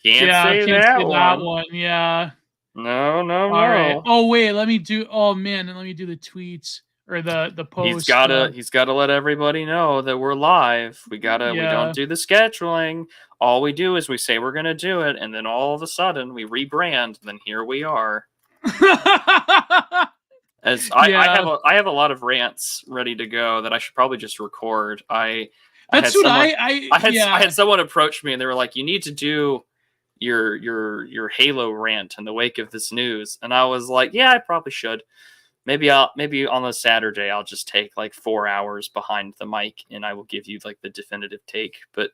Can't say that one. Yeah. No. All right. Oh wait, let me do. Oh man, and let me do the tweets or the post. He's gotta let everybody know that we're live. We don't do the scheduling. All we do is we say we're gonna do it, and then all of a sudden we rebrand. And then here we are. I have a lot of rants ready to go that I should probably just record. I had someone approach me and they were like, "You need to do your Halo rant in the wake of this news," and I was like, "Yeah, I probably should. Maybe on a Saturday I'll just take like 4 hours behind the mic and I will give you like the definitive take." But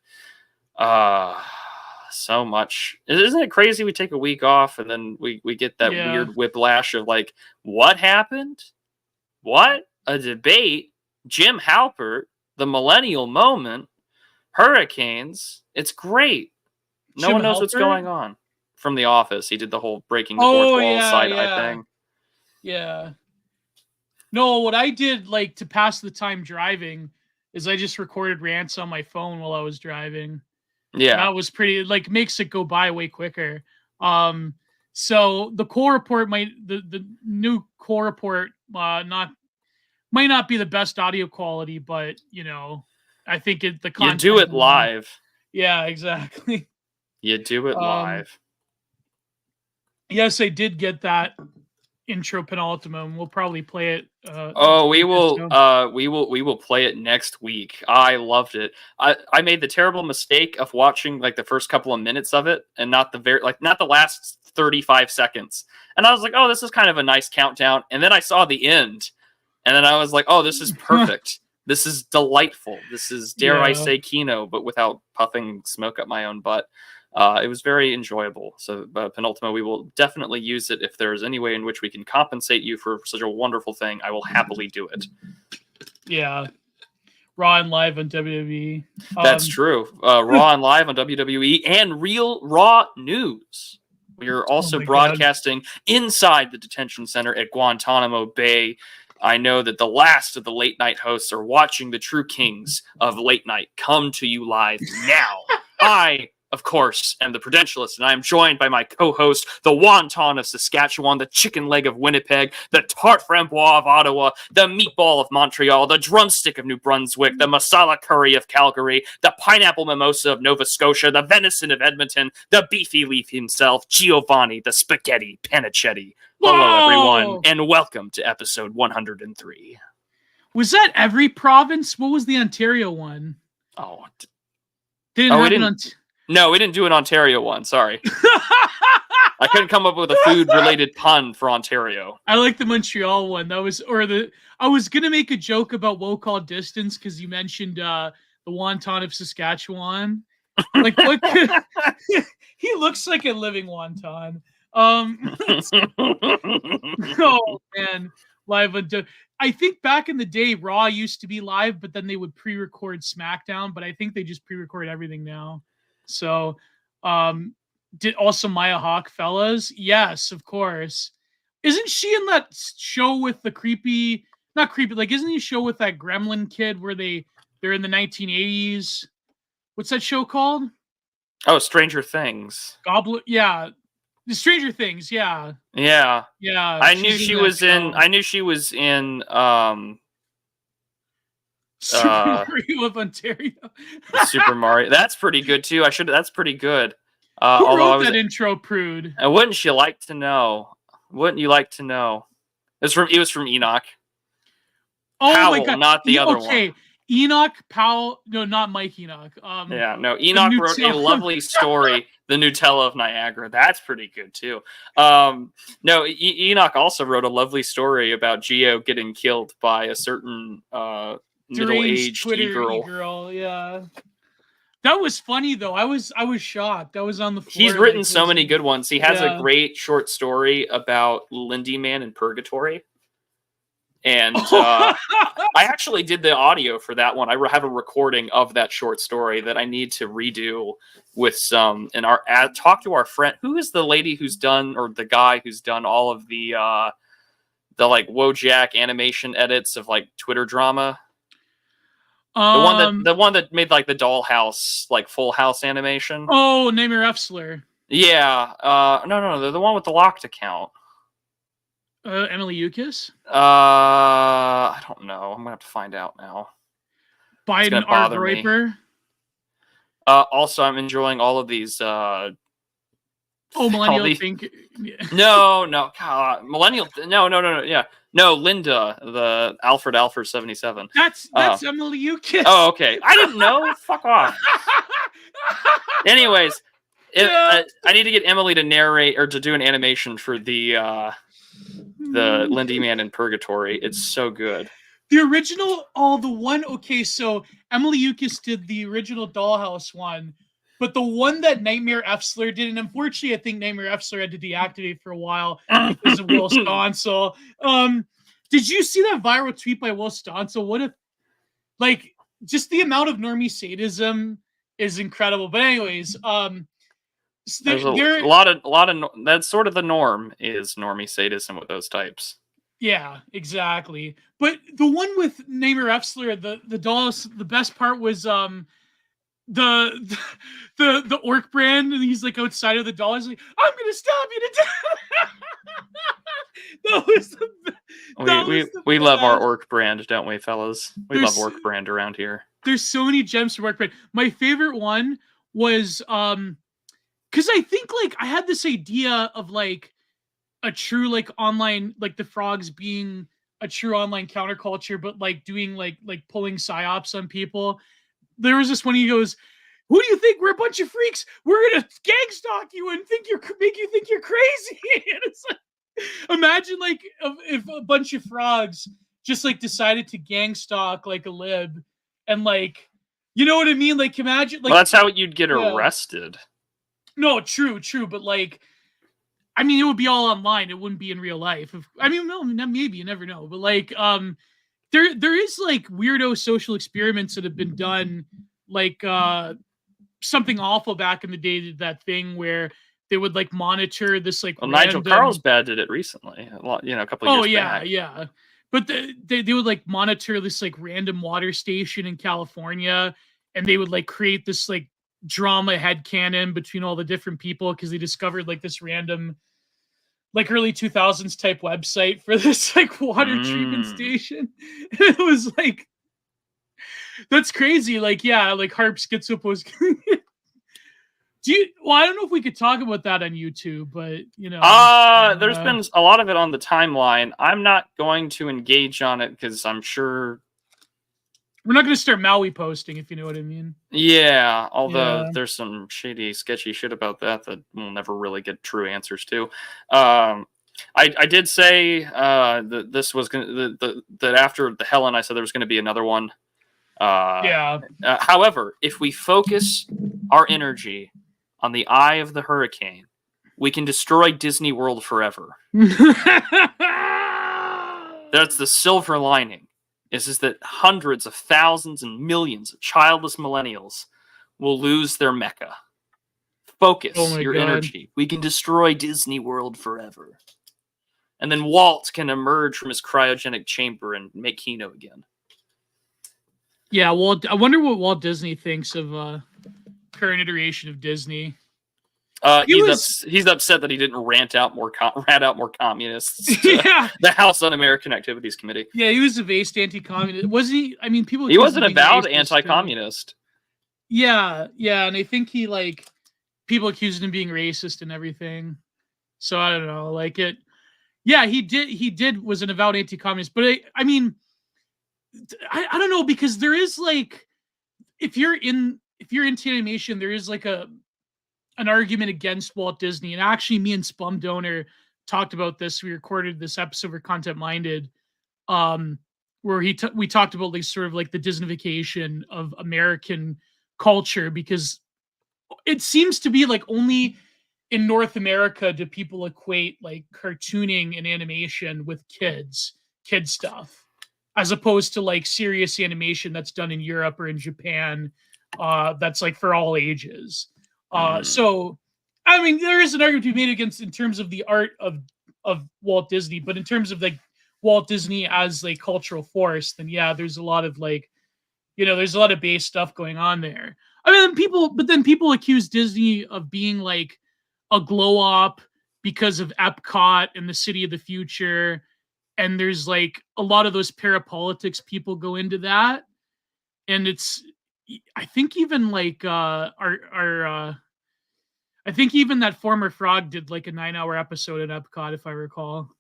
so much. Isn't it crazy? We take a week off and then we get that weird whiplash of like, what happened? What? A debate? Jim Halpert? The millennial moment? Hurricanes? It's great. No one knows what's going on. From The Office. He did the whole breaking the fourth wall side-eye thing. Yeah. No, what I did like to pass the time driving is I just recorded rants on my phone while I was driving. Yeah. That was pretty, like, makes it go by way quicker. So the core report the new core report might not be the best audio quality, but you know, I think the content. You do it live. Yeah, exactly. You do it live. Yes, I did get that intro penultimum. We'll probably play it. We will play it next week. I loved it. I made the terrible mistake of watching like the first couple of minutes of it and not the last 35 seconds. And I was like, oh, this is kind of a nice countdown. And then I saw the end, and then I was like, oh, this is perfect. This is delightful. This is, dare I say, Kino, but without puffing smoke up my own butt. It was very enjoyable. So, Penultima, we will definitely use it. If there is any way in which we can compensate you for such a wonderful thing, I will happily do it. Yeah. Raw and live on WWE. That's true. Raw and live on WWE and Real Raw News. We are also broadcasting inside the detention center at Guantanamo Bay. I know that the last of the late night hosts are watching the true kings of late night come to you live now. I, of course, am the Prudentialist, and I am joined by my co-host, the wonton of Saskatchewan, the chicken leg of Winnipeg, the tart framboise of Ottawa, the meatball of Montreal, the drumstick of New Brunswick, the masala curry of Calgary, the pineapple mimosa of Nova Scotia, the venison of Edmonton, the beefy leaf himself, Giovanni, the spaghetti panicetti. Hello, everyone, and welcome to episode 103. Was that every province? What was the Ontario one? Oh, No, we didn't do an Ontario one. Sorry. I couldn't come up with a food-related pun for Ontario. I like the Montreal one. I was gonna make a joke about Woe Called Distance because you mentioned the wonton of Saskatchewan. Like, what could he looks like a living wonton. Oh man, live on. I think back in the day, Raw used to be live, but then they would pre-record SmackDown. But I think they just pre-record everything now. So, did also Maya Hawke, fellas? Yes, of course. Isn't she in that show with the creepy? Not creepy. Like, isn't he a show with that gremlin kid where they're in the 1980s? What's that show called? Oh, Stranger Things. Goblin. Yeah. The Stranger Things, yeah. Yeah. Yeah. I knew she was in Super Mario of Ontario. Super Mario. That's pretty good too. That's pretty good. Who wrote that intro, Prude? Wouldn't you like to know? Wouldn't you like to know? It was from Enoch. Oh Powell, my God. Not the other one. Okay. Enoch Powell. No, not Mike Enoch. Enoch wrote a lovely story, The Nutella of Niagara. That's pretty good too. Enoch also wrote a lovely story about Gio getting killed by a certain middle-aged e-girl. Yeah. That was funny though. I was shocked. I was on the floor. He's written so many good ones. He has a great short story about Lindy Man in Purgatory. And I actually did the audio for that one. I have a recording of that short story that I need to redo with some. And talk to our friend. Who is the lady who's done, or the guy who's done all of the like Wojak animation edits of like Twitter drama? The one that made like the Dollhouse, like Full House animation. Oh, Namer Efsler. Yeah. No, they're the one with the locked account. Emily Yukis? I don't know. I'm gonna have to find out now. It's Biden gonna Art bother me. Roiper? Also, I'm enjoying all of these. Millennial these... think. No, God, millennial. No. Yeah, no, Linda, the Alfred 77. That's Emily Yukis. Oh, okay. I didn't know. Fuck off. Anyways, I need to get Emily to narrate or to do an animation for the Lindy Man in Purgatory. It's so good. The original, the one. Okay, so Emily Yukis did the original Dollhouse one, but the one that Nightmare Efsler did, and unfortunately, I think Nightmare Efsler had to deactivate for a while because of Will Stonsel. Did you see that viral tweet by Will Stonsel? What if, like, just the amount of normie sadism is incredible. But anyways, there's a lot of that's sort of the norm, is normie sadism with those types. Yeah, exactly. But the one with Nightmare Efsler, the dolls, the best part was the orc brand, and he's like outside of the doll. He's like, "I'm gonna stab you to death." We love our orc brand, don't we, fellas? We love orc brand around here. There's so many gems from orc brand. My favorite one was because I think, like, I had this idea of, like, a true, like, online, like, the frogs being a true online counterculture, but, like, doing like pulling psyops on people. There was this one, he goes, "Who do you think? We're a bunch of freaks. We're gonna gang stalk you and make you think you're crazy." And it's like, imagine, like, if a bunch of frogs just, like, decided to gang stalk, like, a lib, and, like, you know what I mean? Like, imagine, like, well, that's how you'd get arrested. No, true, but, like, I mean, it would be all online. It wouldn't be in real life. No, maybe, you never know. But, like, there is, like, weirdo social experiments that have been done, like Something Awful back in the day did that thing where they would, like, monitor this, like, Nigel Carlsbad did it recently, a couple of years back. Yeah. But they would, like, monitor this, like, random water station in California, and they would, like, create this, like, drama headcanon between all the different people because they discovered, like, this random, like, early 2000s type website for this, like, water treatment station. And it was like, that's crazy. Like, yeah, like, Harp Schizopost. I don't know if we could talk about that on YouTube, but, there's been a lot of it on the timeline. I'm not going to engage on it because I'm sure we're not going to start Maui posting, if you know what I mean. Yeah, although there's some shady, sketchy shit about that we'll never really get true answers to. I did say that this was going that after the Helen, I said there was going to be another one. However, if we focus our energy on the eye of the hurricane, we can destroy Disney World forever. That's the silver lining. Is that hundreds of thousands and millions of childless millennials will lose their mecca. Focus your energy. We can destroy Disney World forever. And then Walt can emerge from his cryogenic chamber and make Kino again. Yeah, Walt. I wonder what Walt Disney thinks of current iteration of Disney. He's upset that he didn't rant out more communists. The House Un-American Activities Committee. Yeah, he was a based anti-communist. Was he? I mean, people. He wasn't avowed anti-communist. Yeah, and I think he, like, people accused him of being racist and everything. So I don't know, like it. Yeah, he did was an avowed anti-communist, but I mean, I don't know, because there is, like, if you're into animation, there is, like, an argument against Walt Disney. And actually, me and Spum Donor talked about this. We recorded this episode for Content Minded, where we talked about, like, sort of like the Disneyfication of American culture, because it seems to be, like, only in North America do people equate, like, cartooning and animation with kid stuff, as opposed to, like, serious animation that's done in Europe or in Japan, that's, like, for all ages. So, I mean, there is an argument to be made against in terms of the art of Walt Disney, but in terms of, like, Walt Disney as a cultural force, then yeah, there's a lot of, like, there's a lot of base stuff going on there. I mean, people accuse Disney of being, like, a glow up because of Epcot and the city of the future. And there's like a lot of those parapolitics people go into that. And I think even like I think even that former frog did like a 9-hour episode at Epcot, if I recall.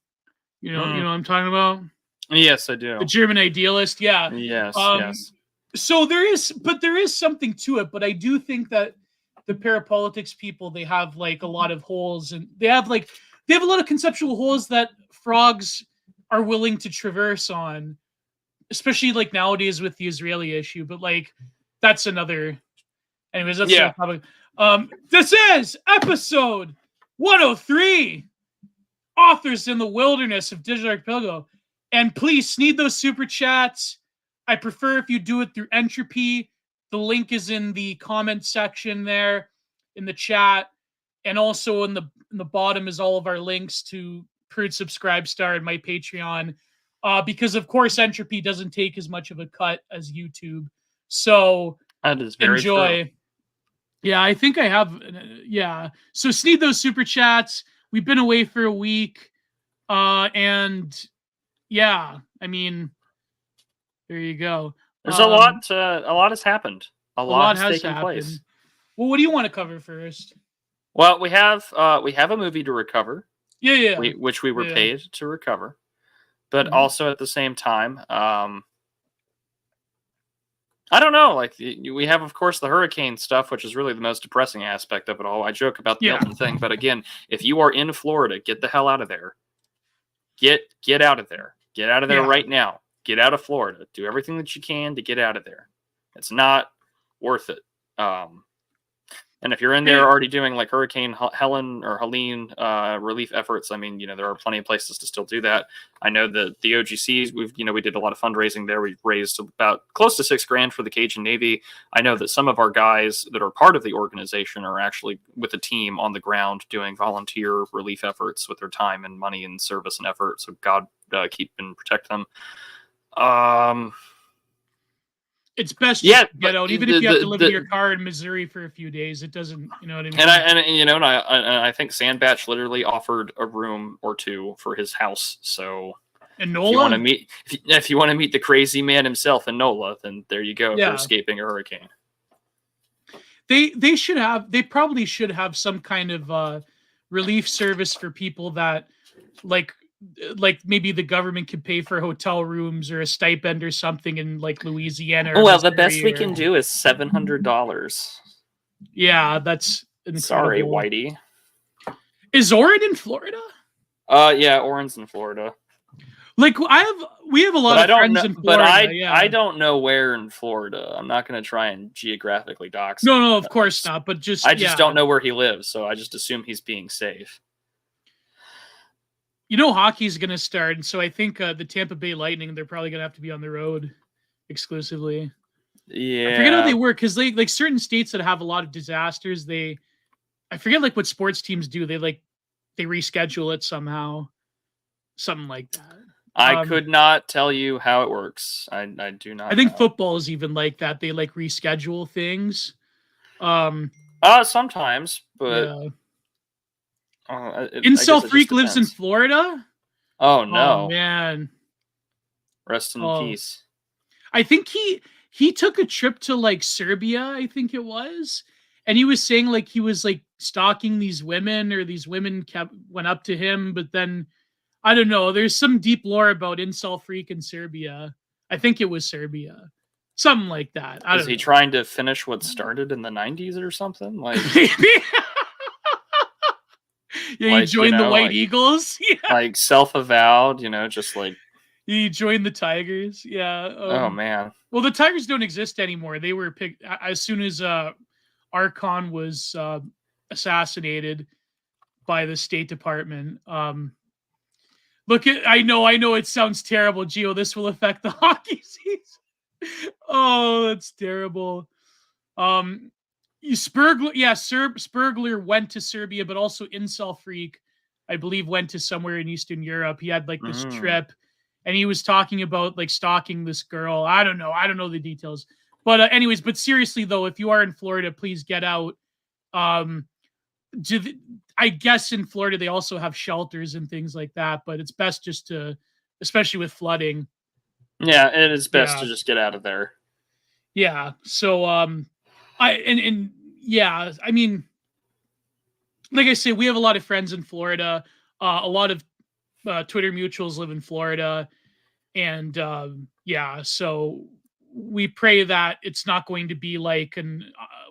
You know what I'm talking about? Yes, I do. The German idealist, yeah. Yes, yes. So there is something to it, but I do think that the parapolitics people, they have like a lot of holes, and they have a lot of conceptual holes that frogs are willing to traverse on, especially like nowadays with the Israeli issue. But like that's another. Anyways, that's another topic. This is episode 103. Authors in the Wilderness of Digital Archipelago. And please need those super chats. I prefer if you do it through Entropy. The link is in the comment section there in the chat. And also in the bottom is all of our links to Prude Subscribestar and my Patreon. Because of course Entropy doesn't take as much of a cut as YouTube. So that is very enjoy. True. Yeah, I think I have. Yeah. So sneed those super chats. We've been away for a week. And yeah, I mean, there you go. There's a lot has happened. A lot has taken happened. place. Well, what do you want to cover first? Well, we have a movie to recover. Yeah. Which we were paid to recover. But also at the same time, I don't know. Like we have, of course, the hurricane stuff, which is really the most depressing aspect of it all. I joke about the Milton thing, but again, if you are in Florida, get the hell out of there. Get out of there. Get out of there right now. Get out of Florida. Do everything that you can to get out of there. It's not worth it. And if you're in there already doing like Hurricane Helene relief efforts, I mean, there are plenty of places to still do that. I know that the OGCs, we did a lot of fundraising there. We raised about close to $6,000 for the Cajun Navy. I know that some of our guys that are part of the organization are actually with a team on the ground doing volunteer relief efforts with their time and money and service and effort. So God keep and protect them. It's best to get out, even if you have to live in your car in Missouri for a few days. It doesn't, you know what I mean? And I think Sandbatch literally offered a room or two for his house. So and NOLA, if you want to meet the crazy man himself in NOLA, then there you go for escaping a hurricane. They probably should have some kind of relief service for people that like maybe the government could pay for hotel rooms or a stipend or something in like Louisiana. Well, the best we can do is $700. Yeah, that's incredible. Sorry, Whitey. Is Oren in Florida? Yeah, Oren's in Florida. Like we have a lot of friends in Florida. But I don't know where in Florida. I'm not going to try and geographically dox him. No, of course not. But I just don't know where he lives, so I just assume he's being safe. Hockey's going to start, and so I think the Tampa Bay Lightning, they're probably going to have to be on the road exclusively. Yeah. I forget how they work, because like certain states that have a lot of disasters, I forget like what sports teams do. They reschedule it somehow. Something like that. I could not tell you how it works. I do not. I think football is even like that. They like reschedule things. Sometimes, but... Yeah. Incel Freak lives in Florida? Oh, no. Oh, man. Rest in peace. I think he took a trip to, like, Serbia, I think it was. And he was saying, like, he was, like, stalking these women, or these women went up to him. But then, I don't know. There's some deep lore about Incel Freak in Serbia. I think it was Serbia. Something like that. Is he trying to finish what started in the 90s or something? Like... Yeah, you joined the White Eagles. Yeah. Like self-avowed, just like... You joined the Tigers. Yeah. Oh, man. Well, the Tigers don't exist anymore. They were picked as soon as Archon was assassinated by the State Department. I know it sounds terrible, Gio. This will affect the hockey season. Oh, that's terrible. Spurgler went to Serbia, but also Incel Freak, I believe, went to somewhere in Eastern Europe. He had like this trip, and he was talking about like stalking this girl. I don't know the details. But anyways, but seriously though, if you are in Florida, please get out. I guess in Florida they also have shelters and things like that, but it's best just to, especially with flooding. Yeah, it is best to just get out of there. Yeah. So yeah, I mean, like I say, we have a lot of friends in Florida. A lot of Twitter mutuals live in Florida, and yeah, so we pray that it's not going to be like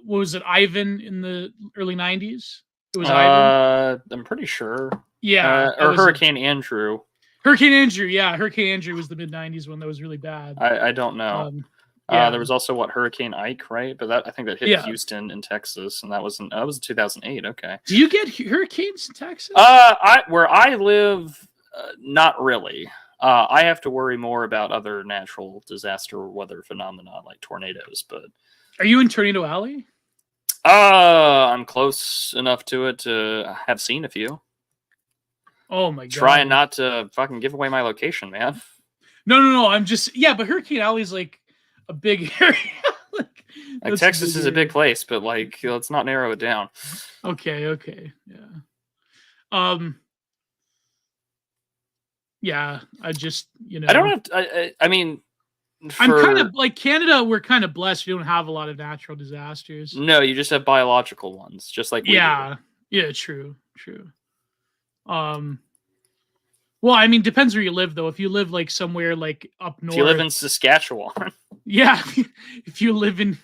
what was it, Ivan in the early 90s? It was Ivan. I'm pretty sure. Yeah, or Hurricane Andrew. Hurricane Andrew, yeah, Hurricane Andrew was the mid 90s one that was really bad. I don't know. Yeah. There was also Hurricane Ike, right? But I think that hit Houston in Texas, and that was 2008. Okay. Do you get hurricanes in Texas? Where I live, not really. I have to worry more about other natural disaster weather phenomena like tornadoes. But are you in Tornado Alley? I'm close enough to it to have seen a few. Oh my god! Trying not to fucking give away my location, man. No. I'm just but Hurricane Alley's like a big area. like Texas is a big place, but like let's not narrow it down. Okay, yeah. Yeah, I just I don't have. I mean, I'm kind of like Canada. We're kind of blessed. We don't have a lot of natural disasters. No, you just have biological ones, just like we do. Yeah, true. Well, I mean, depends where you live, though. If you live like somewhere like up north, if you live in Saskatchewan, yeah. If you live in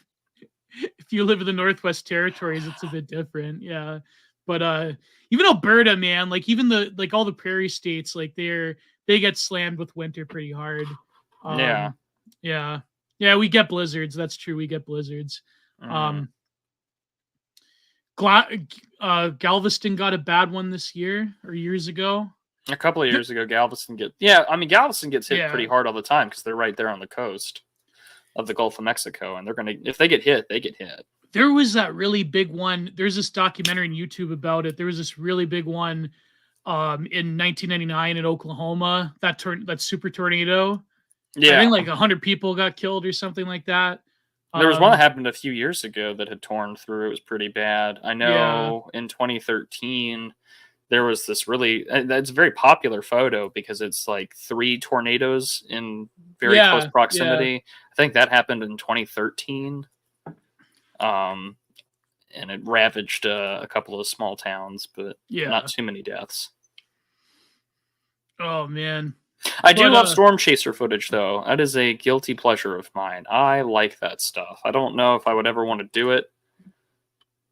the Northwest Territories, it's a bit different, yeah. But even Alberta, man, like even all the prairie states, like they get slammed with winter pretty hard. Yeah, we get blizzards. That's true. We get blizzards. Galveston got a bad one this year or years ago. A couple of years ago, Galveston gets hit pretty hard all the time because they're right there on the coast of the Gulf of Mexico, and if they get hit, they get hit. There was that really big one. There's this documentary on YouTube about it. There was this really big one in 1999 in Oklahoma. That super tornado. Yeah, I think like 100 people got killed or something like that. There was one that happened a few years ago that had torn through. It was pretty bad. I know in 2013 there was this that's a very popular photo because it's like 3 tornadoes in very close proximity. Yeah. I think that happened in 2013. And it ravaged a couple of small towns, but not too many deaths. Oh, man. I do love storm chaser footage, though. That is a guilty pleasure of mine. I like that stuff. I don't know if I would ever want to do it,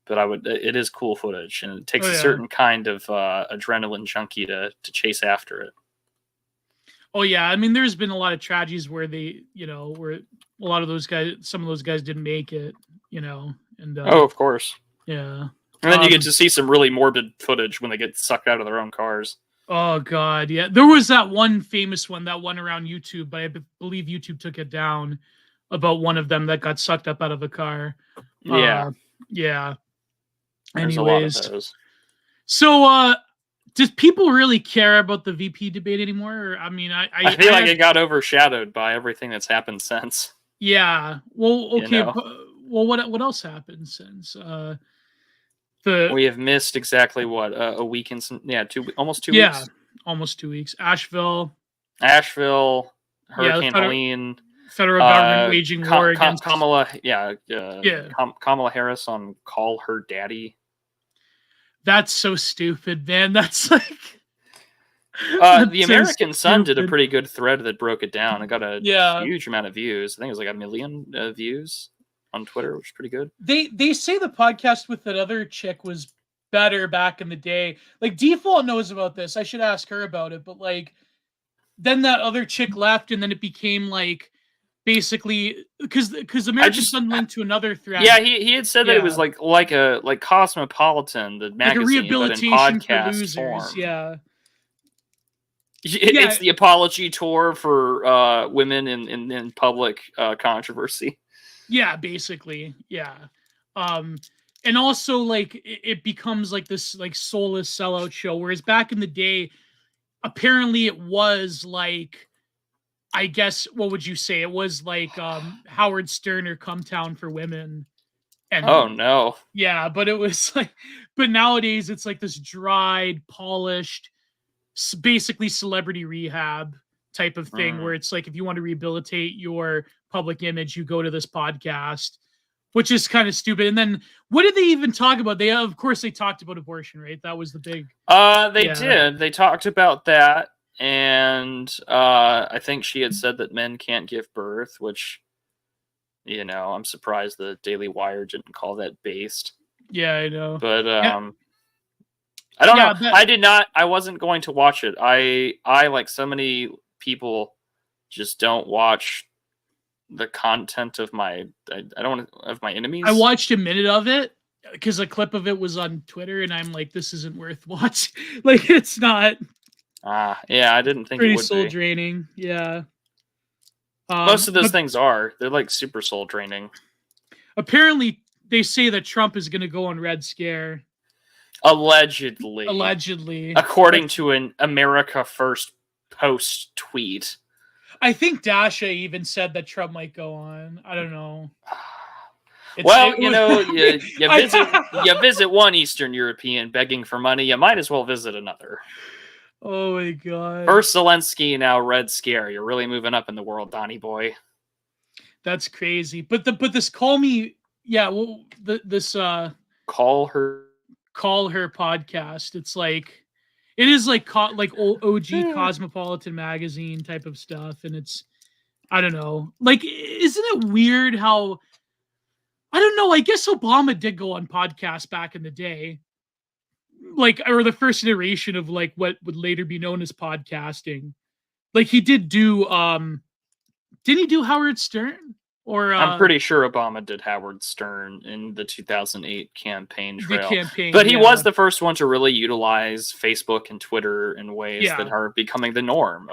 but I would. It is cool footage, and it takes a certain kind of adrenaline junkie to chase after it. Oh yeah, I mean, there's been a lot of tragedies where where a lot of those guys, some of those guys didn't make it, and of course, yeah. And then you get to see some really morbid footage when they get sucked out of their own cars. Oh god, yeah. There was that one famous one that went around YouTube, but I believe YouTube took it down about one of them that got sucked up out of a car. Yeah. Yeah. There's Anyways, a lot of those. So does people really care about the VP debate anymore? Or, I mean, I feel like it got overshadowed by everything that's happened since. Yeah. Well, okay. Well, what else happened since? We have missed exactly a week and almost 2 weeks. Yeah, almost 2 weeks. Asheville, Hurricane Helene, federal government waging war against Kamala. Kamala Harris on Call Her Daddy. That's so stupid, man. That's like the American Sun did a pretty good thread that broke it down. It got a huge amount of views. I think it was like 1 million views on Twitter, which is pretty good. They say the podcast with that other chick was better back in the day. Like Default knows about this. I should ask her about it. But like, then that other chick left, and then it became like basically because American Sun linked to another thread. Yeah, he had said that it was like Cosmopolitan, the magazine, like a rehabilitation for losers. Form. Yeah. It's the apology tour for women in public controversy. Yeah, basically. Yeah. And also like it becomes like this like soulless sellout show, whereas back in the day, apparently it was like, I guess, what would you say? It was like Howard Stern or Come Town for women. And Oh no. yeah, but it was like, but nowadays it's like this dried, polished, basically celebrity rehab type of thing where it's like if you want to rehabilitate your public image, you go to this podcast, which is kind of stupid. And then what did they even talk about? They, of course, they talked about abortion, right? That was the big. They did. They talked about that, and I think she had said that men can't give birth, which, you know, I'm surprised the Daily Wire didn't call that based. Yeah, I know. But I don't know. I did not. I wasn't going to watch it. I like so many people just don't watch the content of my. I don't want of my enemies. I watched a minute of it because a clip of it was on Twitter, and I'm like, this isn't worth watching. Like, it's not. Yeah, I didn't think pretty it would soul be. draining. Yeah. Most of those things are. They're like super soul draining. Apparently, they say that Trump is going to go on Red Scare. Allegedly. According to an America First Post tweet. I think Dasha even said that Trump might go on. I don't know. You visit one Eastern European begging for money, you might as well visit another. Oh my god. First Zelensky, now Red Scare. You're really moving up in the world, Donnie boy. That's crazy. But this call me, yeah, well, this Call Her podcast. It's like, it is like OG Cosmopolitan magazine type of stuff, and it's, I don't know, like, isn't it weird how, I don't know, I guess Obama did go on podcasts back in the day, like, or the first iteration of like what would later be known as podcasting. Like, he did do didn't he do Howard Stern? Or I'm pretty sure Obama did Howard Stern in the 2008 campaign trail. But he was the first one to really utilize Facebook and Twitter in ways that are becoming the norm.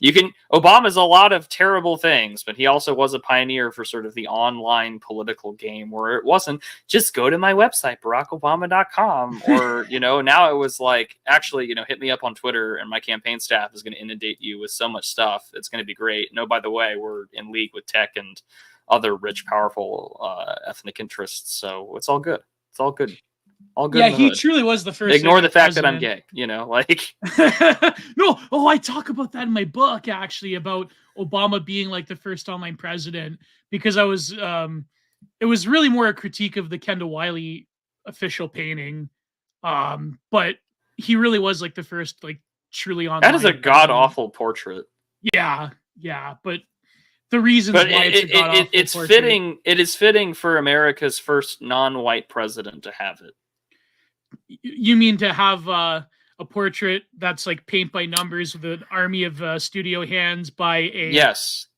Obama's a lot of terrible things, but he also was a pioneer for sort of the online political game where it wasn't just go to my website, barackobama.com, or, now it was like, actually, hit me up on Twitter and my campaign staff is going to inundate you with so much stuff. It's going to be great. No, by the way, we're in league with tech and other rich, powerful ethnic interests. So it's all good. It's all good. All good. Yeah, he truly was the first. Ignore the fact that I'm gay, like. No, I talk about that in my book, actually, about Obama being like the first online president, because I was, it was really more a critique of the Kendall Wiley official painting. But he really was like the first, like, truly online. That is a god-awful portrait. Yeah, but the reasons why it's fitting. It is fitting for America's first non-white president to have it. You mean to have a portrait that's like paint by numbers with an army of studio hands by a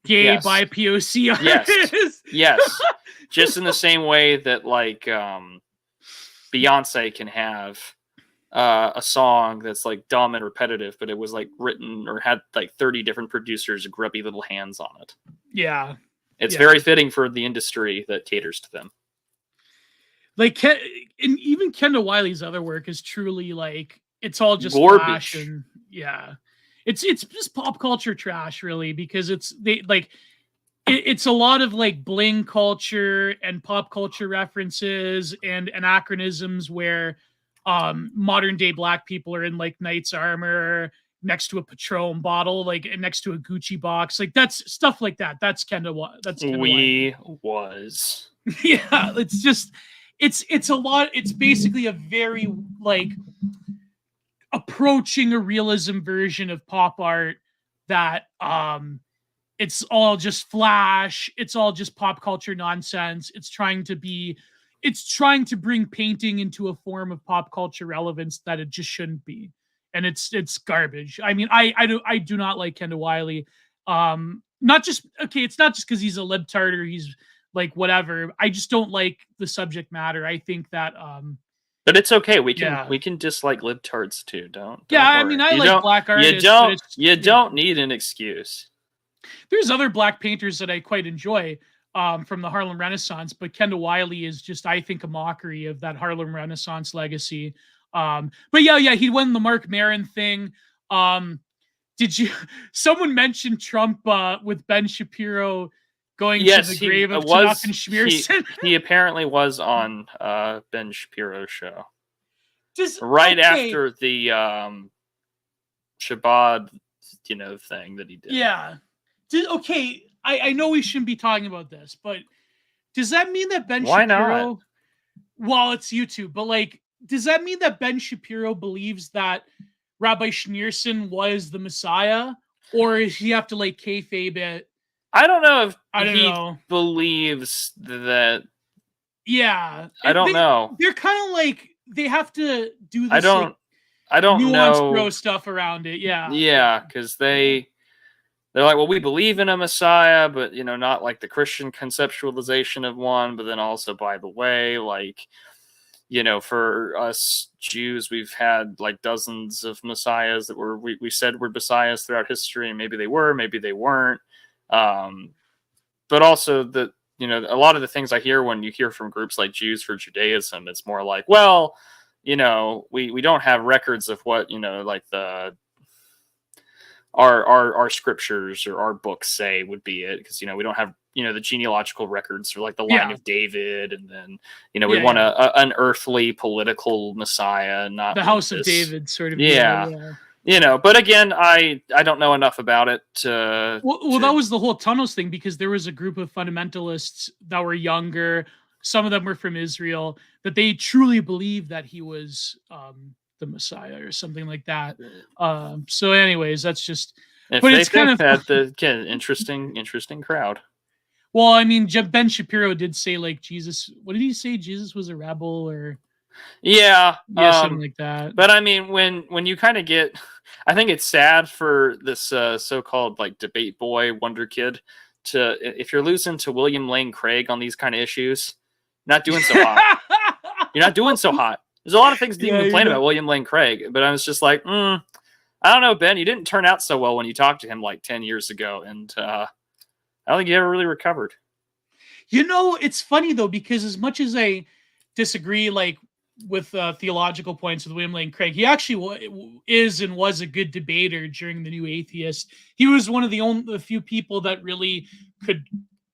gay by POC artist? Yes. Just in the same way that like Beyonce can have a song that's like dumb and repetitive, but it was like written or had like 30 different producers' grubby little hands on it. Yeah. It's very fitting for the industry that caters to them. Like, and even Kendall Wiley's other work is truly like, it's all just flash and it's just pop culture trash, really, because it's a lot of like bling culture and pop culture references and anachronisms where modern day black people are in like knight's armor next to a Patron bottle, like next to a Gucci box, like that's stuff like that. That's Kendall. Yeah, it's just it's a lot. It's basically a very like approaching a realism version of pop art that it's all just flash. It's all just pop culture nonsense. It's trying to bring painting into a form of pop culture relevance that it just shouldn't be. And it's garbage. I mean, I do not like Kendall Wiley. It's not just because he's a libtard or he's like whatever. I just don't like the subject matter. I think that but it's okay. We can dislike libtards too. Don't worry. I mean, I like black artists. You don't need an excuse. There's other black painters that I quite enjoy from the Harlem Renaissance, but Kendall Wiley is just, I think, a mockery of that Harlem Renaissance legacy. But he won the Mark Maron thing. Someone mentioned Trump with Ben Shapiro going Yes, to the he grave of was. Tanaka and Schmierson. He apparently was on Ben Shapiro's show Just right okay. after the Shabbat, thing that he did. Yeah. Okay, I know we shouldn't be talking about this, but does that mean that Ben Why Shapiro? not? Well, it's YouTube, but like, does that mean that Ben Shapiro believes that Rabbi Schneerson was the Messiah, or does he have to like kayfabe it? I don't know if he believes that. Yeah, I don't know. They're kind of like they have to do this. I don't nuanced know. Bro stuff around it. Yeah, because they're like, well, we believe in a Messiah, but not like the Christian conceptualization of one. But then also, by the way, like, for us Jews, we've had like dozens of messiahs that we said were messiahs throughout history, and maybe they were, maybe they weren't. But also a lot of the things I hear when you hear from groups like Jews for Judaism, it's more like, well, we don't have records of what like our scriptures or our books say would be it, because we don't have the genealogical records for like the line of David, and then we want an earthly political messiah, not the House of David sort of but again, I don't know enough about it well, that was the whole tunnels thing, because there was a group of fundamentalists that were younger, some of them were from Israel, that they truly believed that he was the Messiah or something like that. So anyways, that's just but it's kind of that interesting crowd. Well, I mean, Ben Shapiro did say like Jesus. What did he say? Jesus was a rebel, or something like that. But I mean, when you kind of get, I think it's sad for this so-called like debate boy wonder kid if you're losing to William Lane Craig on these kind of issues, not doing so hot. You're not doing so hot. There's a lot of things to complain about William Lane Craig, but I was just like, I don't know, Ben, you didn't turn out so well when you talked to him like 10 years ago, and I don't think you ever really recovered. It's funny though, because as much as I disagree like with theological points with William Lane Craig, he actually is and was a good debater during the New Atheist. He was one of the few people that really could.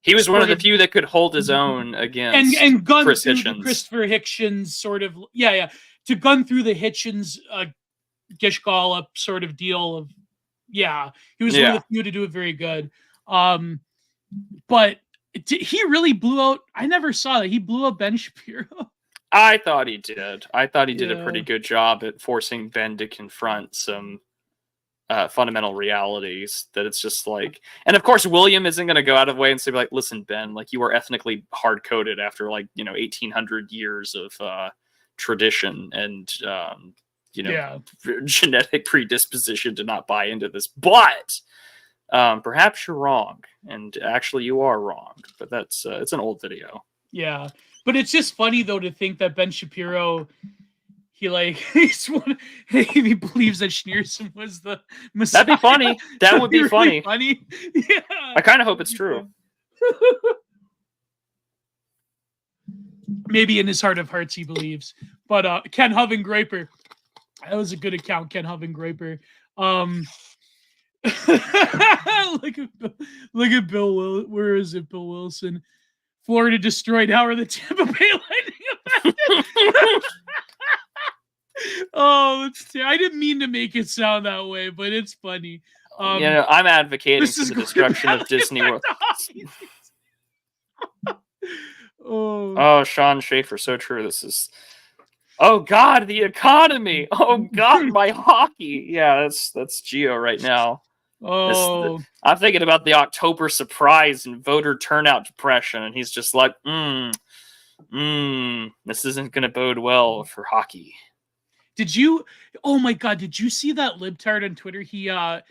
He was one of the few that could hold his own against and gun Chris through Hitchens. Christopher Hitchens sort of to gun through the Hitchens Gish Gollop sort of deal of he was one of the few to do it very good. But he really blew out. I never saw that he blew up Ben Shapiro. I thought he did. I thought he did a pretty good job at forcing Ben to confront some fundamental realities that it's just like, and of course William isn't going to go out of the way and say like, listen, Ben, like you are ethnically hard coded after like 1800 years of tradition and genetic predisposition to not buy into this, but perhaps you're wrong, and actually you are wrong, but that's it's an old video. But it's just funny though to think that Ben Shapiro, he believes that Schneerson was the Messiah. That'd be funny. That would be really funny. Yeah. I kind of hope it's true. Maybe in his heart of hearts he believes. But Ken Hovengroiper, that was a good account, Ken Hovengroiper. Look at Bill Wilson. Where is it, Bill Wilson? Florida destroyed. How are the Tampa Bay Lightning affected? I didn't mean to make it sound that way, but it's funny. I'm advocating for the destruction of Disney World. Oh, Sean Schaefer, so true. This is. Oh God, the economy. Oh God, my hockey. Yeah, that's Gio right now. I'm thinking about the October surprise and voter turnout depression, and he's just like, this isn't going to bode well for hockey. Oh my God, did you see that libtard on Twitter? He There's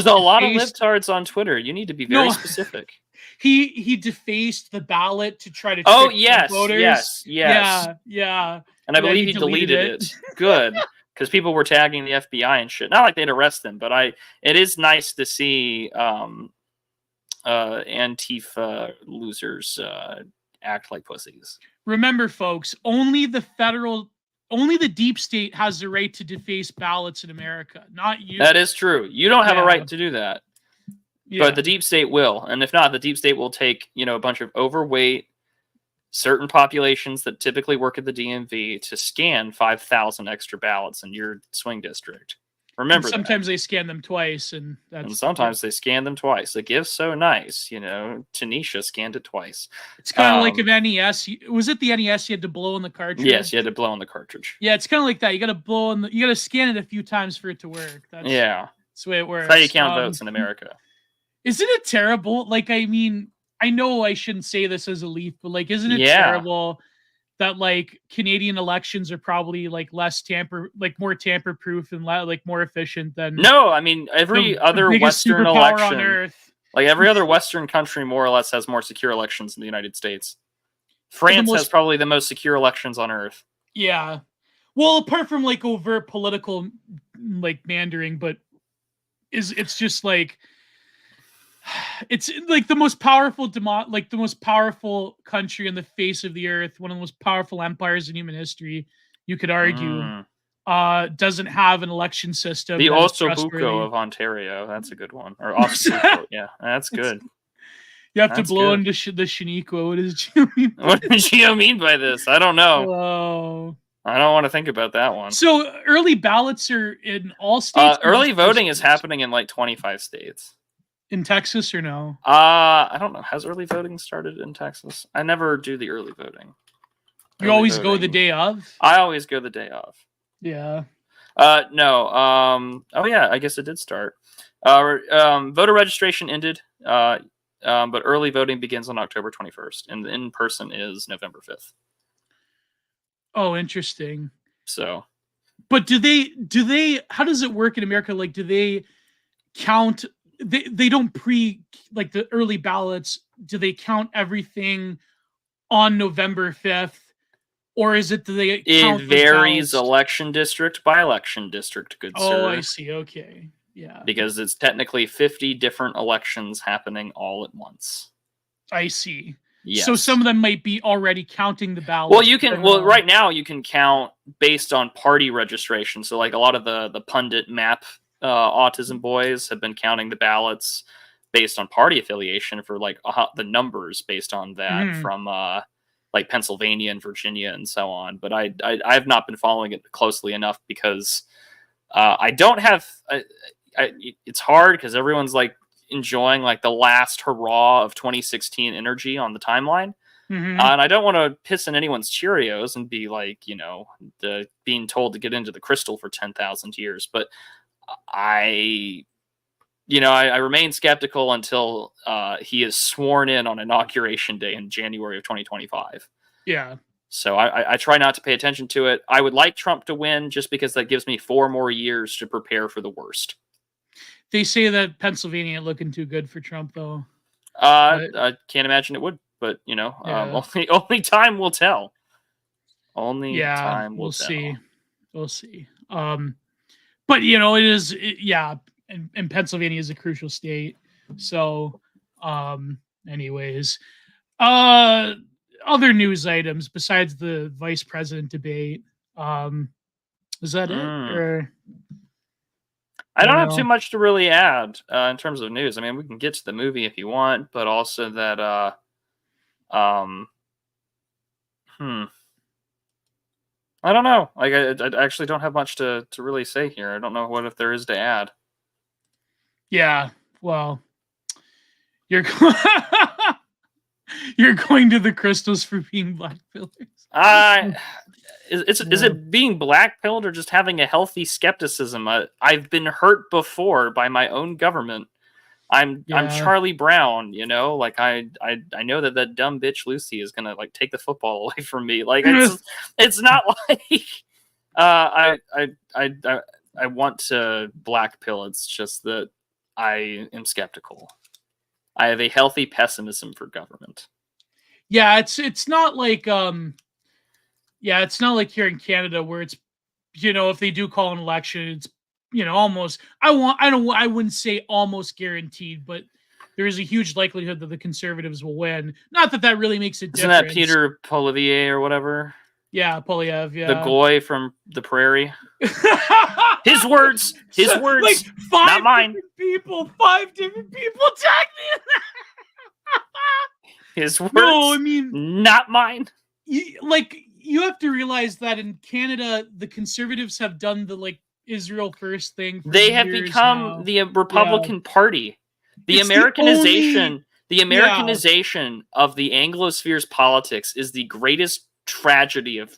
a lot of libtards on Twitter. You need to be very specific. He defaced the ballot to try to trick voters. Yes. Yeah. And I believe he deleted it. Good. Because people were tagging the FBI and shit. Not like they'd arrest them, but it is nice to see Antifa losers act like pussies. Remember, folks, only the deep state has the right to deface ballots in America, not you. That is true. You don't have a right to do that. But the deep state will, and if not, the deep state will take, a bunch of overweight certain populations that typically work at the DMV to scan 5,000 extra ballots in your swing district. Remember, sometimes they scan them twice, and sometimes they scan them twice. The gift's so nice, Tanisha scanned it twice. It's kind of like an NES. Was it the NES you had to blow in the cartridge? Yes, you had to blow in the cartridge. Yeah, it's kind of like that. You got to blow in. You got to scan it a few times for it to work. That's the way it works. That's how you count votes in America. Isn't it terrible? Like, I mean, I know I shouldn't say this as a leaf, but like, isn't it terrible that like Canadian elections are probably like more tamper proof and like more efficient than? No, I mean every other Western election on Earth. Like every other Western country more or less has more secure elections than the United States. France has probably the most secure elections on Earth. Yeah. Well, apart from like overt political like mandering, but it's just like it's like the most powerful the most powerful country on the face of the earth, one of the most powerful empires in human history, you could argue, doesn't have an election system. The Ossobuco of Ontario, that's a good one. Or Ossobuco, yeah, that's good. You have to blow into the Shaniqua. What does Gio mean? What does Gio mean by this? I don't know. Whoa. I don't want to think about that one. So early ballots are in all states? Early voting is happening in like 25 states. In Texas or no? I don't know. Has early voting started in Texas? I never do the early voting. You always go the day of? I always go the day of. Yeah. No. Oh yeah, I guess it did start. Voter registration ended. But early voting begins on October 21st, and the in-person is November 5th. Oh, interesting. So, but do they? How does it work in America? Like, do they count? They don't like the early ballots. Do they count everything on November 5th, or is it? Do they? Count it varies election district by election district. Good sir. Oh, I see. Okay. Yeah. Because it's technically 50 different elections happening all at once. I see. Yes. So some of them might be already counting the ballots. Well, you can. Well, right now you can count based on party registration. So, like a lot of the pundit map autism boys have been counting the ballots based on party affiliation for like the numbers based on that from like Pennsylvania and Virginia and so on. But I've not been following it closely enough because I don't have. It's hard because everyone's like enjoying like the last hurrah of 2016 energy on the timeline. And I don't want to piss in anyone's Cheerios and be like, being told to get into the crystal for 10,000 years. But I remain skeptical until he is sworn in on Inauguration Day in January of 2025. Yeah. So I try not to pay attention to it. I would like Trump to win just because that gives me 4 more years to prepare for the worst. They say that Pennsylvania ain't looking too good for Trump, though. I can't imagine it would, but only time will tell. Time will tell. We'll see. But it is, and Pennsylvania is a crucial state. So, anyways, other news items besides the vice president debate. Is that it? Or I don't have too much to really add in terms of news. I mean, we can get to the movie if you want, but also that I don't know. Like, I actually don't have much to really say here. I don't know what if there is to add. Yeah, well, you're you're going to the crystals for being black pillars. Is it being black-pilled or just having a healthy skepticism? I've been hurt before by my own government. I'm Charlie Brown, like I know that dumb bitch Lucy is gonna like take the football away from me. Like it's not like I want to black pill. It's just that I am skeptical. I have a healthy pessimism for government. Yeah, it's not like it's not like here in Canada where it's if they do call an election, it's almost I wouldn't say almost guaranteed, but there is a huge likelihood that the Conservatives will win. Not that really makes a difference. Isn't that Peter Polivier or whatever? Yeah, Polyev, The yeah. goy from the prairie. His words. Like not mine. Five different people tagged me. His words. No, I mean, not mine. You have to realize that in Canada, the Conservatives have done the Israel first thing. They have become now. the Republican Party. The Americanization of the Anglosphere's politics is the greatest tragedy of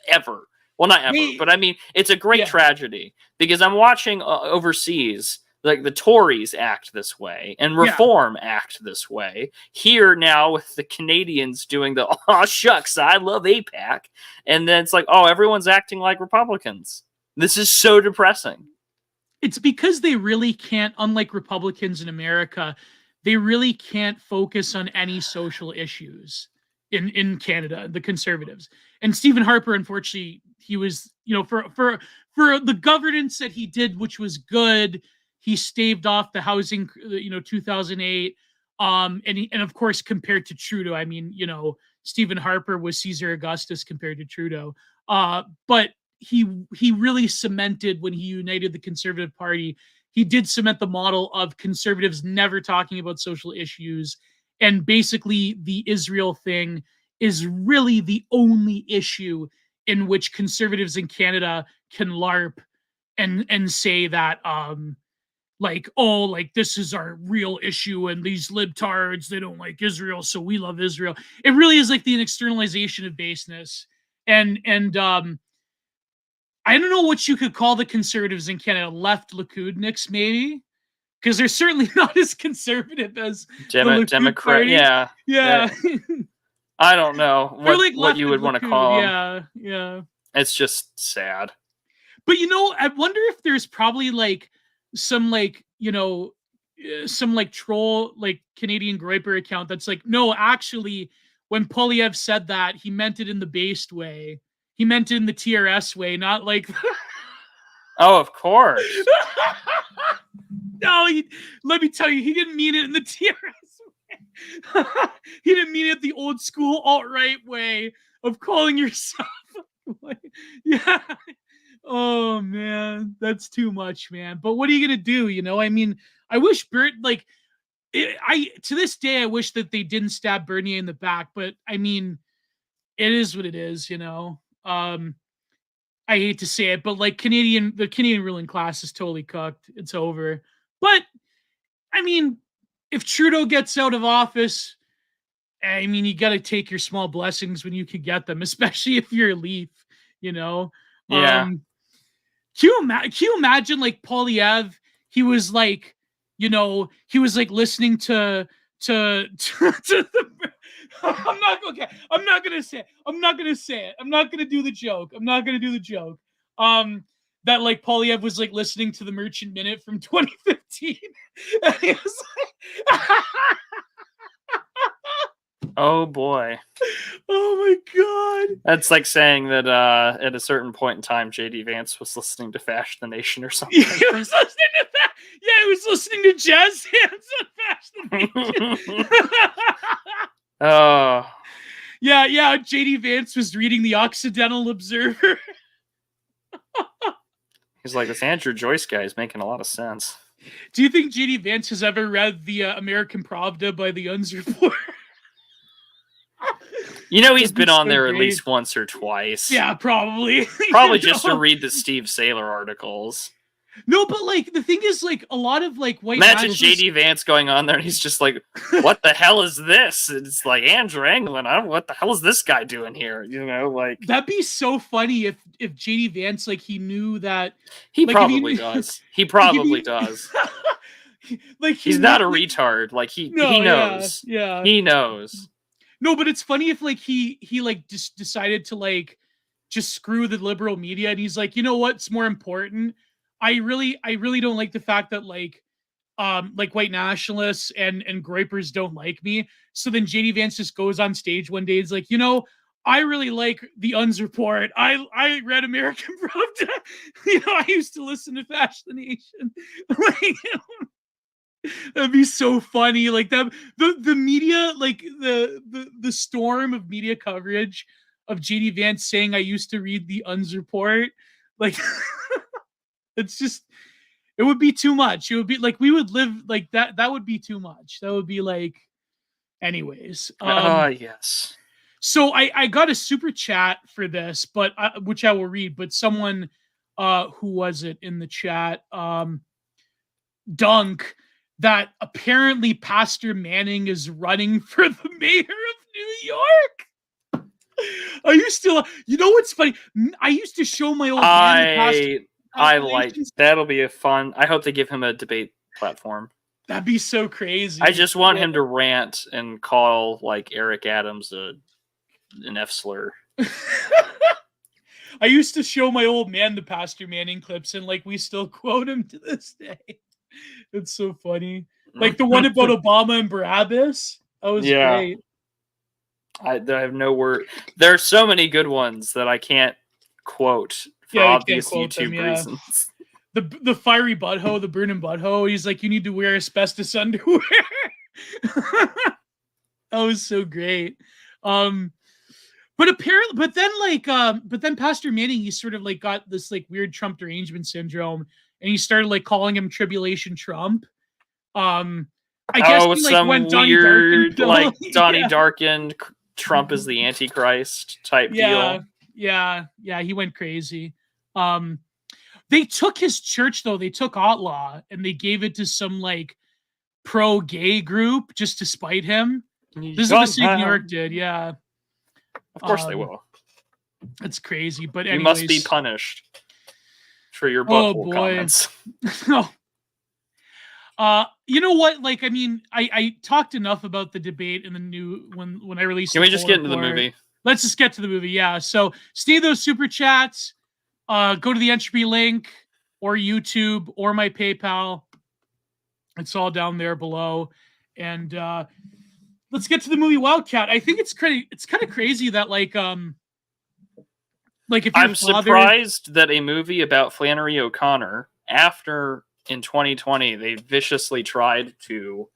ever. Well, not ever, but I mean, it's a great tragedy because I'm watching overseas, like the Tories act this way and Reform act this way. Here now with the Canadians doing the, oh, shucks, I love APAC. And then it's like, oh, everyone's acting like Republicans. This is so depressing. It's because they really can't, unlike Republicans in America, they really can't focus on any social issues in Canada, the Conservatives. And Stephen Harper, unfortunately, he was, for the governance that he did, which was good, he staved off the housing, 2008. And of course, compared to Trudeau, I mean, Stephen Harper was Caesar Augustus compared to Trudeau. But he really cemented, when he united the Conservative Party, he did cement the model of Conservatives never talking about social issues. And basically the Israel thing is really the only issue in which Conservatives in Canada can LARP and say that, this is our real issue and these libtards, they don't like Israel, so we love Israel. It really is like the externalization of baseness. And I don't know what you could call the Conservatives in Canada, left Likudniks, maybe, because they're certainly not as conservative as Democrat. Party. Yeah. I don't know what you would want to call them. Yeah. It's just sad. But I wonder if there's probably some troll Canadian Groyper account that's like, no, actually, when Polyev said that, he meant it in the based way. He meant it in the TRS way, not like. Oh, of course. No, let me tell you, he didn't mean it in the TRS way. He didn't mean it the old school alt-right way of calling yourself. Yeah. Oh man, that's too much, man. But what are you gonna do? I mean, I wish Bert to this day I wish that they didn't stab Bernier in the back, but I mean, it is what it is, I hate to say it, but the Canadian ruling class is totally cooked. It's over. But I mean, if Trudeau gets out of office, I mean, you got to take your small blessings when you can get them, especially if you're a Leaf, Yeah. Can you imagine Polyev? He was listening to the. I'm not gonna say it. I'm not gonna do the joke. That Polyev was listening to the Merchant Minute from 2015. And he was oh boy. Oh my god. That's like saying that at a certain point in time, JD Vance was listening to Fashion the Nation or something. He was listening to that. Yeah, he was listening to jazz hands on Fashion the Nation. Oh. Yeah, JD Vance was reading the Occidental Observer. He's like, this Andrew Joyce guy is making a lot of sense. Do you think JD Vance has ever read the American Pravda by the Unz Report? He's been on there at least once or twice. Yeah, probably. Probably just to read the Steve Saylor articles. No, but the thing is, a lot of white. Imagine JD Vance going on there and he's just like, "What the hell is this?" It's like Andrew Anglin. What the hell is this guy doing here? That'd be so funny if JD Vance he knew that. He probably does. He probably does. He's not a retard. He knows. Yeah. He knows. No, but it's funny if he just decided to just screw the liberal media and he's like, you know what's more important? I really don't like the fact that white nationalists and Groypers don't like me. So then JD Vance just goes on stage one day. It's like, I really like the Unz Report. I read American Pravda. I used to listen to Fashion the Nation. That'd be so funny. The media, the storm of media coverage of JD Vance saying I used to read the UNS report. Like, it's just, it would be too much. It would be like, we would live like that. That would be too much. That would be like, anyways. Yes. So I got a super chat for this, but which I will read, but someone, who was it in the chat? Dunk, that apparently Pastor Manning is running for the mayor of New York. Are you still? You know what's funny? I used to show my old man. I like that'll be a fun. I hope they give him a debate platform. That'd be so crazy. I just want him to rant and call like Eric Adams an F slur. I used to show my old man the Pastor Manning clips, and like we still quote him to this day. It's so funny. Like the one about Obama and Barabbas. That was great. I have no word. There are so many good ones that I can't quote for obvious YouTube reasons. The fiery butthole, the burning butthole. He's like, you need to wear asbestos underwear. That was so great. But apparently, but then Pastor Manning, he sort of like got this like weird Trump derangement syndrome, and he started like calling him Tribulation Trump. I guess he, like, some went weird like Donnie Darkin, Trump is the Antichrist type deal. Yeah, he went crazy. They took his church though. They took Outlaw and they gave it to some like pro-gay group just to spite him. This is what New York did. Yeah, of course they will. It's crazy, but anyways, you must be punished for your butthole comments. You know what? Like, I mean, I talked enough about the debate in the new when I released. Can we just get into the movie? Let's just get to the movie. Yeah. So stay those super chats. Go to the entropy link or YouTube or my PayPal. It's all down there below. And let's get to the movie Wildcat. I think it's kind of crazy that like if I'm surprised that a movie about Flannery O'Connor, after in 2020 they viciously tried to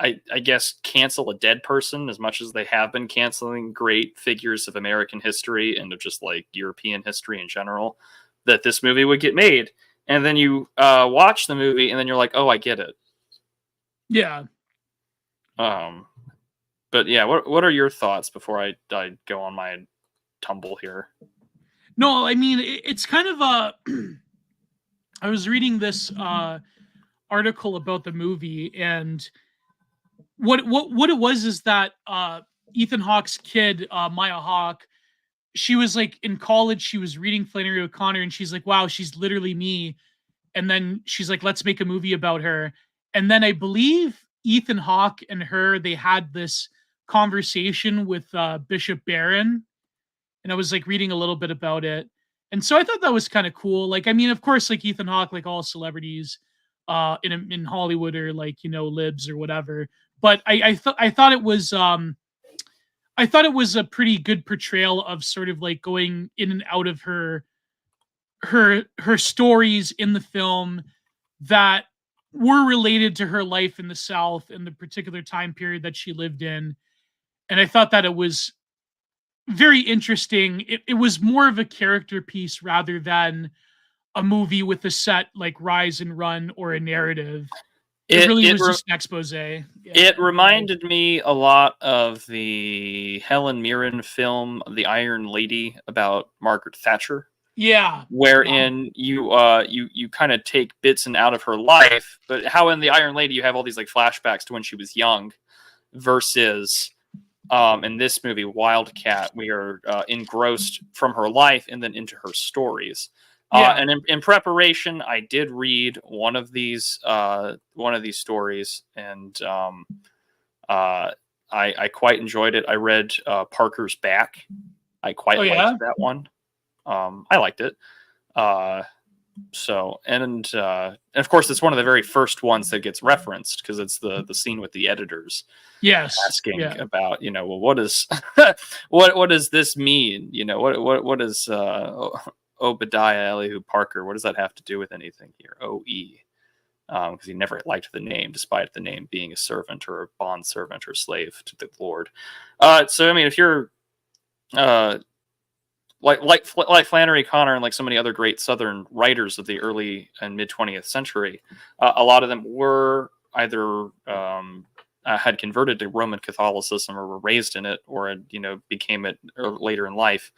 I guess cancel a dead person as much as they have been canceling great figures of American history and of just like European history in general, that this movie would get made. And then you watch the movie and then you're like, oh, I get it. Yeah. But yeah, what are your thoughts before I go on my tumble here? No, I mean, it's kind of I was reading this article about the movie, and what it was is that Ethan Hawke's kid, Maya Hawke, she was like in college, she was reading Flannery O'Connor, and she's like, wow, she's literally me. And then she's like, let's make a movie about her. And then I believe Ethan Hawke and her, they had this conversation with Bishop Barron, and I was like reading a little bit about it. And so I thought that was kind of cool. Like, I mean, of course, like Ethan Hawke, like all celebrities in Hollywood are like, you know, libs or whatever. But I thought it was a pretty good portrayal of sort of like going in and out of her stories in the film that were related to her life in the South and the particular time period that she lived in. And I thought that it was very interesting. It was more of a character piece rather than a movie with a set like rise and run or a narrative. It really was just an expose. Yeah. It reminded me a lot of the Helen Mirren film, The Iron Lady, about Margaret Thatcher. Yeah. Wherein you kind of take bits and out of her life, but how in The Iron Lady you have all these like flashbacks to when she was young, versus in this movie Wildcat we are engrossed from her life and then into her stories. And in preparation, I did read one of these stories, and I quite enjoyed it. I read Parker's Back. I quite liked that one. I liked it. So and of course it's one of the very first ones that gets referenced because it's the scene with the editors. Yes, asking about, you know, well, what is what does this mean? You know, what is Obadiah Elihu Parker? What does that have to do with anything here? OE, because he never liked the name, despite the name being a servant or a bond servant or slave to the Lord. So I mean, if you're like Flannery O'Connor and like so many other great Southern writers of the early and mid 20th century, a lot of them were either had converted to Roman Catholicism or were raised in it, or had, became it later in life.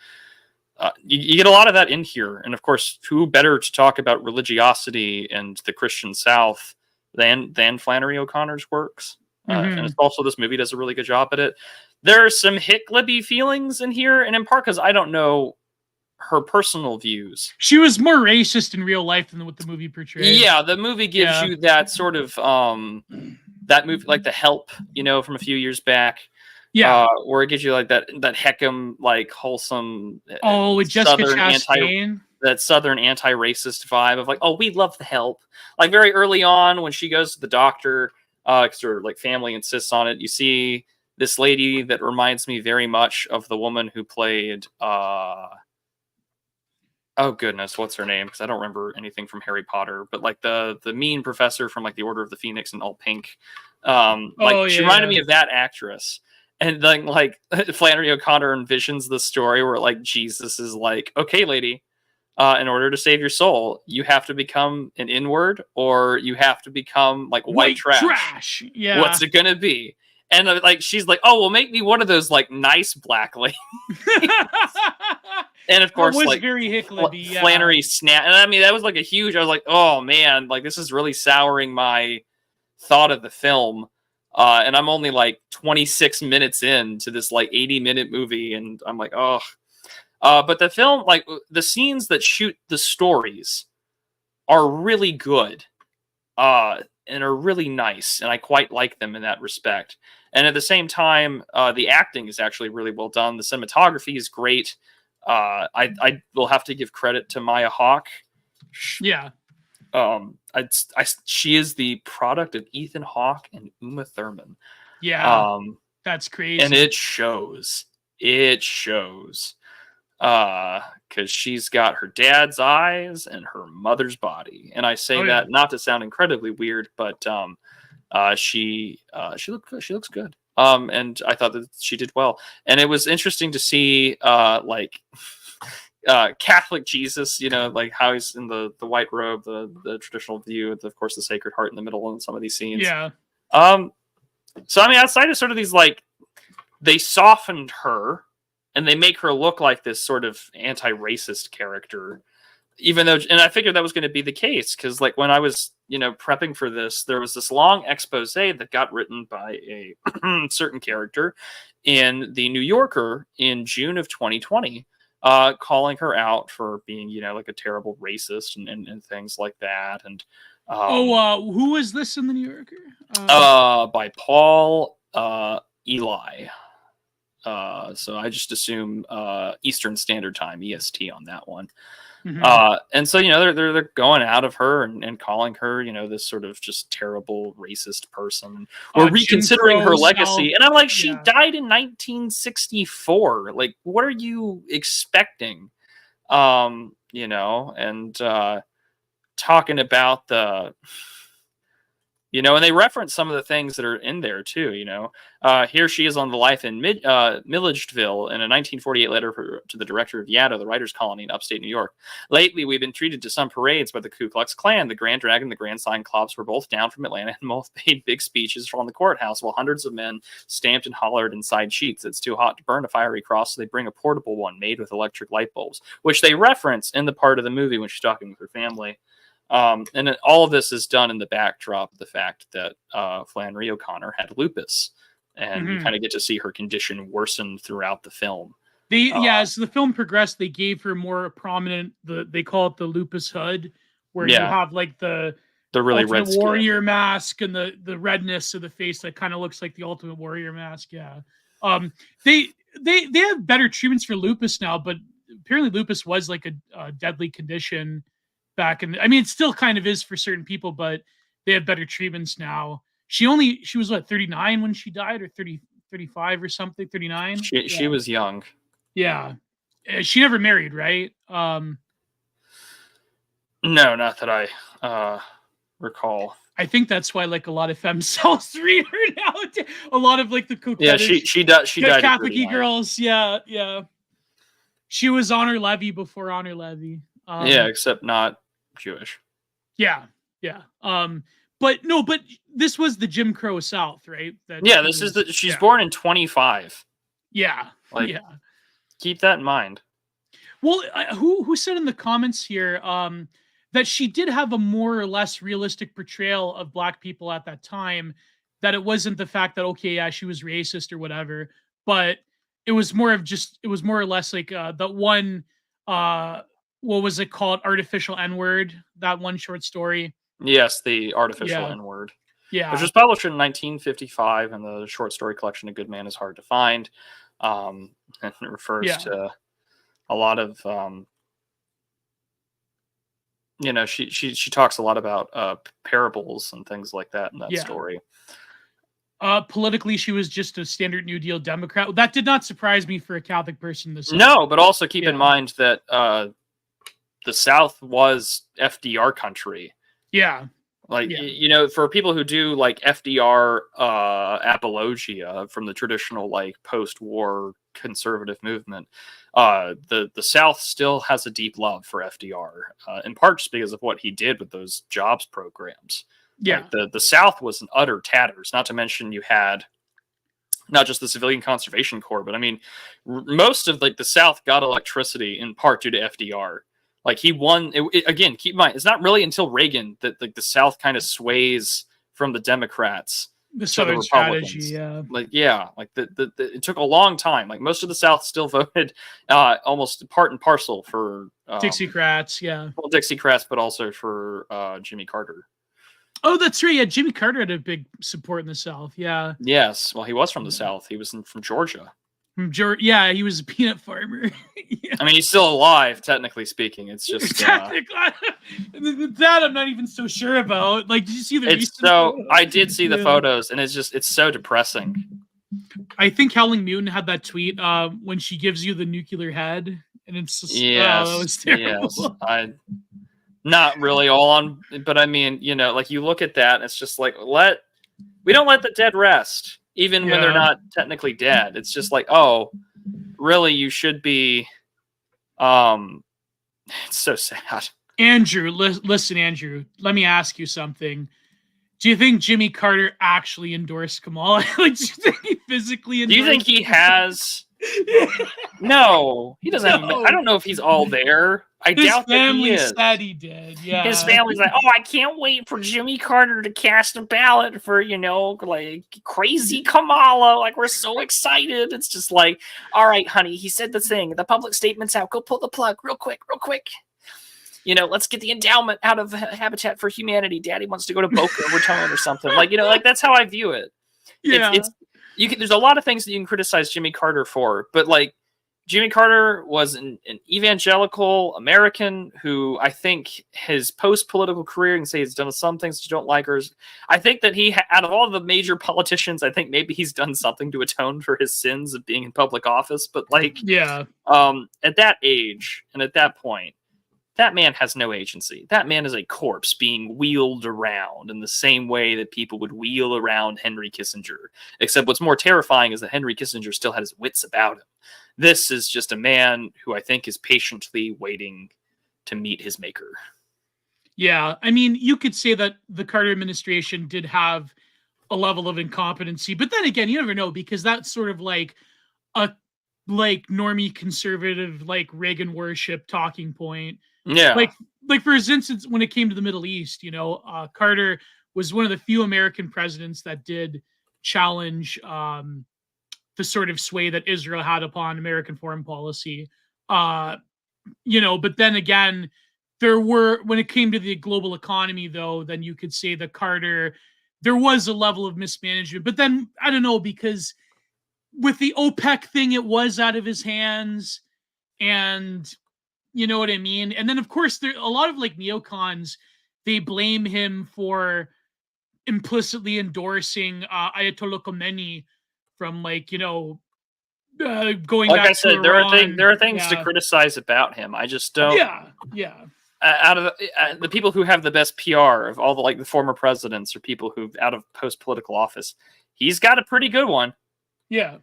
You get a lot of that in here, and of course, who better to talk about religiosity and the Christian South than Flannery O'Connor's works? And it's also, this movie does a really good job at it. There are some Hickleby feelings in here, and in part because I don't know her personal views. She was more racist in real life than what the movie portrayed. Yeah, the movie gives you that sort of that movie, like The Help, from a few years back. Yeah, where it gives you like that Heckham, like wholesome. With Jessica Chastain. That Southern anti-racist vibe of like, oh, we love The Help. Like very early on when she goes to the doctor, because her like family insists on it. You see this lady that reminds me very much of the woman who played oh goodness, what's her name? Because I don't remember anything from Harry Potter, but like the mean professor from like the Order of the Phoenix in all pink. She reminded me of that actress. And then like Flannery O'Connor envisions the story where like Jesus is like, okay, lady, in order to save your soul, you have to become an N-word, or you have to become like white trash. Yeah. What's it gonna be? And like she's like, oh, well, make me one of those like nice black ladies. And of course, like very Hickleby, Flannery snap. And I mean, that was like a huge. I was like, oh man, like this is really souring my thought of the film. And I'm only like 26 minutes into this like 80-minute movie, and I'm like, oh. But the film, like the scenes that shoot the stories, are really good, and are really nice, and I quite like them in that respect. And at the same time, the acting is actually really well done. The cinematography is great. I will have to give credit to Maya Hawke. Yeah. She is the product of Ethan Hawke and Uma Thurman. Yeah. That's crazy. And it shows. It shows. Because she's got her dad's eyes and her mother's body. And I say that not to sound incredibly weird, but she looks good. She looks good. And I thought that she did well. And it was interesting to see Catholic Jesus, like how he's in the white robe, the traditional view, with of course the Sacred Heart in the middle in some of these scenes. Yeah. So I mean, outside of sort of these, like, they softened her and they make her look like this sort of anti-racist character, even though, and I figured that was going to be the case, because like when I was, prepping for this, there was this long expose that got written by a certain character in the New Yorker in June of 2020, calling her out for being, like a terrible racist and things like that. And who was this in the New Yorker? By Paul Eli. So I just assume Eastern Standard Time, EST, on that one. Mm-hmm. And so they're going out of her and calling her this sort of just terrible racist person, or reconsidering her legacy. And I'm like, she died in 1964. Like, what are you expecting? And talking about the. And they reference some of the things that are in there too. Here she is on the life in Milledgeville in a 1948 letter to the director of Yaddo, the writers' colony in upstate New York. Lately, we've been treated to some parades by the Ku Klux Klan. The Grand Dragon and the Grand Sign Clubs were both down from Atlanta and both made big speeches from the courthouse, while hundreds of men stamped and hollered inside sheets. It's too hot to burn a fiery cross, so they bring a portable one made with electric light bulbs, which they reference in the part of the movie when she's talking with her family. And all of this is done in the backdrop of the fact that Flannery O'Connor had lupus, and you kind of get to see her condition worsen throughout the film. As the film progressed, they gave her more prominent. They call it the lupus hood, where you have like the really Ultimate red Warrior skin mask and the redness of the face that kind of looks like the Ultimate Warrior mask. Yeah, they have better treatments for lupus now, but apparently lupus was like a deadly condition back in. I mean, it still kind of is for certain people, but they have better treatments now. She was what, 39 when she died, or 30, 35 or something, 39. She was young. Yeah, she never married, right? No, not that I recall. I think that's why like a lot of femcells read her now. A lot of like the coquettish, she died. Catholic-y girls. Yeah. She was honor levy before honor levy. Yeah, except not Jewish. Yeah. But no, but this was the Jim Crow South, right? Yeah, this is she's born in 25. Yeah. Like, keep that in mind. Well, who said in the comments here that she did have a more or less realistic portrayal of Black people at that time, that it wasn't the fact that, okay, yeah, she was racist or whatever, but it was more or less like the one, what was it called? Artificial N-word, that one short story. Yes, the Artificial N-word. Yeah. Which was published in 1955 in the short story collection A Good Man Is Hard to Find. And it refers to a lot of, she talks a lot about parables and things like that in that story. Politically, she was just a standard New Deal Democrat. That did not surprise me for a Catholic person to say. No, but also keep in mind that the South was FDR country. Yeah. For people who do like FDR apologia from the traditional like post-war conservative movement, the South still has a deep love for FDR, in part just because of what he did with those jobs programs. Yeah, like the South was in utter tatters. Not to mention you had not just the Civilian Conservation Corps, but I mean most of like the South got electricity in part due to FDR. Like he won again. Keep in mind, it's not really until Reagan that like the South kind of sways from the Democrats the to the Southern Republicans. strategy. It took a long time. Like most of the South still voted almost part and parcel for Dixiecrats. Well, Dixiecrats, but also for Jimmy Carter. Oh, that's right. Yeah, Jimmy Carter had a big support in the South. Yeah. Yes. Well, he was from the South. He was from Georgia. From Georgia. Yeah, he was a peanut farmer. I mean, he's still alive, technically speaking. It's just that I'm not even so sure about. Like, did you see the? I did see the photos, and it's so depressing. I think Howling Mutant had that tweet when she gives you the nuclear head, and it's just, that was terrible. Yes, not really all on, but I mean, like you look at that, and it's just like we don't let the dead rest, even when they're not technically dead. It's just like, oh, really, you should be. It's so sad. Andrew, listen, Andrew, let me ask you something. Do you think Jimmy Carter actually endorsed Kamala? Like, do you think he physically endorsed? Do you think he has? No, he doesn't. No. I don't know if he's all there. I doubt that he is. His family said he did. Yeah, his family's like, oh, I can't wait for Jimmy Carter to cast a ballot for like crazy Kamala. Like we're so excited. It's just like, all right, honey, he said the thing. The public statement's out. Go pull the plug real quick. Let's get the endowment out of Habitat for Humanity. Daddy wants to go to Boca Raton or something. Like that's how I view it. Yeah. There's a lot of things that you can criticize Jimmy Carter for, but like Jimmy Carter was an evangelical American who I think his post-political career, you can say he's done some things that you don't like, I think that out of all the major politicians, I think maybe he's done something to atone for his sins of being in public office. But like, at that age and at that point, that man has no agency. That man is a corpse being wheeled around in the same way that people would wheel around Henry Kissinger. Except what's more terrifying is that Henry Kissinger still had his wits about him. This is just a man who I think is patiently waiting to meet his maker. Yeah, I mean, you could say that the Carter administration did have a level of incompetency, but then again, you never know, because that's sort of like a normie conservative, like Reagan worship talking point. Yeah. Like for instance, when it came to the Middle East, Carter was one of the few American presidents that did challenge the sort of sway that Israel had upon American foreign policy. But then again, when it came to the global economy, though, then you could say that Carter, there was a level of mismanagement. But then, I don't know, because with the OPEC thing, it was out of his hands. And you know what I mean? And then, of course, there a lot of like neocons, they blame him for implicitly endorsing Ayatollah Khomeini from going like back I said, to there Iran. There are things to criticize about him. I just don't. Yeah. Out of the people who have the best PR of all the former presidents or people who out of post-political office, he's got a pretty good one. Yeah.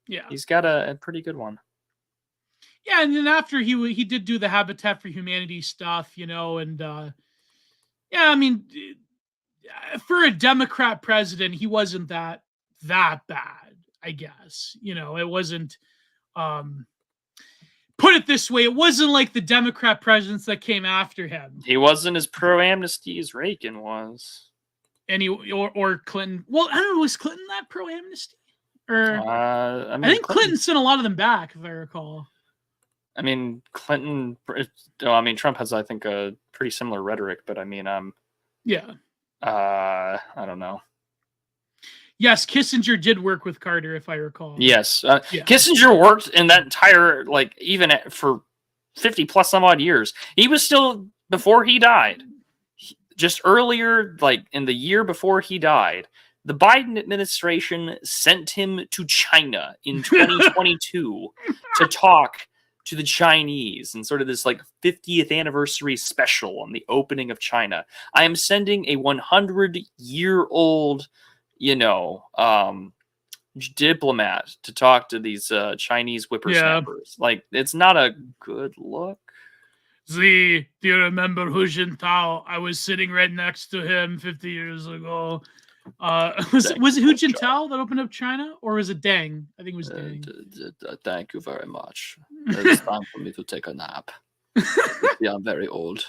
He's got a pretty good one. Yeah, and then after he did do the Habitat for Humanity stuff, and yeah, I mean, for a Democrat president, he wasn't that bad, I guess. It wasn't. Put it this way, it wasn't like the Democrat presidents that came after him. He wasn't as pro-amnesty as Reagan was. And or Clinton. Well, I don't know, was Clinton that pro-amnesty? Or I think Clinton sent a lot of them back, if I recall. I mean, Clinton. I mean, Trump has, I think, a pretty similar rhetoric, but I mean, yeah. I don't know. Yes, Kissinger did work with Carter, if I recall. Yes, yeah. Kissinger worked in that entire, even for 50 plus some odd years. He was still, before he died, just earlier, in the year before he died, the Biden administration sent him to China in 2022 to talk to the Chinese and sort of this 50th anniversary special on the opening of China. I am sending a 100-year-old diplomat to talk to these Chinese whippersnappers. Yeah. It's not a good look. Do you remember Hu Jintao? I was sitting right next to him 50 years ago. Was it Hu Jintao that opened up China, or was it Deng? I think it was Deng. Thank you very much. It's time for me to take a nap. Yeah, I'm very old.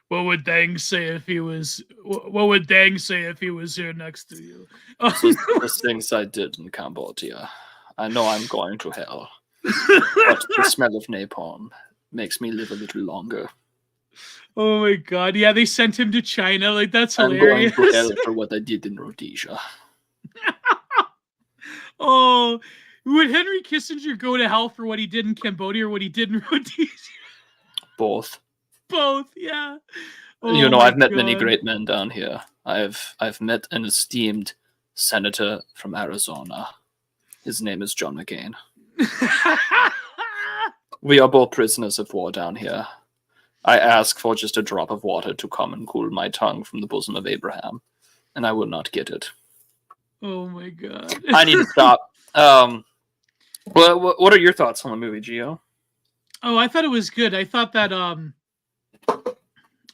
What would Deng say if he was? What would Deng say if he was here next to you? The things I did in Cambodia. I know I'm going to hell, but the smell of napalm makes me live a little longer. Oh my god! Yeah, they sent him to China. That's hilarious. I'm going to hell for what I did in Rhodesia. Oh, would Henry Kissinger go to hell for what he did in Cambodia or what he did in Rhodesia? Both. Yeah. Oh, I've met many great men down here. I've met an esteemed senator from Arizona. His name is John McCain. We are both prisoners of war down here. I ask for just a drop of water to come and cool my tongue from the bosom of Abraham, and I will not get it. Oh my god. I need to stop. What are your thoughts on the movie, Gio? Oh, I thought it was good. I thought that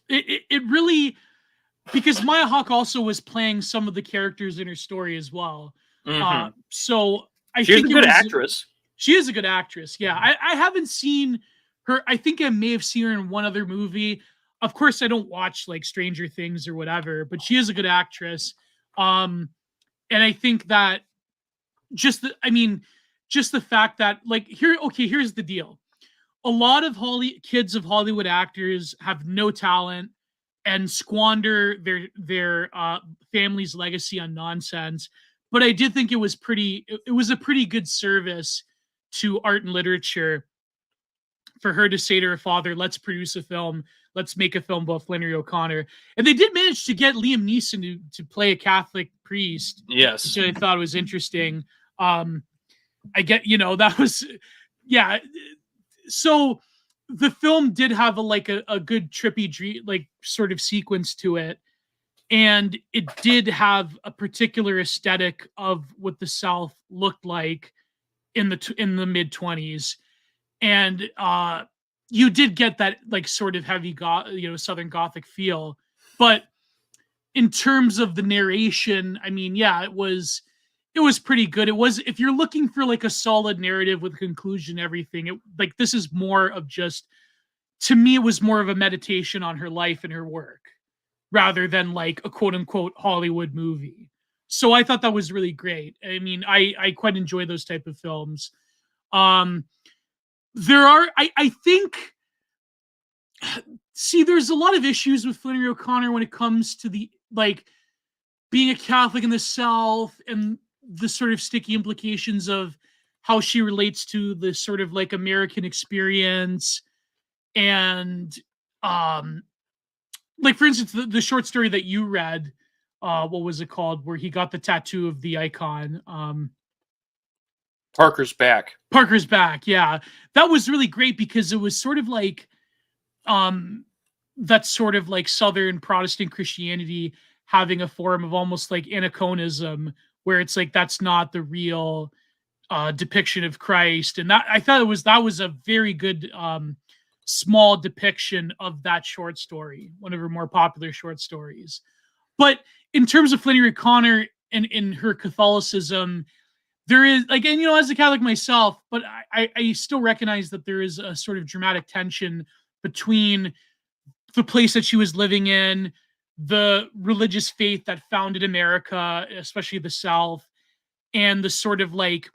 it really, because Maya Hawke also was playing some of the characters in her story as well. Mm-hmm. So she's a good actress. She is a good actress. Yeah, I haven't seen her. I think I may have seen her in one other movie. Of course, I don't watch Stranger Things or whatever, but she is a good actress. And I think that just the fact that here's the deal. A lot of kids of Hollywood actors have no talent and squander their family's legacy on nonsense. But I did think it was a pretty good service to art and literature for her to say to her father, let's produce a film. Let's make a film about Flannery O'Connor. And they did manage to get Liam Neeson to play a Catholic priest. Yes. Which I thought was interesting. I get, that was, yeah. So the film did have a good trippy dream, sort of sequence to it. And it did have a particular aesthetic of what the South looked like in the mid 20s. And you did get that sort of heavy Southern Gothic feel. But in terms of the narration, I mean, yeah, it was pretty good. It was, if you're looking for a solid narrative with conclusion, everything, this is more of just, to me, it was more of a meditation on her life and her work rather than a quote unquote Hollywood movie. So I thought that was really great. I mean, I quite enjoy those type of films. There are, I think, there's a lot of issues with Flannery O'Connor when it comes to the, being a Catholic in the South and the sort of sticky implications of how she relates to the sort of American experience. And, for instance, the short story that you read, what was it called? Where he got the tattoo of the icon. Parker's Back. Parker's Back. Yeah. That was really great because it was sort of that sort of Southern Protestant Christianity having a form of almost anachronism, where it's that's not the real depiction of Christ, and that I thought that was a very good small depiction of that short story, one of her more popular short stories. But in terms of Flannery O'Connor and in her Catholicism, there is like, and as a Catholic myself, but I still recognize that there is a sort of dramatic tension between the place that she was living in, the religious faith that founded America, especially the South, and the sort of like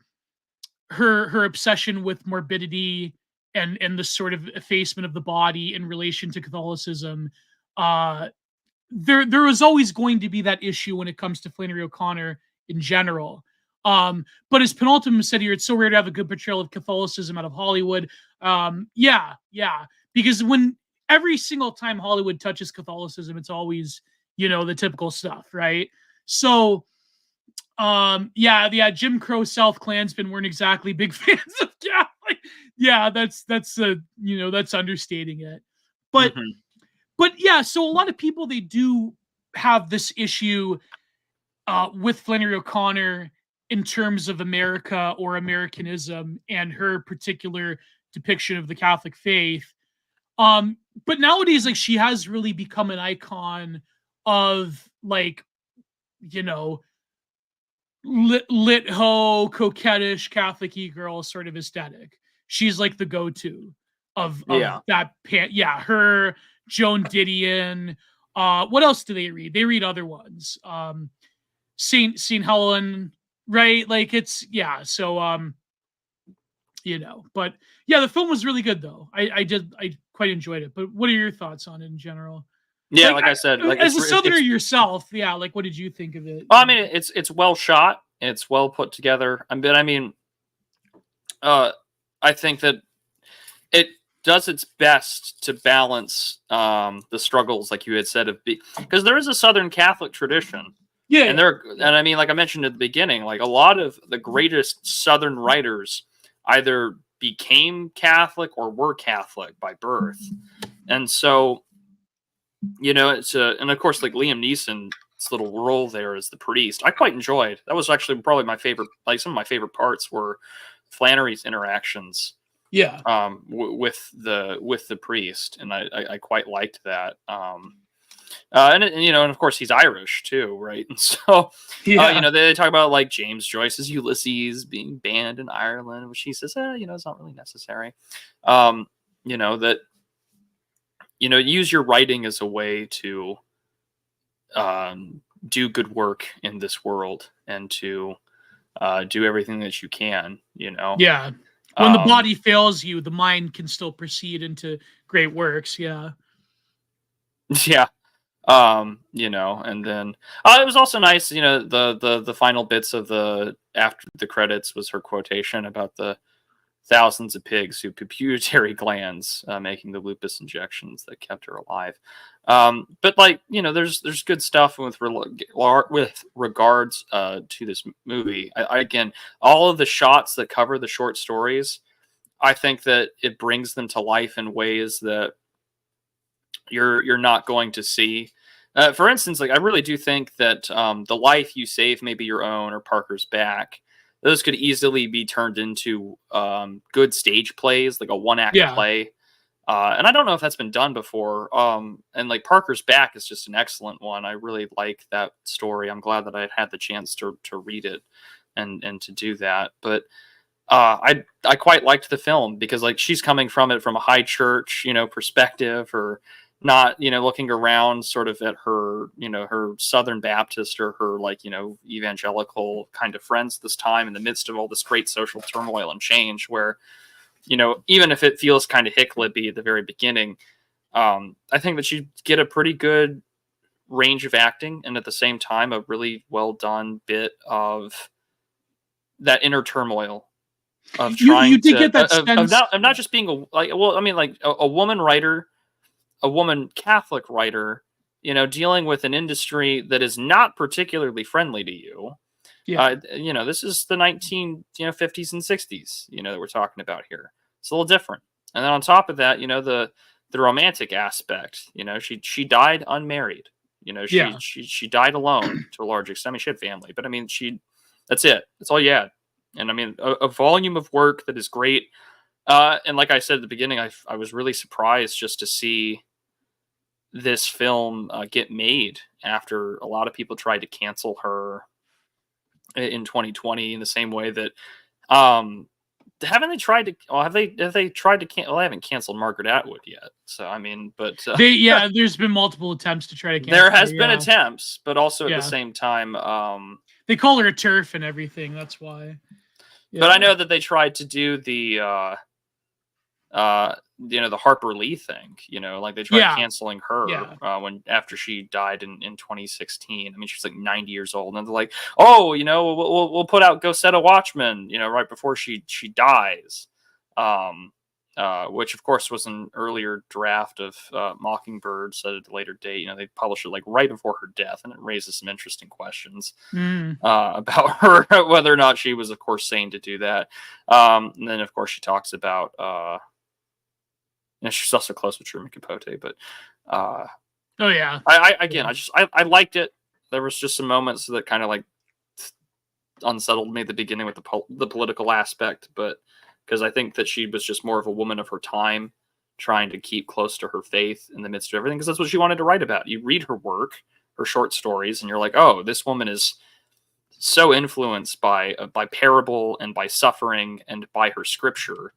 her obsession with morbidity and the sort of effacement of the body in relation to Catholicism. There was always going to be that issue when it comes to Flannery O'Connor in general. But as Penultimate said here, it's so rare to have a good portrayal of Catholicism out of Hollywood. Yeah, because when every single time Hollywood touches Catholicism, it's always the typical stuff, right? So Jim Crow South Klansmen weren't exactly big fans of Catholic. Yeah, that's understating it. But but yeah, so a lot of people, they do have this issue with Flannery O'Connor in terms of America or Americanism and her particular depiction of the Catholic faith. But nowadays, like, she has really become an icon of like, lit ho, coquettish Catholic girl sort of aesthetic. She's like the go-to of that. Her, Joan Didion. What else do they read? They read other ones. Saint Helene, right? Like, it's So but yeah, the film was really good though. I quite enjoyed it. But what are your thoughts on it in general? Yeah, like I said, like, as a Southerner yourself, like, what did you think of it? Well, I mean, it's well shot. It's well put together. I think that it does its best to balance the struggles, like you had said, because there is a Southern Catholic tradition. Yeah, and I mean, like I mentioned at the beginning, like a lot of the greatest Southern writers either became Catholic or were Catholic by birth, and so. It's and of course, like Liam Neeson's little role there as the priest, I quite enjoyed. That was actually probably my favorite. Like, some of my favorite parts were Flannery's interactions. Yeah. With the priest, and I quite liked that. And of course he's Irish too, right? And so, they talk about like James Joyce's Ulysses being banned in Ireland, which he says, it's not really necessary. That. Use your writing as a way to do good work in this world and to do everything that you can, Yeah. When the body fails you, the mind can still proceed into great works. Yeah. Yeah. And then it was also nice, the final bits of after the credits was her quotation about the thousands of pigs who pituitary glands making the lupus injections that kept her alive. But like, there's good stuff with regards to this movie. Again, all of the shots that cover the short stories, I think that it brings them to life in ways that you're not going to see. For instance, like, I really do think that The Life You Save May Be Your Own or Parker's Back, those could easily be turned into good stage plays, like a one-act play. And I don't know if that's been done before. And like Parker's Back is just an excellent one. I really like that story. I'm glad that I had the chance to read it and to do that. But I quite liked the film because, like, she's coming from it from a high church, perspective, or not, looking around sort of at her, her Southern Baptist or her, like, evangelical kind of friends this time in the midst of all this great social turmoil and change where, even if it feels kind of hick-lippy at the very beginning, I think that you get a pretty good range of acting and at the same time a really well done bit of that inner turmoil of trying you did get that sense of not just being a woman writer, a woman Catholic writer, dealing with an industry that is not particularly friendly to you. Yeah. This is the 50s and 60s, that we're talking about here. It's a little different. And then on top of that, the romantic aspect, she died unmarried. She died alone to a large extent. I mean, she had family, but I mean, that's it. That's all you had. And I mean, a volume of work that is great. And like I said at the beginning, I was really surprised just to see this film get made after a lot of people tried to cancel her in 2020 in the same way that haven't they tried to have they tried to well, I haven't canceled Margaret Atwood yet, so I mean, but there's been multiple attempts to try to cancel there has her, been attempts, but also at Yeah. the same time they call her a turf and everything, that's why. But I know that they tried to do the the Harper Lee thing, like they tried canceling her when after she died in 2016. I mean, she's like 90 years old, and they're like, oh, we'll put out Go Set a Watchman, right before she dies, which of course was an earlier draft of Mockingbird, set at a later date. They published it like right before her death, and it raises some interesting questions about her, whether or not she was, of course, sane to do that. And then, of course, she talks about she's also close with Truman Capote, but oh yeah, I liked it. There was just some moments that kind of like unsettled me at the beginning with the political aspect, but because I think that she was just more of a woman of her time, trying to keep close to her faith in the midst of everything, because that's what she wanted to write about. You read her work, her short stories, and you're like, oh, this woman is so influenced by parable and by suffering and by her scripture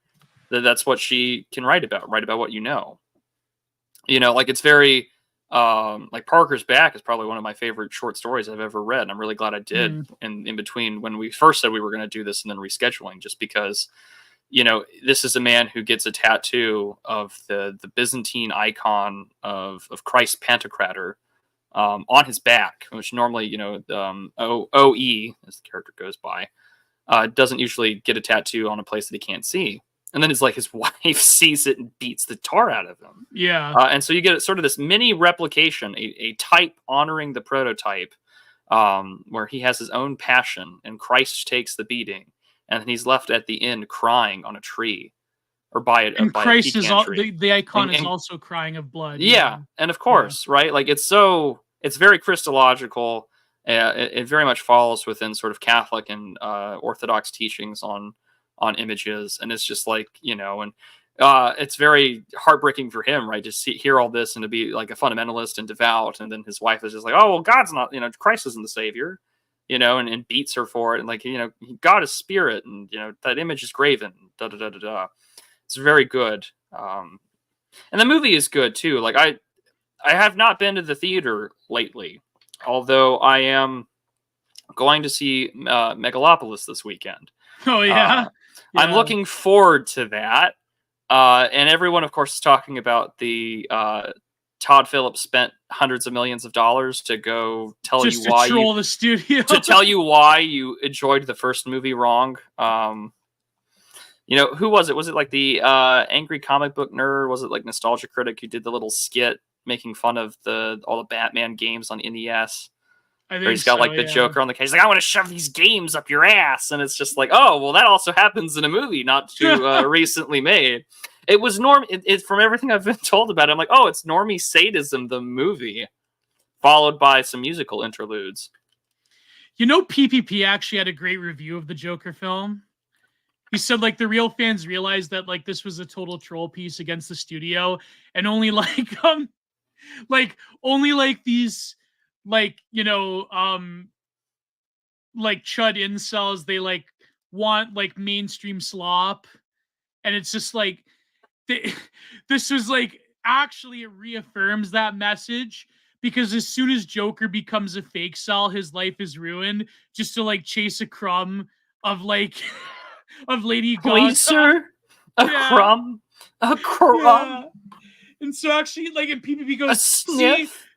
that's what she can write about what like it's very like Parker's Back is probably one of my favorite short stories I've ever read, and I'm really glad I did in between when we first said we were going to do this and then rescheduling, just because this is a man who gets a tattoo of the Byzantine icon of Christ Pantocrator on his back, which normally OE, as the character goes by, doesn't usually get a tattoo on a place that he can't see. And then it's like his wife sees it and beats the tar out of him. Yeah. And so you get sort of this mini replication, a type honoring the prototype, where he has his own passion and Christ takes the beating, and then he's left at the end crying on a tree or by it. And Christ is the icon is also crying of blood. Yeah. And of course, right? Like it's very Christological. It very much falls within sort of Catholic and Orthodox teachings on images, and it's just like and it's very heartbreaking for him, right, to hear all this and to be like a fundamentalist and devout, and then his wife is just like, oh well, God's not, Christ isn't the savior, and beats her for it, and like God is spirit, and that image is graven, da da da da da. It's very good, and the movie is good too. Like I have not been to the theater lately, although I am going to see Megalopolis this weekend. Oh yeah. I'm looking forward to that. And everyone, of course, is talking about the Todd Phillips spent hundreds of millions of dollars to go tell just you why troll the studio, to tell you why you enjoyed the first movie wrong. Who was it? Was it like the angry comic book nerd? Was it like Nostalgia Critic who did the little skit making fun of all the Batman games on NES? Where he's got like the Joker on the case, like, I want to shove these games up your ass, and it's just like, oh well, that also happens in a movie not too recently made. It was from everything I've been told about it, I'm like, oh, it's Normie Sadism, the movie, followed by some musical interludes. PPP actually had a great review of the Joker film. He said like the real fans realized that like this was a total troll piece against the studio, and only like these like like chud incels, they like want like mainstream slop, and it's just like this was like actually it reaffirms that message, because as soon as Joker becomes a fake cell, his life is ruined just to like chase a crumb of like of Lady Gaga. Please, sir, a crumb. Yeah. And so actually, like, and PPP goes,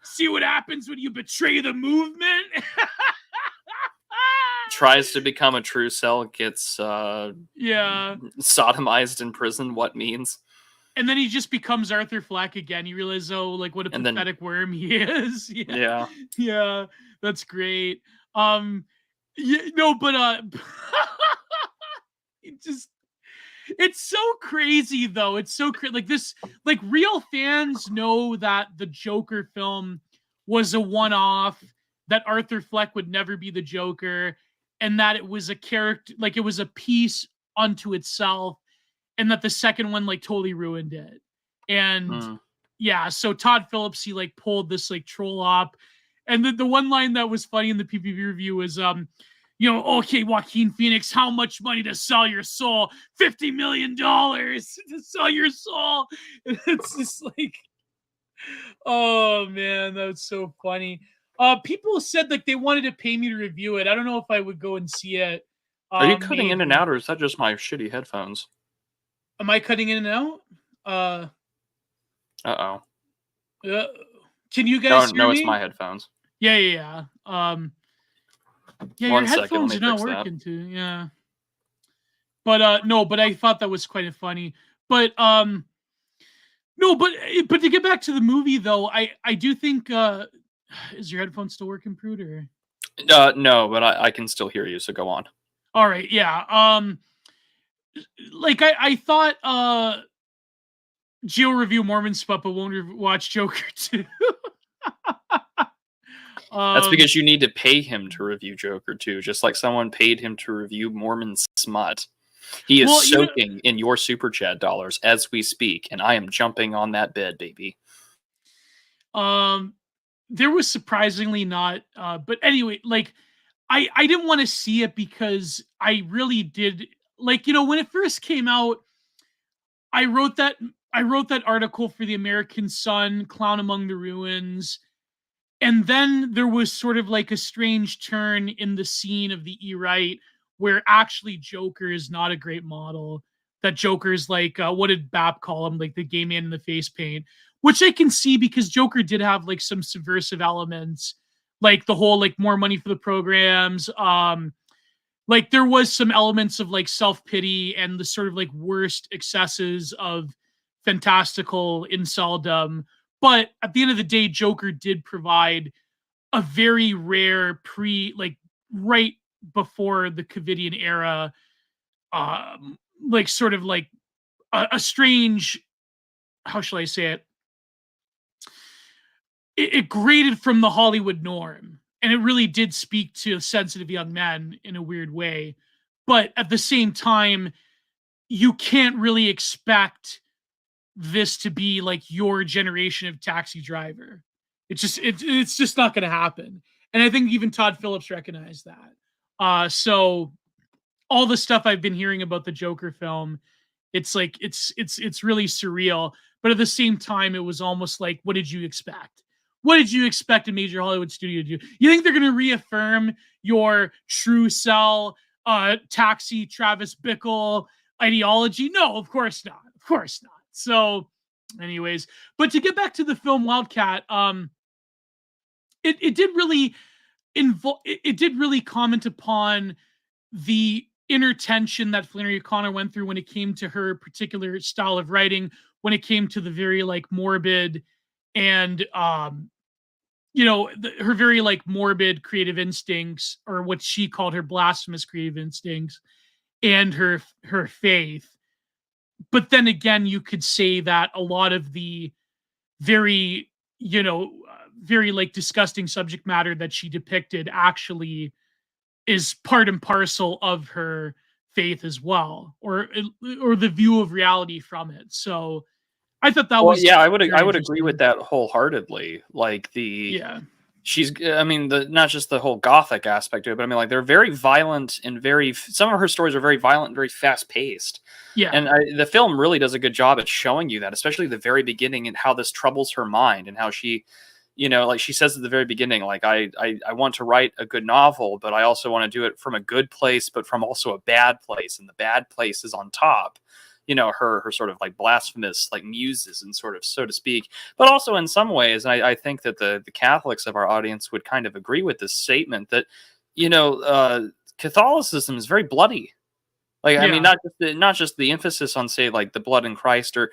see what happens when you betray the movement. Tries to become a true cell, gets sodomized in prison. What means? And then he just becomes Arthur Fleck again. You realize, oh, like what a pathetic worm he is. Yeah, that's great. It's so crazy though. It's so like this, like real fans know that the Joker film was a one-off, that Arthur Fleck would never be the Joker. and that it was a character, like it was a piece unto itself, and that the second one like totally ruined it. And yeah, so Todd Phillips, he like pulled this like troll op, and the one line that was funny in the PPV review was okay, Joaquin Phoenix, how much money to sell your soul? $50 million to sell your soul. And it's just like, oh man, that was so funny. People said like they wanted to pay me to review it. I don't know if I would go and see it. Are you cutting in and maybe. out, or is that just my shitty headphones? Am I cutting in and out? Uh-oh. Can you guys hear no, me? it's my headphones. Yeah. Yeah, your headphones are not working too. Yeah. But no, but I thought that was quite funny. But no, but to get back to the movie though, I do think is your headphones still working, Prude? Or? No, but I can still hear you, so go on. All right, yeah. Like I thought Gio review Mormon Spot, but won't watch Joker 2. That's because you need to pay him to review Joker 2, just like someone paid him to review Mormon Smut. He is soaking in your super chat dollars as we speak, and I am jumping on that bed, baby. There was surprisingly not, but anyway, like I didn't want to see it because I really did, like, when it first came out, I wrote that article for the American Sun, Clown Among the Ruins, and then there was sort of like a strange turn in the scene of the E-Right where actually Joker is not a great model. That Joker's like, what did Bap call him? Like the gay man in the face paint, which I can see because Joker did have like some subversive elements, like the whole like more money for the programs. Like there was some elements of like self-pity and the sort of like worst excesses of fantastical inceldom. But at the end of the day, Joker did provide a very rare right before the Covidian era, like sort of like a strange, how shall I say it? It grated from the Hollywood norm, and it really did speak to sensitive young men in a weird way. But at the same time, you can't really expect this to be like your generation of Taxi Driver. It's just not going to happen. And I think even Todd Phillips recognized that. So all the stuff I've been hearing about the Joker film, it's like it's really surreal. But at the same time, it was almost like, what did you expect? What did you expect a major Hollywood studio to do? You think they're going to reaffirm your true cell, Taxi, Travis Bickle ideology? No, of course not. Of course not. So, anyways, but to get back to the film Wildcat, it did really it did really comment upon the inner tension that Flannery O'Connor went through when it came to her particular style of writing, when it came to the very like morbid and her very like morbid creative instincts, or what she called her blasphemous creative instincts, and her faith. But then again, you could say that a lot of the very, very like disgusting subject matter that she depicted actually is part and parcel of her faith as well, or the view of reality from it. So I thought that was, yeah, I would agree with that wholeheartedly. Like not just the whole gothic aspect of it, but I mean, like, they're very violent and some of her stories are very violent and very fast paced. Yeah. And the film really does a good job at showing you that, especially the very beginning, and how this troubles her mind, and how she, like she says at the very beginning, like, I want to write a good novel, but I also want to do it from a good place, but from also a bad place. And the bad place is on top. Her sort of like blasphemous like muses, and sort of, so to speak. But also in some ways, I think that the Catholics of our audience would kind of agree with this statement that, Catholicism is very bloody. Like, I mean, not just the emphasis on, say, like the blood in Christ, or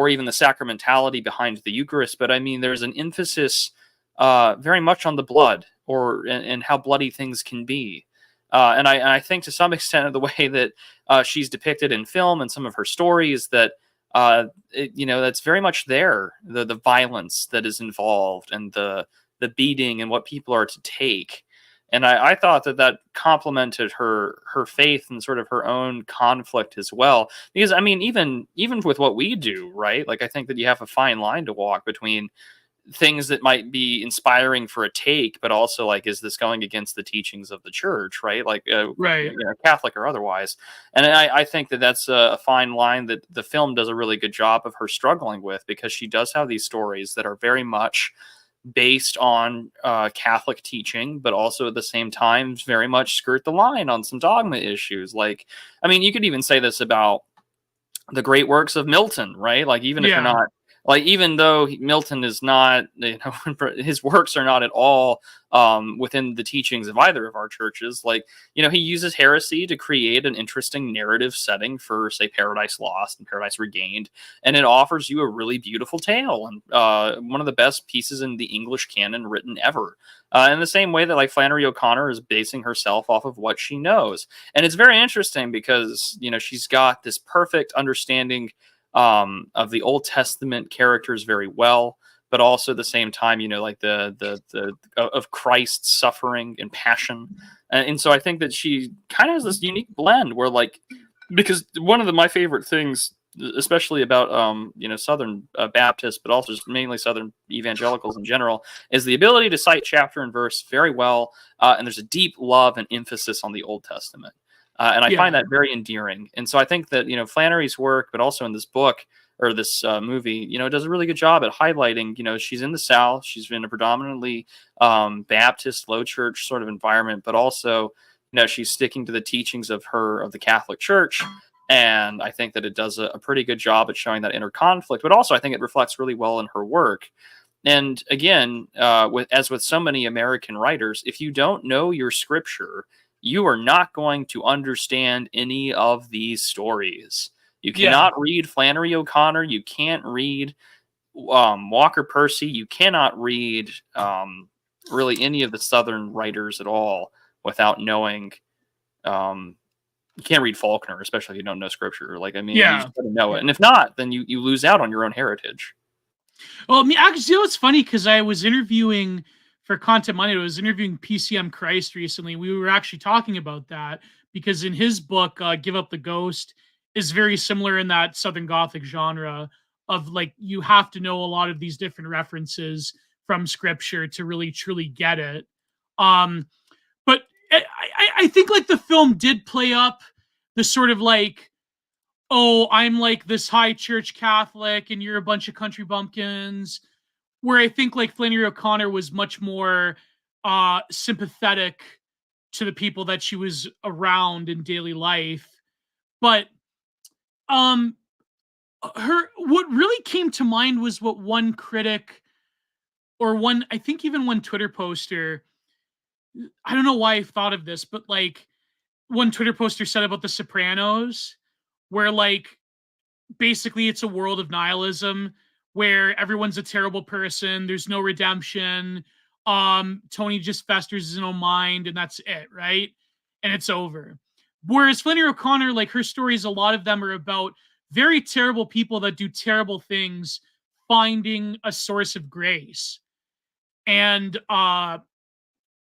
even the sacramentality behind the Eucharist, but I mean, there's an emphasis very much on the blood, and how bloody things can be. And I think to some extent of the way that she's depicted in film and some of her stories, that that's very much there. The violence that is involved, and the beating, and what people are to take. And I thought that complemented her faith and sort of her own conflict as well. Because I mean, even with what we do, right? Like I think that you have a fine line to walk between things that might be inspiring for a take, but also like, is this going against the teachings of the church, right? Like, Right. Catholic or otherwise. And I think that that's a fine line that the film does a really good job of her struggling with, because she does have these stories that are very much based on Catholic teaching, but also at the same time very much skirt the line on some dogma issues. Like, I mean, you could even say this about the great works of Milton, right? Like, even if you're not, like, even though Milton is not, his works are not at all within the teachings of either of our churches. Like, he uses heresy to create an interesting narrative setting for, say, Paradise Lost and Paradise Regained, and it offers you a really beautiful tale and one of the best pieces in the English canon written ever. In the same way that, like, Flannery O'Connor is basing herself off of what she knows, and it's very interesting because she's got this perfect understanding of the Old Testament characters very well, but also at the same time, like the of Christ's suffering and passion, and so I think that she kind of has this unique blend where, like, because one of my favorite things, especially about Southern Baptists, but also just mainly Southern evangelicals in general, is the ability to cite chapter and verse very well, and there's a deep love and emphasis on the Old Testament. And I find that very endearing. And so I think that, Flannery's work, but also in this book or this movie, does a really good job at highlighting, she's in the South. She's in a predominantly Baptist, low church sort of environment, but also, she's sticking to the teachings of the Catholic Church. And I think that it does a pretty good job at showing that inner conflict, but also I think it reflects really well in her work. And again, as with so many American writers, if you don't know your scripture, you are not going to understand any of these stories. You cannot read Flannery O'Connor. You can't read Walker Percy. You cannot read really any of the Southern writers at all without knowing. You can't read Faulkner, especially if you don't know scripture. Like, I mean, you just gotta know it. And if not, then you lose out on your own heritage. Well, I mean, actually, it's funny because I was interviewing for Content Money. I was interviewing PCM Christ recently. We were actually talking about that because in his book, Give Up the Ghost, is very similar in that Southern Gothic genre of, like, you have to know a lot of these different references from scripture to really truly get it. But I think, like, the film did play up the sort of, like, oh, I'm like this high church Catholic and you're a bunch of country bumpkins, where I think, like, Flannery O'Connor was much more sympathetic to the people that she was around in daily life. But what really came to mind was what one critic, or I think even one Twitter poster, I don't know why I thought of this, but, like, one Twitter poster said about The Sopranos, where, like, basically it's a world of nihilism where everyone's a terrible person. There's no redemption. Tony just festers his own mind and that's it, right? And it's over. Whereas Flannery O'Connor, like, her stories, a lot of them are about very terrible people that do terrible things, finding a source of grace. And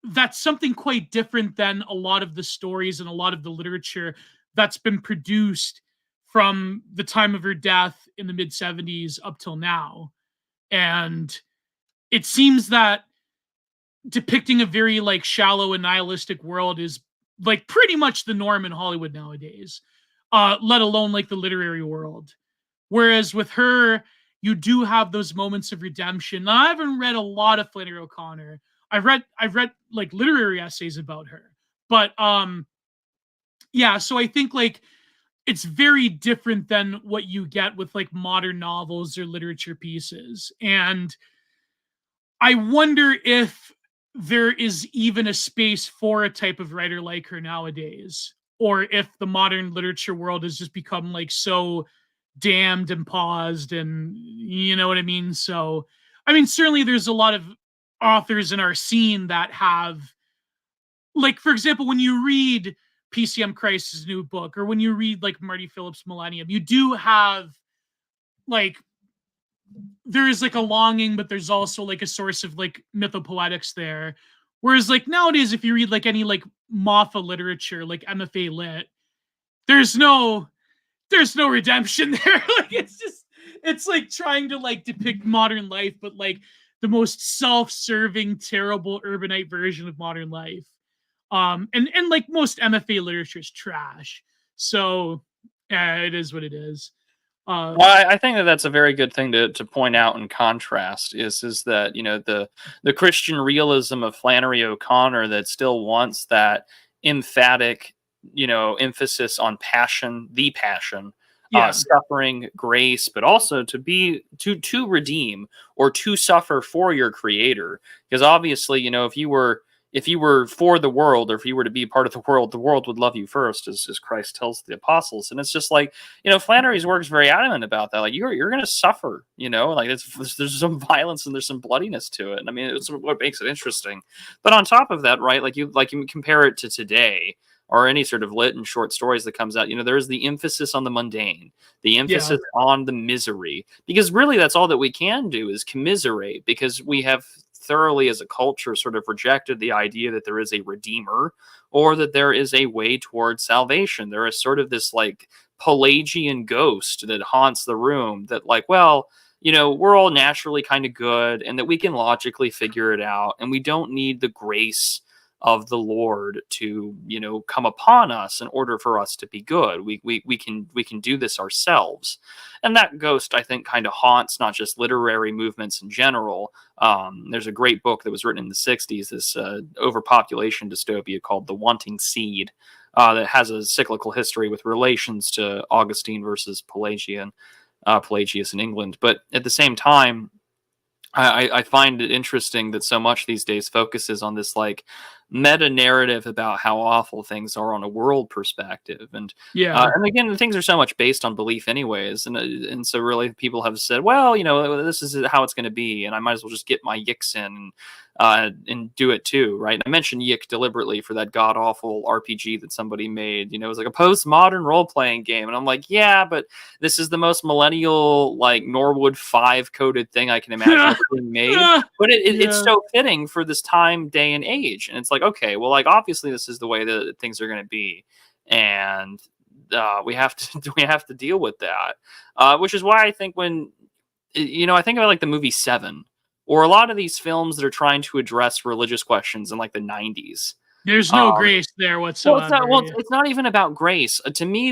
that's something quite different than a lot of the stories and a lot of the literature that's been produced from the time of her death in the mid-70s up till now. And it seems that depicting a very, like, shallow and nihilistic world is, like, pretty much the norm in Hollywood nowadays, let alone, like, the literary world. Whereas with her, you do have those moments of redemption. Now, I haven't read a lot of Flannery O'Connor. I've read like literary essays about her, but yeah. So I think, like, it's very different than what you get with, like, modern novels or literature pieces. And I wonder if there is even a space for a type of writer like her nowadays, or if the modern literature world has just become, like, so damned and paused, and you know what I mean? So, I mean, certainly there's a lot of authors in our scene that have, like, for example, when you read PCM Christ's new book, or when you read, like, Marty Phillips' Millennium, you do have, like, there is, like, a longing, but there's also, like, a source of, like, mythopoetics there. Whereas like nowadays, if you read like any like MAFA literature, like MFA lit, there's no redemption there. Like it's like trying to like depict modern life, but like the most self-serving, terrible urbanite version of modern life. And like most MFA literature is trash. So yeah, it is what it is. Well, I think that that's a very good thing to point out in contrast is that, you know, the Christian realism of Flannery O'Connor that still wants that emphatic, you know, emphasis on passion, the passion, suffering, grace, but also to redeem or to suffer for your creator. Because obviously, you know, if you were for the world, or if you were to be part of the world would love you first, as Christ tells the apostles. And it's just like, you know, Flannery's work is very adamant about that. Like you're going to suffer, you know, like there's some violence and there's some bloodiness to it. And I mean, it's what makes it interesting. But on top of that, right, like you compare it to today, or any sort of lit and short stories that comes out, you know, there's the emphasis on the mundane, the emphasis on the misery, because really that's all that we can do is commiserate, because we have thoroughly as a culture sort of rejected the idea that there is a redeemer or that there is a way towards salvation. There is sort of this like Pelagian ghost that haunts the room that like, well, you know, we're all naturally kind of good and that we can logically figure it out and we don't need the grace of the Lord to, you know, come upon us in order for us to be good. We can do this ourselves. And that ghost, I think, kind of haunts not just literary movements in general. There's a great book that was written in the 60s, this overpopulation dystopia called The Wanting Seed, that has a cyclical history with relations to Augustine versus Pelagius in England. But at the same time, I find it interesting that so much these days focuses on this like meta narrative about how awful things are on a world perspective, and again, things are so much based on belief, anyways, and so really people have said, well, you know, this is how it's going to be, and I might as well just get my yicks in and do it too, right? And I mentioned yick deliberately for that god awful RPG that somebody made. You know, it was like a postmodern role playing game, and I'm like, yeah, but this is the most millennial like Norwood 5 coded thing I can imagine being made. But it's so fitting for this time, day, and age. And it's like, okay, well, like obviously this is the way that things are going to be, and we have to deal with that. Which is why I think when, you know, I think about like the movie Seven, or a lot of these films that are trying to address religious questions in like the 90s. There's no grace there whatsoever. It's not even about grace. To me,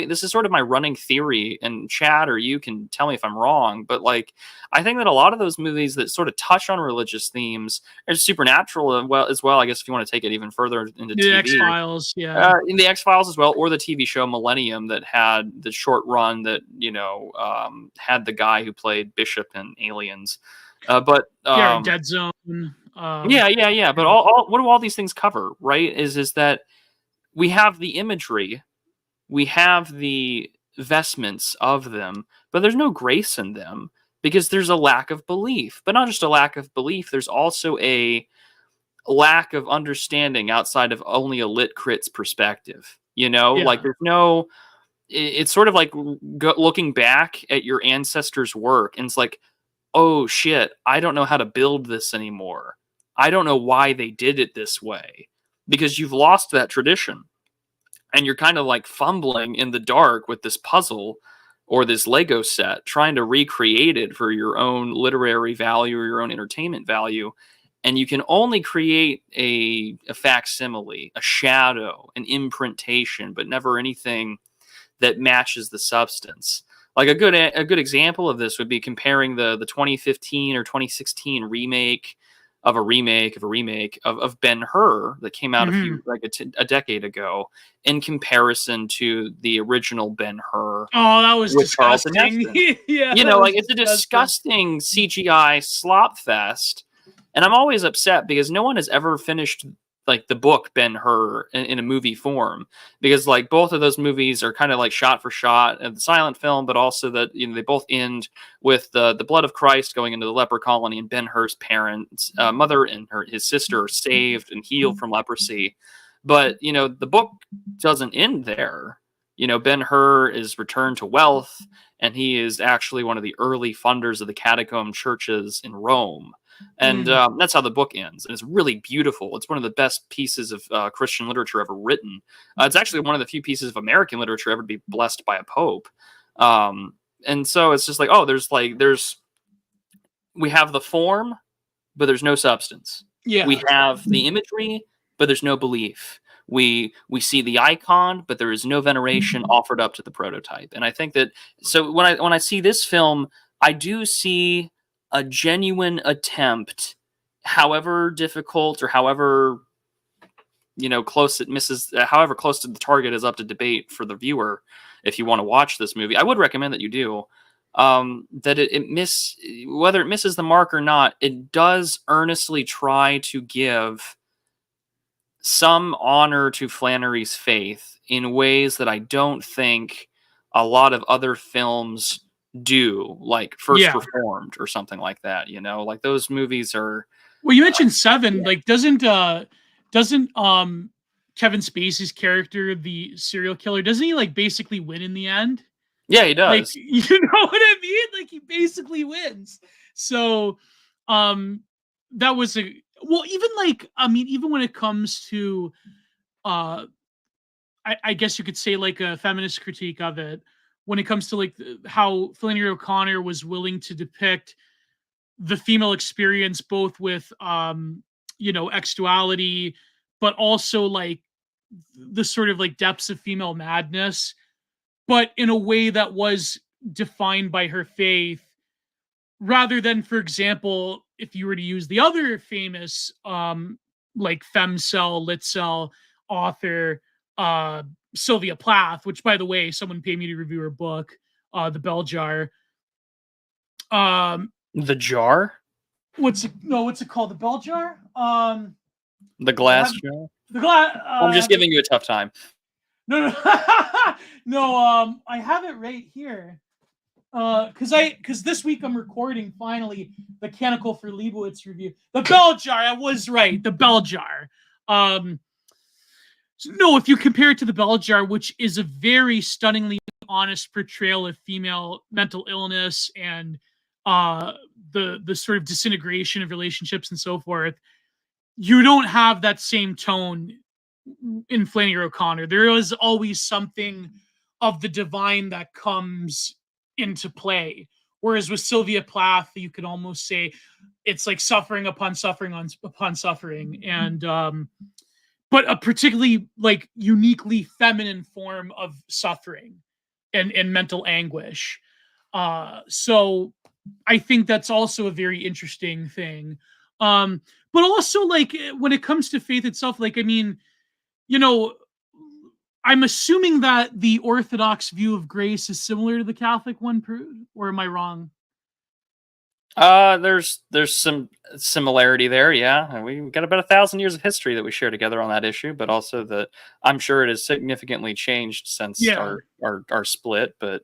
this is sort of my running theory in chat, or you can tell me if I'm wrong, but like, I think that a lot of those movies that sort of touch on religious themes are supernatural as well, I guess if you want to take it even further into the TV. X-Files, in the X-Files as well, or the TV show Millennium that had the short run that, you know, had the guy who played Bishop in Aliens. Dead Zone. But what do all these things cover, right? Is that we have the imagery, we have the vestments of them, but there's no grace in them because there's a lack of belief. But not just a lack of belief, there's also a lack of understanding outside of only a lit crit's perspective. You know, like there's no. It's sort of like looking back at your ancestors' work, and it's like, oh shit, I don't know how to build this anymore. I don't know why they did it this way, because you've lost that tradition and you're kind of like fumbling in the dark with this puzzle or this Lego set, trying to recreate it for your own literary value or your own entertainment value. And you can only create a facsimile, a shadow, an imprintation, but never anything that matches the substance. Like a good example of this would be comparing the 2015 or 2016 remake of Ben-Hur that came out a decade ago, in comparison to the original Ben-Hur. Oh, that was disgusting. You know, like it's a disgusting CGI slop fest, and I'm always upset because no one has ever finished like the book Ben-Hur in a movie form, because like both of those movies are kind of like shot for shot of the silent film, but also that, you know, they both end with the blood of Christ going into the leper colony, and Ben-Hur's parents, mother and his sister, are saved and healed from leprosy. But, you know, the book doesn't end there. You know, Ben-Hur is returned to wealth, and he is actually one of the early funders of the catacomb churches in Rome. And that's how the book ends. And it's really beautiful. It's one of the best pieces of Christian literature ever written. It's actually one of the few pieces of American literature ever to be blessed by a pope. And so it's just like, oh, we have the form, but there's no substance. Yeah. We have the imagery, but there's no belief. We see the icon, but there is no veneration offered up to the prototype. And I think that, so when I see this film, I do see a genuine attempt, however difficult or however close it misses, however close to the target is up to debate for the viewer. If you want to watch this movie, I would recommend that you do. That whether it misses the mark or not, it does earnestly try to give some honor to Flannery's faith in ways that I don't think a lot of other films do, like First Reformed or something like that. Like those movies are. Well, you mentioned Seven. Like, doesn't Kevin Spacey's character, the serial killer, doesn't he like basically win in the end? Yeah, he does. Like, you know what I mean? Like, he basically wins. So, that was even when it comes to, I guess you could say like a feminist critique of it, when it comes to like how Flannery O'Connor was willing to depict the female experience, both with, exuality, but also like the sort of like depths of female madness, but in a way that was defined by her faith, rather than, for example, if you were to use the other famous like femcel, litcel author, Sylvia Plath, which, by the way, someone paid me to review her book, The Bell Jar. The jar? What's it called? The Bell Jar? The glass jar? The glass. I'm just giving you a tough time. No. No, I have it right here. Because this week I'm recording finally the Canonical for Leibowitz review. The Bell Jar, I was right. The Bell Jar. No, if you compare it to the Bell Jar, which is a very stunningly honest portrayal of female mental illness and the sort of disintegration of relationships and so forth, you don't have that same tone in Flannery O'Connor. There is always something of the divine that comes into play. Whereas with Sylvia Plath, you could almost say it's like suffering upon suffering upon suffering, and but a particularly like uniquely feminine form of suffering and mental anguish. So I think that's also a very interesting thing. But also, like, when it comes to faith itself, like, I mean, I'm assuming that the Orthodox view of grace is similar to the Catholic one, or am I wrong? There's some similarity there, yeah. We've got about 1,000 years of history that we share together on that issue, but also that I'm sure it has significantly changed since our split. But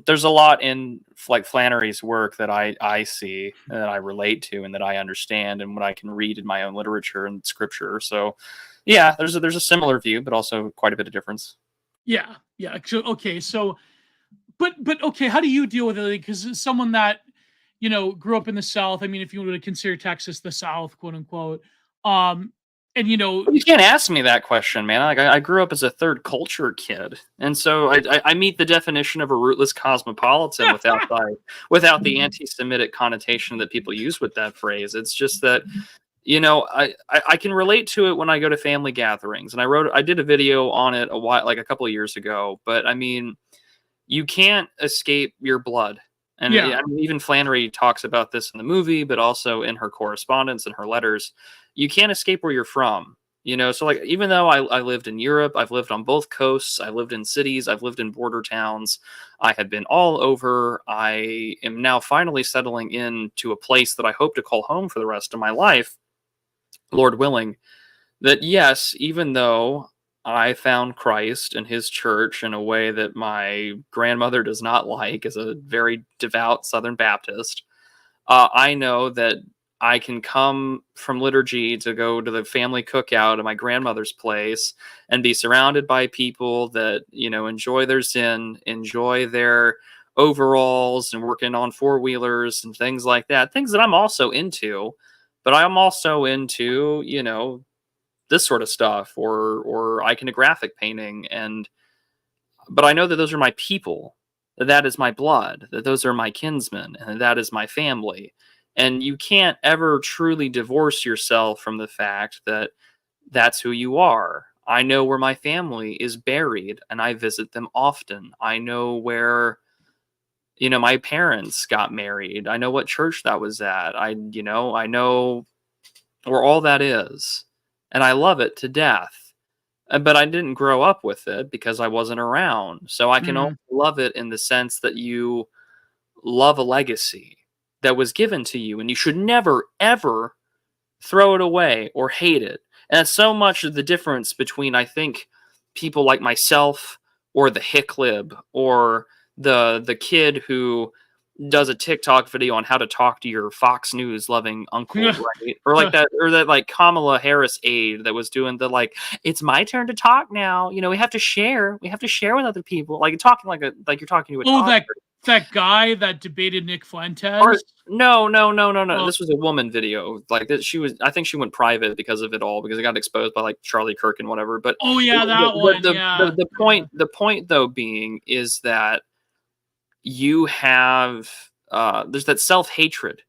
there's a lot in like Flannery's work that I see and that I relate to and that I understand and what I can read in my own literature and scripture. So yeah, there's a similar view, but also quite a bit of difference. Yeah. So, okay, so but okay, how do you deal with it? Because someone that grew up in the South. I mean, if you were to consider Texas the South, quote unquote, and you can't ask me that question, man. Like I grew up as a third culture kid, and so I meet the definition of a rootless cosmopolitan without the anti-Semitic connotation that people use with that phrase. It's just that I can relate to it when I go to family gatherings, and I did a video on it a couple of years ago. But I mean, you can't escape your blood. And I mean, even Flannery talks about this in the movie, but also in her correspondence and her letters. You can't escape where you're from, So like, even though I lived in Europe, I've lived on both coasts. I lived in cities. I've lived in border towns. I have been all over. I am now finally settling into a place that I hope to call home for the rest of my life, Lord willing. That yes, even though I found Christ and his church in a way that my grandmother does not like as a very devout Southern Baptist, I know that I can come from liturgy to go to the family cookout at my grandmother's place and be surrounded by people that, enjoy their sin, enjoy their overalls and working on four-wheelers and things like that. Things that I'm also into, but I'm also into, you know, this sort of stuff or iconographic painting. But I know that those are my people, that is my blood, that those are my kinsmen, and that is my family. And you can't ever truly divorce yourself from the fact that that's who you are. I know where my family is buried, and I visit them often. I know where, you know, my parents got married. I know what church that was at. I know where all that is, and I love it to death. But I didn't grow up with it because I wasn't around. So I can only love it in the sense that you love a legacy that was given to you, and you should never, ever throw it away or hate it. And that's so much of the difference between, I think, people like myself or the hicklib or the kid who does a TikTok video on how to talk to your Fox News loving uncle, right? Or that like Kamala Harris aide that was doing the like, it's my turn to talk now. You know, we have to share with other people. Like talking like you're talking to a toddler. that guy that debated Nick Fuentes. Or, no. Well, this was a woman video. Like that, I think she went private because of it all, because it got exposed by like Charlie Kirk and whatever. But the point though being is that you have there's that self-hatred,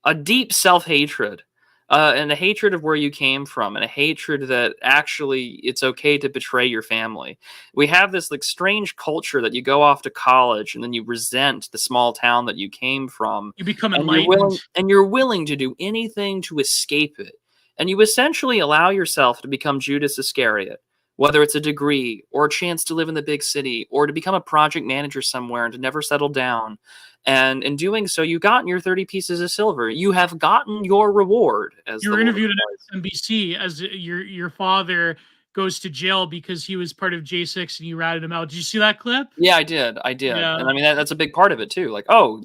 a deep self-hatred, and a hatred of where you came from, and a hatred that actually it's okay to betray your family. We have this like strange culture that you go off to college and then you resent the small town that you came from. You become enlightened. You're willing to do anything to escape it. And you essentially allow yourself to become Judas Iscariot, whether it's a degree or a chance to live in the big city or to become a project manager somewhere and to never settle down. And in doing so, you've gotten your 30 pieces of silver. You have gotten your reward. As you were interviewed at NBC as your father goes to jail because he was part of J6 and you ratted him out. Did you see that clip? Yeah, I did. Yeah. And I mean, that's a big part of it too. Like, oh,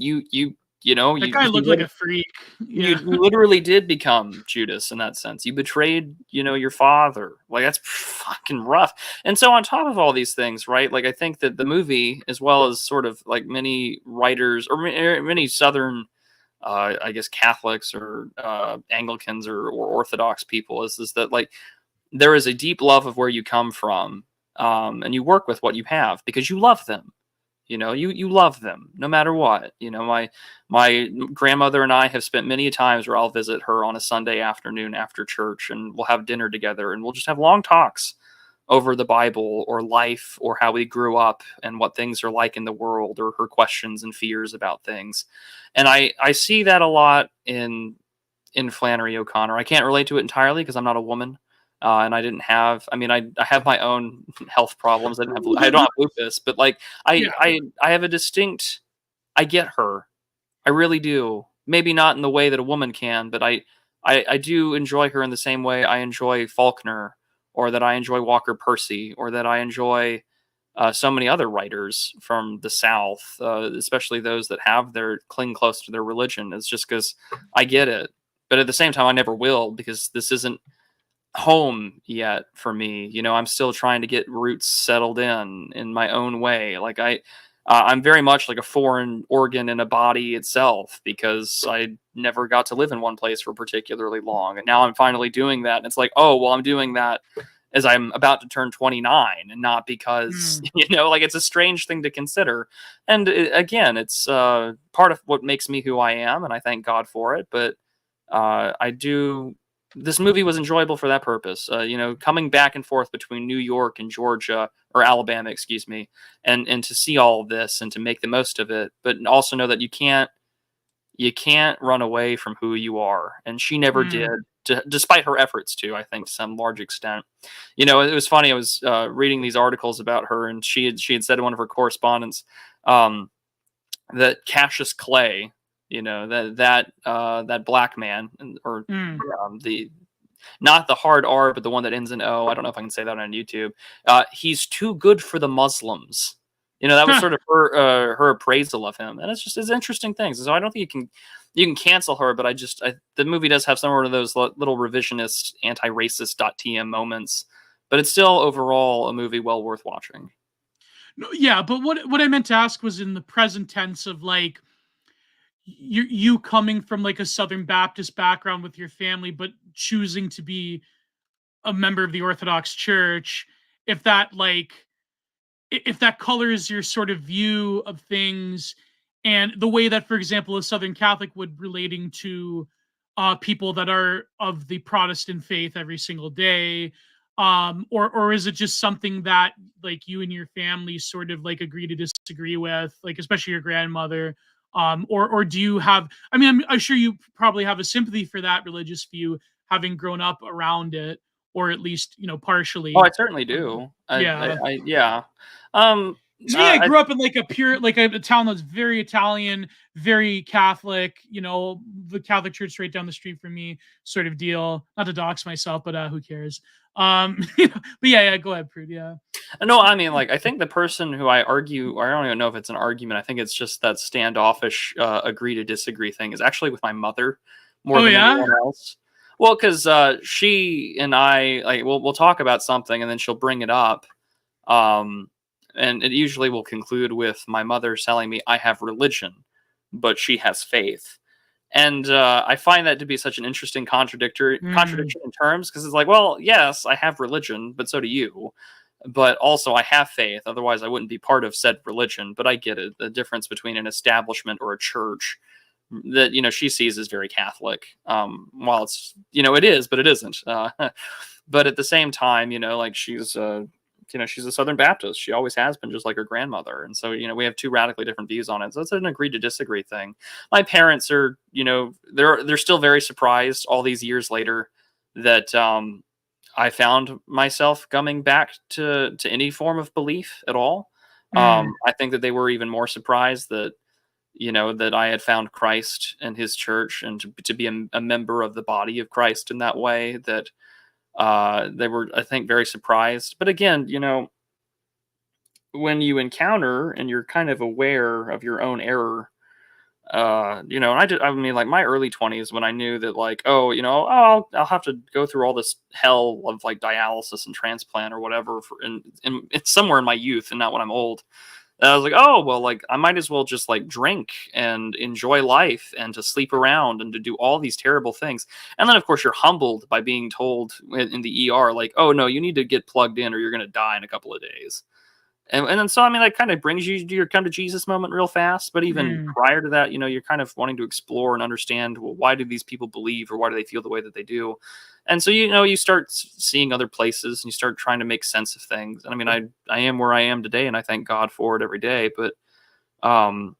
you know, that guy looked like a freak. Yeah. You literally did become Judas in that sense. You betrayed, you know, your father. Like, that's fucking rough. And so on top of all these things, right, like I think that the movie, as well as sort of like many writers or many Southern, I guess, Catholics or Anglicans or Orthodox people, is that like there is a deep love of where you come from, and you work with what you have because you love them. You know, you love them no matter what. You know, my grandmother and I have spent many times where I'll visit her on a Sunday afternoon after church, and we'll have dinner together, and we'll just have long talks over the Bible or life or how we grew up and what things are like in the world, or her questions and fears about things. And I see that a lot in Flannery O'Connor. I can't relate to it entirely because I'm not a woman. And I didn't have, I mean, I have my own health problems. I don't have lupus, but like, I have a distinct, I get her. I really do. Maybe not in the way that a woman can, but I do enjoy her in the same way I enjoy Faulkner, or that I enjoy Walker Percy, or that I enjoy so many other writers from the South, especially those that cling close to their religion. It's just because I get it. But at the same time, I never will, because this isn't home yet for me. You know, I'm still trying to get roots settled in my own way. Like I'm very much like a foreign organ in a body itself, because I never got to live in one place for particularly long, and now I'm finally doing that. And it's like, oh well, I'm doing that as I'm about to turn 29, and not because you know, like, it's a strange thing to consider. And again, it's part of what makes me who I am, and I thank God for it. But this movie was enjoyable for that purpose. You know, coming back and forth between New York and Georgia, or Alabama, excuse me, and to see all of this and to make the most of it, but also know that you can't run away from who you are. And she never did, despite her efforts to, I think, to some large extent. You know, it was funny. I was reading these articles about her, and she had said in one of her correspondence that Cassius Clay, you know, that black man, or the, not the hard R, but the one that ends in O. I don't know if I can say that on YouTube. He's too good for the Muslims. You know, that was sort of her appraisal of him, and it's interesting things. So I don't think you can cancel her, but the movie does have some of those little revisionist, anti-racist .tm moments, but it's still overall a movie well worth watching. No, yeah, but what I meant to ask was in the present tense of like you coming from like a Southern Baptist background with your family, but choosing to be a member of the Orthodox Church, if that like if that colors your sort of view of things, and the way that, for example, a Southern Catholic would relating to people that are of the Protestant faith every single day, or is it just something that like you and your family sort of like agree to disagree with, like especially your grandmother, or do you have? I mean, I'm sure you probably have a sympathy for that religious view, having grown up around it, or at least Oh, I partially. certainly do. Yeah. Yeah. Um, 'Cause me, I I grew up in like a pure, like a town that's very Italian, very Catholic, the Catholic church right down the street from me, sort of deal. Not to dox myself, but who cares? But yeah, go ahead, Prude. Yeah. no, I mean, like, I think the person who I argue, or I don't even know if it's an argument. I think it's just that standoffish agree to disagree thing is actually with my mother more Oh than yeah. anyone else. Well, because she and I, like, we'll talk about something and then she'll bring it up. Um, and it usually will conclude with my mother telling me I have religion, but she has faith. And I find that to be such an interesting Mm, contradiction in terms, because it's like, well, yes, I have religion, but so do you. But also, I have faith. Otherwise, I wouldn't be part of said religion. But I get it. The difference between an establishment or a church that she sees as very Catholic. While it's it is, but it isn't. But at the same time, like she's a Southern Baptist. She always has been, just like her grandmother. And so, we have two radically different views on it. So it's an agree to disagree thing. My parents are, they're still very surprised all these years later that I found myself coming back to any form of belief at all. mm, I think that they were even more surprised that that I had found Christ and his church, and to be a member of the body of Christ in that way, that they were, I think, very surprised. But again, when you encounter and you're kind of aware of your own error, and I mean, like my early 20s, when I knew that, like, oh, I'll have to go through all this hell of like dialysis and transplant or whatever it's somewhere in my youth and not when I'm old. And I was like, oh, well, like I might as well just like drink and enjoy life and to sleep around and to do all these terrible things. And then, of course, you're humbled by being told in the ER, like, oh, no, you need to get plugged in or you're going to die in a couple of days. And then so, I mean, that kind of brings you to your come to Jesus moment real fast. But even mm. prior to that, you're kind of wanting to explore and understand, well, why do these people believe, or why do they feel the way that they do? And so, you start seeing other places and you start trying to make sense of things. And I mean, I am where I am today, and I thank God for it every day. But um,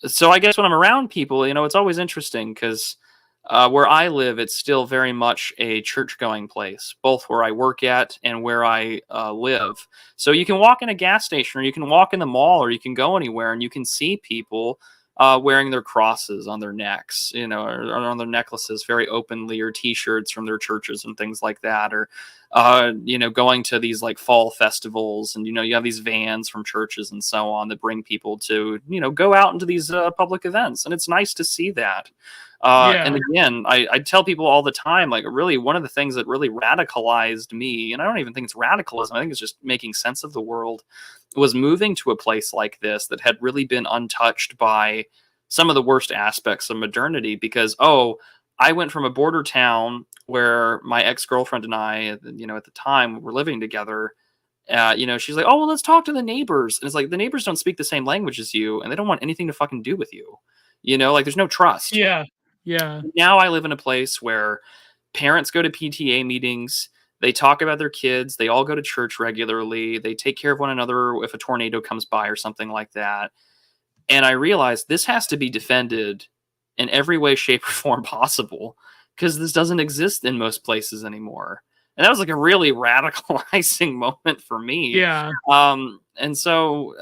so I guess when I'm around people, it's always interesting because where I live, it's still very much a church going place, both where I work at and where I live. So you can walk in a gas station, or you can walk in the mall, or you can go anywhere and you can see people wearing their crosses on their necks, or on their necklaces very openly, or T-shirts from their churches and things like that, or going to these like fall festivals, and you have these vans from churches and so on that bring people to go out into these public events, and it's nice to see that. And Yeah. again, I tell people all the time, like, really, one of the things that really radicalized me, and I don't even think it's radicalism, I think it's just making sense of the world, was moving to a place like this that had really been untouched by some of the worst aspects of modernity. Because, I went from a border town where my ex-girlfriend and I, at the time, were living together. She's like, oh, well, let's talk to the neighbors. And it's like, the neighbors don't speak the same language as you, and they don't want anything to fucking do with you. Like, there's no trust. Yeah. Yeah. Now I live in a place where parents go to PTA meetings, they talk about their kids, they all go to church regularly, they take care of one another if a tornado comes by or something like that. And I realized this has to be defended in every way, shape, or form possible, because this doesn't exist in most places anymore. And that was like a really radicalizing moment for me. Yeah. And so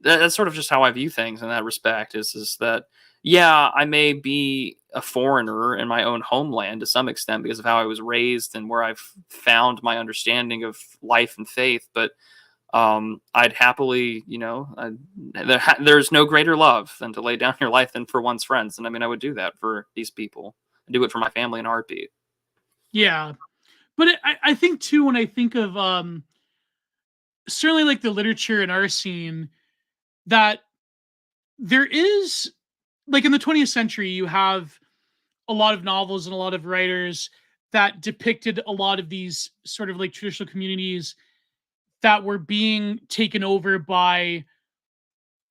that's sort of just how I view things in that respect, is that, yeah, I may be a foreigner in my own homeland to some extent because of how I was raised and where I've found my understanding of life and faith. But I'd happily, there's no greater love than to lay down your life than for one's friends. And I mean, I would do that for these people. I do it for my family in a heartbeat. Yeah. But I think too, when I think of certainly like the literature in our scene, that there is, like in the 20th century, you have a lot of novels and a lot of writers that depicted a lot of these sort of like traditional communities that were being taken over by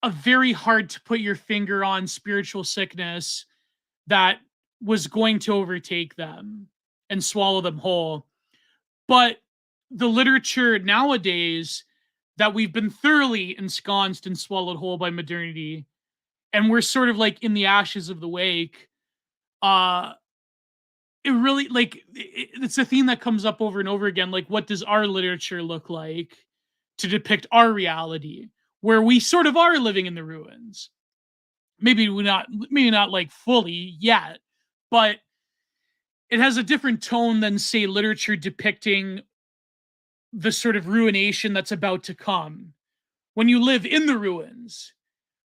a very hard to put your finger on spiritual sickness that was going to overtake them and swallow them whole. But the literature nowadays that we've been thoroughly ensconced and swallowed whole by modernity, and we're sort of like in the ashes of the wake, it really, like, it's a theme that comes up over and over again. Like, what does our literature look like to depict our reality, where we sort of are living in the ruins? Maybe not like fully yet, but it has a different tone than, say, literature depicting the sort of ruination that's about to come. When you live in the ruins,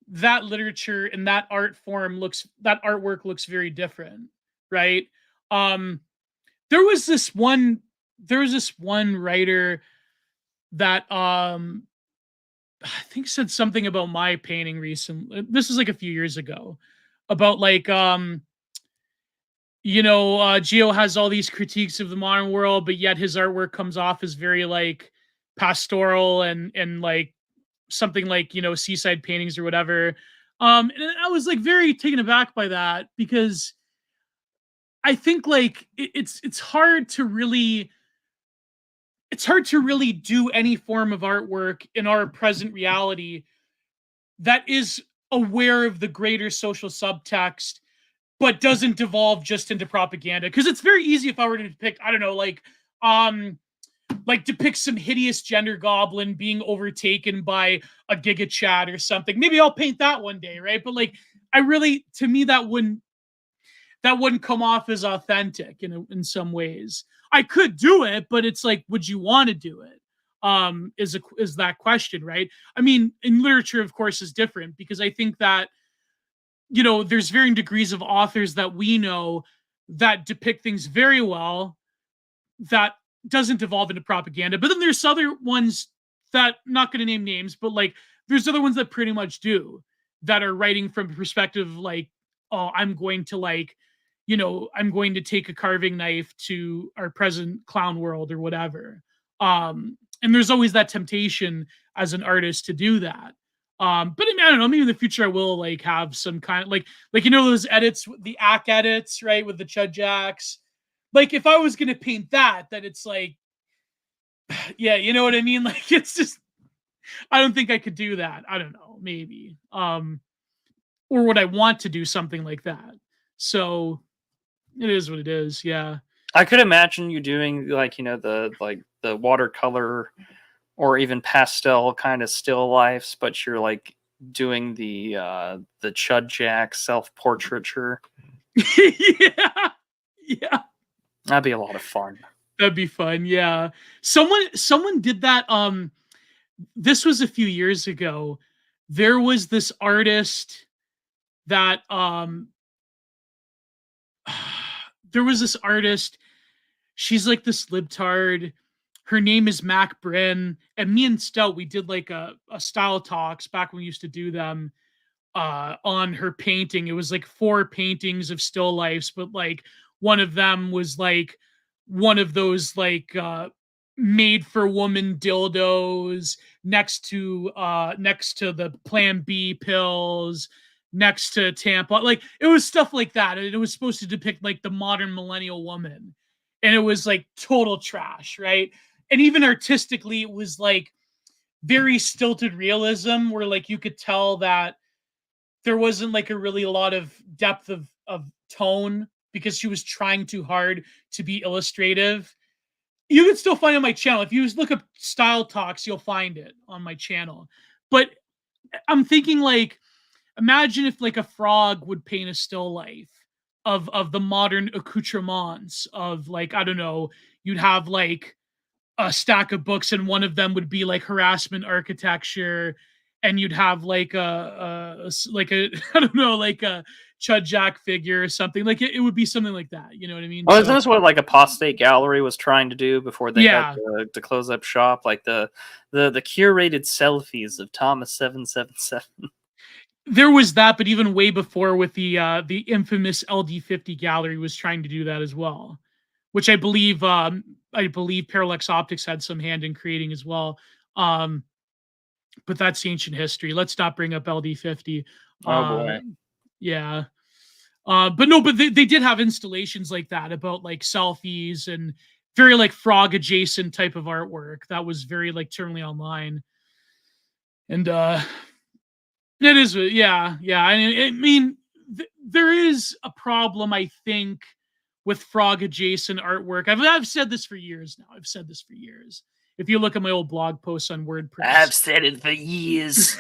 that literature and that artwork looks very different, right? Um, there was this one writer that I think said something about my painting recently. This is like a few years ago, about like Gio has all these critiques of the modern world, but yet his artwork comes off as very like pastoral and like something like, seaside paintings or whatever. And I was like very taken aback by that, because I think like it's hard to really do any form of artwork in our present reality that is aware of the greater social subtext, but doesn't devolve just into propaganda. Because it's very easy, if I were to depict, I don't know, like depict some hideous gender goblin being overtaken by a giga chat or something. Maybe I'll paint that one day, right? But like, to me, that wouldn't come off as authentic in some ways. I could do it, but it's like, would you want to do it? Is that question, right? I mean, in literature, of course, is different, because I think that, there's varying degrees of authors that we know that depict things very well, that doesn't devolve into propaganda. But then there's other ones that, not going to name names, but like there's other ones that pretty much do, that are writing from a perspective like, oh, I'm going to take a carving knife to our present clown world or whatever. And there's always that temptation as an artist to do that. But I mean, I don't know, maybe in the future I will like have some kind of like those edits, the Ack edits, right, with the Chud Jacks. Like, if I was going to paint that it's like, yeah, you know what I mean? Like, it's just, I don't think I could do that. I don't know, maybe. Or would I want to do something like that? So it is what it is. Yeah. I could imagine you doing like, the watercolor or even pastel kind of still lifes, but you're like doing the Chud Jack self-portraiture. Yeah. Yeah. That'd be a lot of fun. That'd be fun. Yeah. Someone did that. This was a few years ago. There was this artist that, she's like this libtard. Her name is Mac Bryn, and me and Stout, we did like a style talks back when we used to do them, on her painting. It was like 4 paintings of still lifes, but like one of them was like one of those like made for woman dildos next to the Plan B pills, next to tampon. Like, it was stuff like that, and it was supposed to depict like the modern millennial woman, and it was like total trash, right? And even artistically, it was like very stilted realism, where like you could tell that there wasn't like a lot of depth of tone, because she was trying too hard to be illustrative. You can still find it on my channel. If you look up Style Talks, you'll find it on my channel. But I'm thinking, like, imagine if like a frog would paint a still life of the modern accoutrements of, like, I don't know, you'd have like a stack of books, and one of them would be like harassment architecture, and you'd have like a I don't know, like a Chudjak figure or something. Like it would be something like that. You know what I mean? Well, isn't this what like Apostate Gallery was trying to do before they had to close up shop? Like the curated selfies of Thomas 777. There was that, but even way before with the infamous LD50 gallery was trying to do that as well, which I believe Parallax Optics had some hand in creating as well. But that's ancient history. Let's not bring up LD50. Oh boy. Yeah. But they did have installations like that about like selfies and very like frog adjacent type of artwork that was very like terminally online. And it is, yeah. I mean, there is a problem, I think, with frog adjacent artwork. I've said this for years now. If you look at my old blog posts on WordPress, I've said it for years.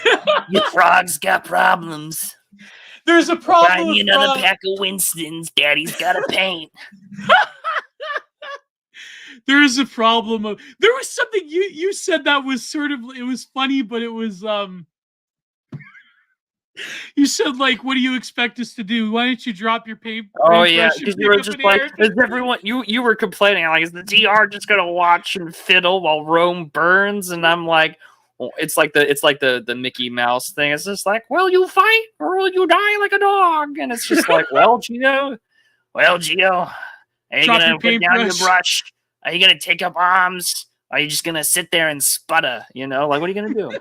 Your frogs got problems. There's a problem. Buy me another pack of Winston's. Daddy's got to paint. There is a problem. There was something you said that was sort of, it was funny, but it was you said like, what do you expect us to do? Why don't you drop your paper? Oh yeah, because you were just like, is everyone? You were complaining like, is the DR just gonna watch and fiddle while Rome burns? And I'm like, well, it's like the Mickey Mouse thing. It's just like, will you fight or will you die like a dog? And it's just like, well, Gio, are you gonna put down your brush? Are you gonna take up arms? Are you just gonna sit there and sputter? You know, like what are you gonna do?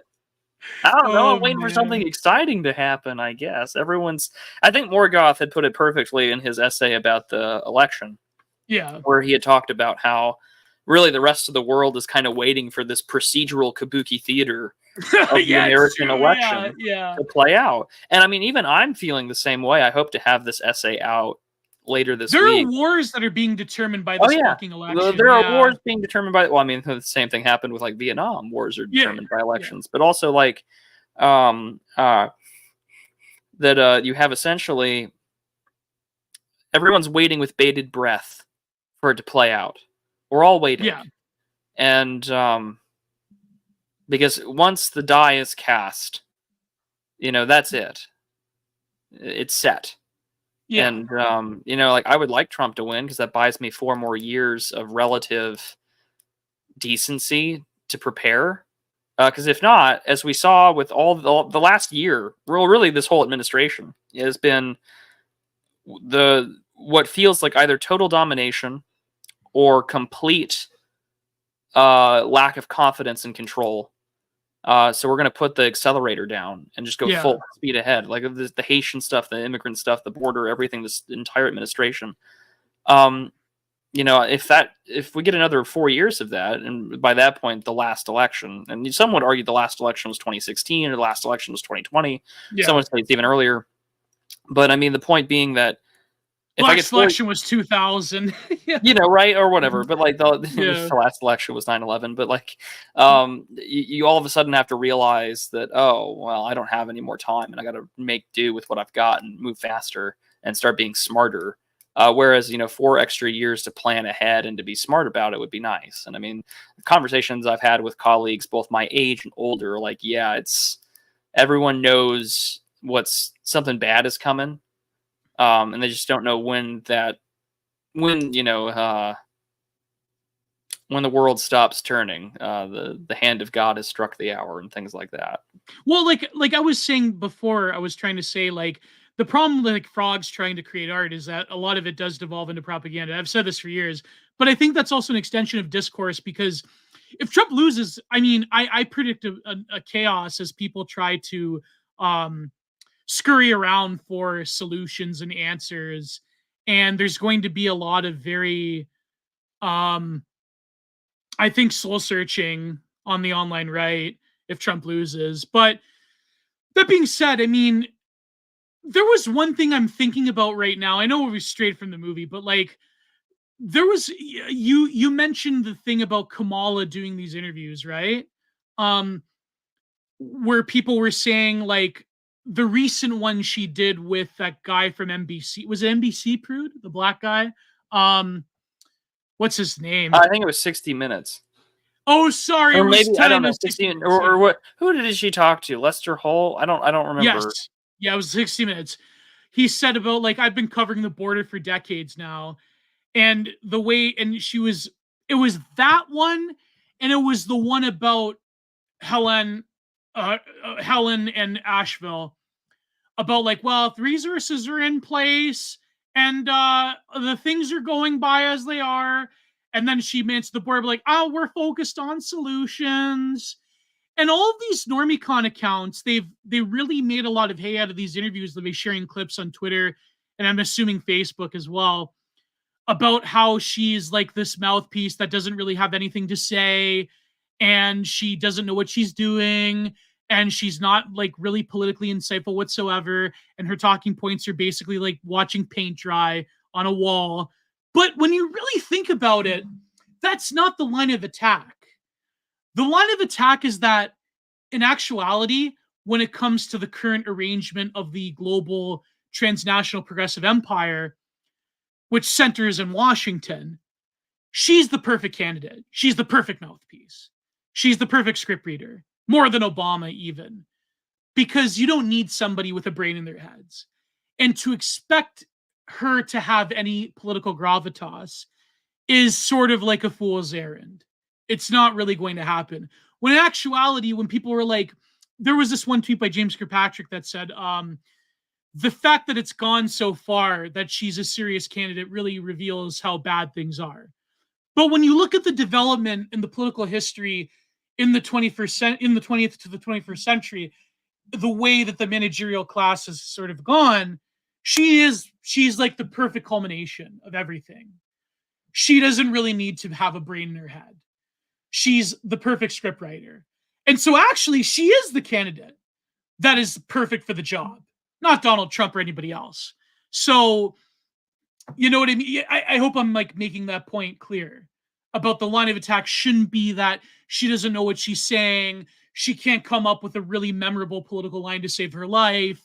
I don't know. I'm waiting for something exciting to happen, I guess. I think Morgoth had put it perfectly in his essay about the election. Yeah. Where he had talked about how really the rest of the world is kind of waiting for this procedural kabuki theater of the American election to play out. And I mean, even I'm feeling the same way. I hope to have this essay out later this week. There are wars that are being determined by this fucking election. There are wars being determined by, well, I mean, the same thing happened with like Vietnam. Wars are determined by elections, but also like that you have essentially everyone's waiting with bated breath for it to play out. We're all waiting. Yeah. And because once the die is cast, you know, that's it. It's set. Yeah. And, you know, like I would like Trump to win because that buys me 4 more years of relative decency to prepare. Because if not, as we saw with all the last year, really this whole administration has been what feels like either total domination or complete lack of confidence and control. So we're going to put the accelerator down and just go full speed ahead. Like the Haitian stuff, the immigrant stuff, the border, everything, this entire administration. You know, if we get another 4 years of that, and by that point, the last election, and some would argue the last election was 2016 or the last election was 2020. Yeah. Some would say it's even earlier. But I mean, the point being that if last election was 2000, you know, right, or whatever. But like the last election was 9/11. But like, you all of a sudden have to realize that, oh well, I don't have any more time, and I got to make do with what I've got and move faster and start being smarter. Whereas, you know, 4 extra years to plan ahead and to be smart about it would be nice. And I mean, conversations I've had with colleagues, both my age and older, like, yeah, it's everyone knows something bad is coming. And they just don't know when the world stops turning, the hand of God has struck the hour and things like that. Well, like I was saying before, I was trying to say, like, the problem with like frogs trying to create art is that a lot of it does devolve into propaganda. I've said this for years, but I think that's also an extension of discourse, because if Trump loses, I mean, I predict a chaos as people try to scurry around for solutions and answers. And there's going to be a lot of very, I think, soul searching on the online right if Trump loses. But that being said, I mean, there was one thing I'm thinking about right now. I know it was straight from the movie, but like, there was, you mentioned the thing about Kamala doing these interviews, right? Where people were saying like the recent one she did with that guy from NBC, was it NBC, Prude, the black guy? What's his name? I think it was 60 Minutes. Oh, sorry. Or maybe, I don't know, 16, or what? Who did she talk to? Lester Holt? I don't remember. Yes. Yeah, it was 60 Minutes. he said about like, I've been covering the border for decades now, and the way, and it was that one, and it was the one about Helen, Helen and Asheville, about like, well, if the resources are in place and the things are going by as they are, and then she meant the board like, oh, we're focused on solutions. And all of these NormieCon accounts, they really made a lot of hay out of these interviews. They'll be sharing clips on Twitter, and I'm assuming Facebook as well, about how she's like this mouthpiece that doesn't really have anything to say, and she doesn't know what she's doing, and she's not like really politically insightful whatsoever, and her talking points are basically like watching paint dry on a wall. But when you really think about it, that's not the line of attack. The line of attack is that, in actuality, when it comes to the current arrangement of the global transnational progressive empire, which centers in Washington, she's the perfect candidate. She's the perfect mouthpiece. She's the perfect script reader, more than Obama even, because you don't need somebody with a brain in their heads. And to expect her to have any political gravitas is sort of like a fool's errand. It's not really going to happen. When in actuality, when people were like, there was this one tweet by James Kirkpatrick that said, the fact that it's gone so far that she's a serious candidate really reveals how bad things are. But when you look at the development in the political history in the 20th to the 21st century, the way that the managerial class has sort of gone, she's like the perfect culmination of everything. She doesn't really need to have a brain in her head. She's the perfect scriptwriter. And so actually she is the candidate that is perfect for the job, not Donald Trump or anybody else. So, you know what I mean? I hope I'm like making that point clear about the line of attack shouldn't be that she doesn't know what she's saying. She can't come up with a really memorable political line to save her life.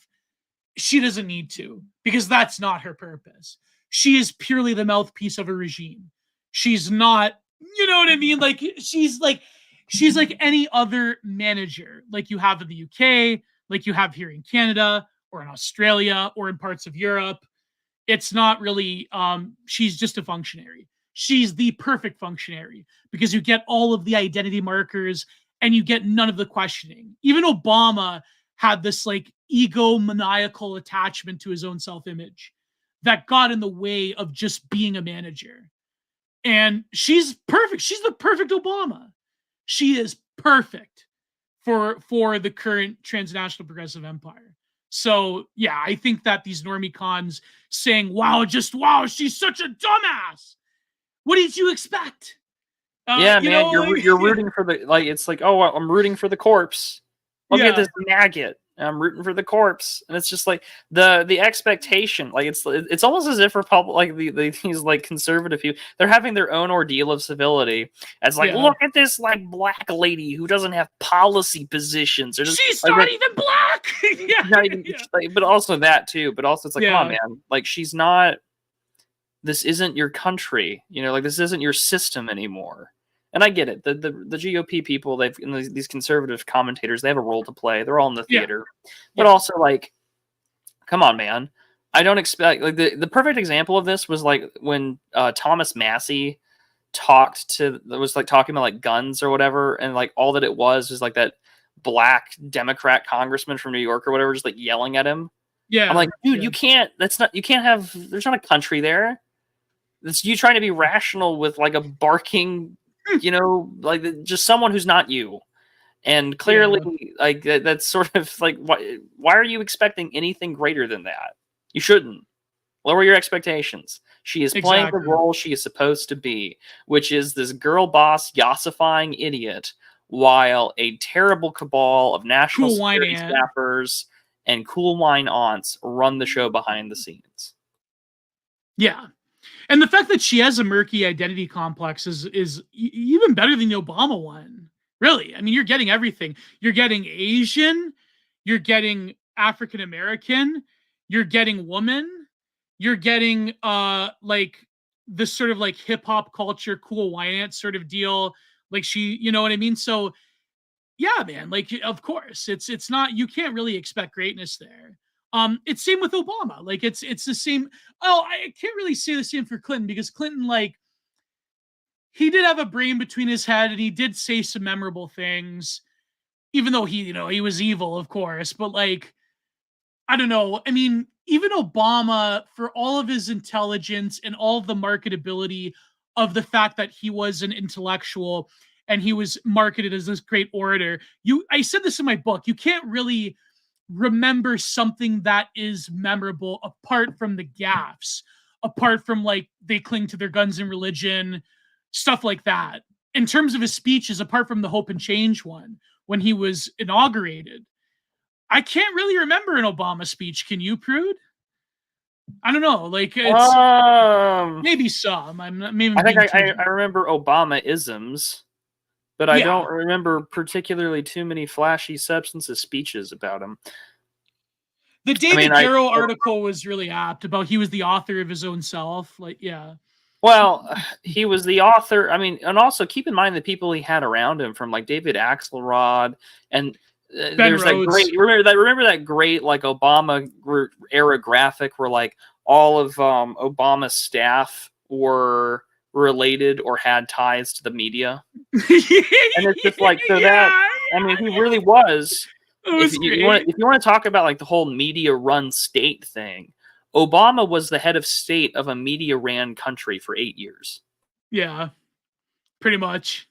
She doesn't need to, because that's not her purpose. She is purely the mouthpiece of a regime. She's not, you know what I mean? Like she's like any other manager, like you have in the UK, like you have here in Canada or in Australia or in parts of Europe. It's not really, she's just a functionary. She's the perfect functionary because you get all of the identity markers and you get none of the questioning. Even Obama had this like egomaniacal attachment to his own self-image that got in the way of just being a manager. And she's perfect. She's the perfect Obama. She is perfect for the current transnational progressive empire. So yeah, I think that these normie cons saying, wow, she's such a dumbass. What did you expect? Yeah, man, you're rooting for the, like, it's like, oh, I'm rooting for the corpse. Look at this maggot. I'm rooting for the corpse, and it's just like the expectation, like it's almost as if these like conservative people, they're having their own ordeal of civility. It's like, look at this like black lady who doesn't have policy positions, or just, she's like, not even black. Like, but also that too. But also it's like, come on, man, like she's not. This isn't your country, you know, like this isn't your system anymore. And I get it. The GOP people, these conservative commentators, they have a role to play. They're all in the theater. But also, like, come on, man. I don't expect, like, the perfect example of this was like when Thomas Massey talking about like guns or whatever, and like all that it was like that black Democrat congressman from New York or whatever just like yelling at him. Yeah. I'm like, dude, you can't have, there's not a country there. It's you trying to be rational with like a barking, you know, like just someone who's not you. And clearly, like that's sort of like, why are you expecting anything greater than that? You shouldn't. Lower your expectations. She is playing the role she is supposed to be, which is this girl boss yassifying idiot, while a terrible cabal of national security staffers and cool wine aunts run the show behind the scenes. Yeah. And the fact that she has a murky identity complex is even better than the Obama one. Really. I mean, you're getting everything. You're getting Asian, you're getting African American, you're getting woman, you're getting like this sort of like hip hop culture, cool wine aunt sort of deal. Like she, you know what I mean? So yeah, man, like of course, it's not, you can't really expect greatness there. It's same with Obama. Like it's the same. Oh, I can't really say the same for Clinton, because Clinton, like, he did have a brain between his head and he did say some memorable things, even though he was evil, of course. But like, I don't know. I mean, even Obama, for all of his intelligence and all of the marketability of the fact that he was an intellectual and he was marketed as this great orator, I said this in my book, you can't really remember something that is memorable apart from the gaffes, apart from like they cling to their guns and religion, stuff like that. In terms of his speeches, apart from the Hope and Change one when he was inaugurated, I can't really remember an Obama speech. Can you, Prude? I don't know. Like, it's maybe some. I'm not. Maybe I think I remember Obama isms, but I don't remember particularly too many flashy substantive speeches about him. The David Garrow article was really apt about he was the author of his own self. Like, yeah. Well, he was the author. I mean, and also keep in mind the people he had around him, from like David Axelrod and there's Rhodes. That great. Remember that great like Obama era graphic where like all of Obama's staff were related or had ties to the media, and it's just like so that I mean he really was. If you want to talk about like the whole media run state thing, Obama was the head of state of a media ran country for 8 years. Yeah, pretty much.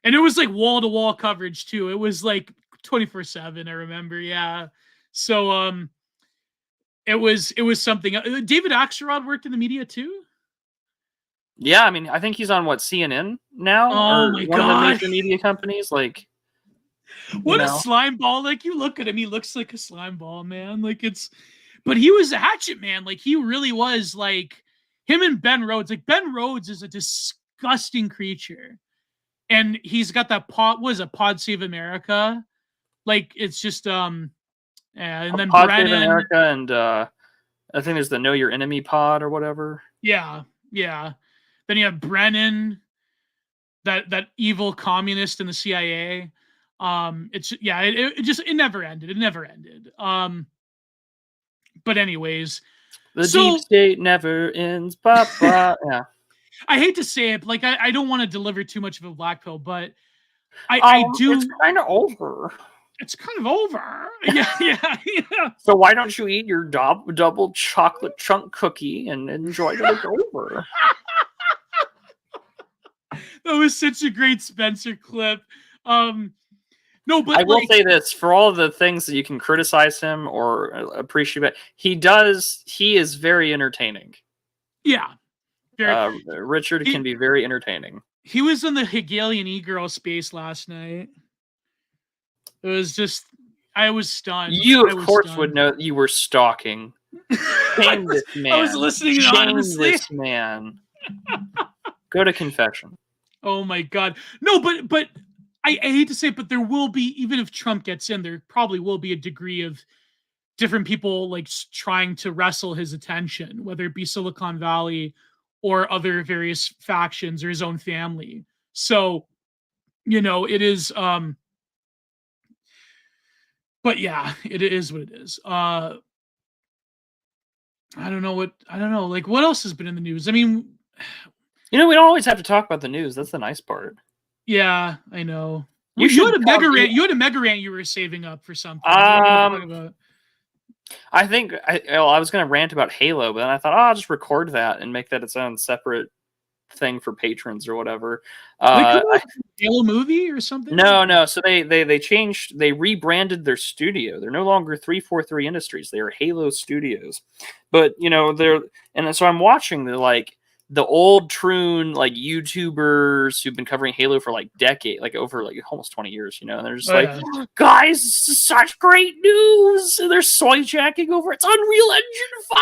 And it was like wall-to-wall coverage too. It was like 24/7, I remember. Yeah. So it was something. David Axelrod worked in the media too? Yeah, I mean, I think he's on what, CNN now? Oh my God. One of the major media companies. Like, what a slime ball. Like, you look at him, he looks like a slime ball, man. Like, but he was a hatchet man. Like, he really was, like, him and Ben Rhodes. Like, Ben Rhodes is a disgusting creature. And he's got that Pod Save America. Like, it's just and then Pod Brennan, Save America, and I think there's the Know Your Enemy pod or whatever. Yeah. Then you have Brennan, that evil communist in the CIA. It never ended. It never ended. But anyways, the deep state never ends. Blah, blah. Yeah. I hate to say it, but like I don't want to deliver too much of a black pill, but I do. It's kind of over. It's kind of over. Yeah. So why don't you eat your double chocolate chunk cookie and enjoy that it's over? That was such a great Spencer clip. No, but I will say this: for all of the things that you can criticize him or appreciate, he is very entertaining. Yeah. Richard can be very entertaining. He was in the Hegelian e-girl space last night. It was just, I was stunned. You, of course, would know you were stalking. Shame this man. I was listening anonymously. This man. Go to confession. Oh my God. No, but I hate to say it, but there will be, even if Trump gets in, there probably will be a degree of different people like trying to wrestle his attention, whether it be Silicon Valley or other various factions or his own family. So, it is, but yeah, it is what it is. I don't know. Like, what else has been in the news? I mean, we don't always have to talk about the news. That's the nice part. Yeah, I know. You had a mega rant. You had a mega rant you were saving up for something. I think I was going to rant about Halo, but then I thought, I'll just record that and make that its own separate thing for patrons or whatever. Halo movie or something? No. So they rebranded their studio. They're no longer 343 Industries. They are Halo Studios. But so I'm watching the old troon like YouTubers who've been covering Halo for like over almost 20 years, and they're just guys, this is such great news. And they're soy jacking over it's Unreal Engine 5.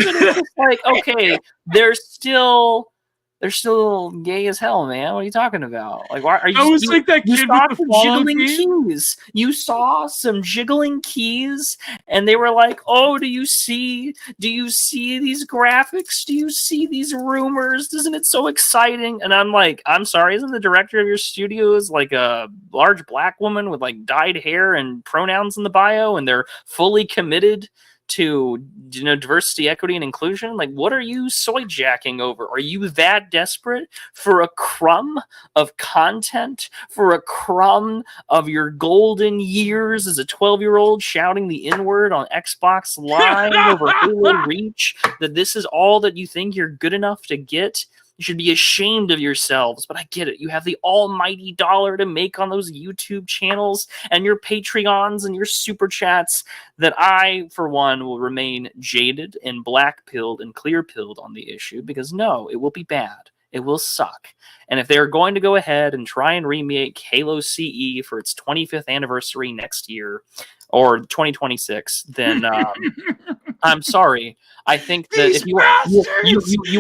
And it's just like, okay, they're still they're still gay as hell, man. What are you talking about? Like, why are you? I was like that you kid saw with the some Fallout jiggling game. keys. You saw some jiggling keys, and they were like, "Oh, do you see these graphics? Do you see these rumors? Isn't it so exciting?" And I'm like, "I'm sorry, isn't the director of your studios like a large black woman with like dyed hair and pronouns in the bio, and they're fully committed to diversity, equity, and inclusion? Like, what are you soy jacking over? Are you that desperate for a crumb of content, for a crumb of your golden years as a 12-year-old shouting the N-word on Xbox Live over Halo Reach, that this is all that you think you're good enough to get? You should be ashamed of yourselves, but I get it. You have the almighty dollar to make on those YouTube channels and your Patreons and your super chats, that I, for one, will remain jaded and black-pilled and clear-pilled on the issue, because no, it will be bad. It will suck. And if they're going to go ahead and try and remake Halo CE for its 25th anniversary next year, or 2026, then I'm sorry. I think that if you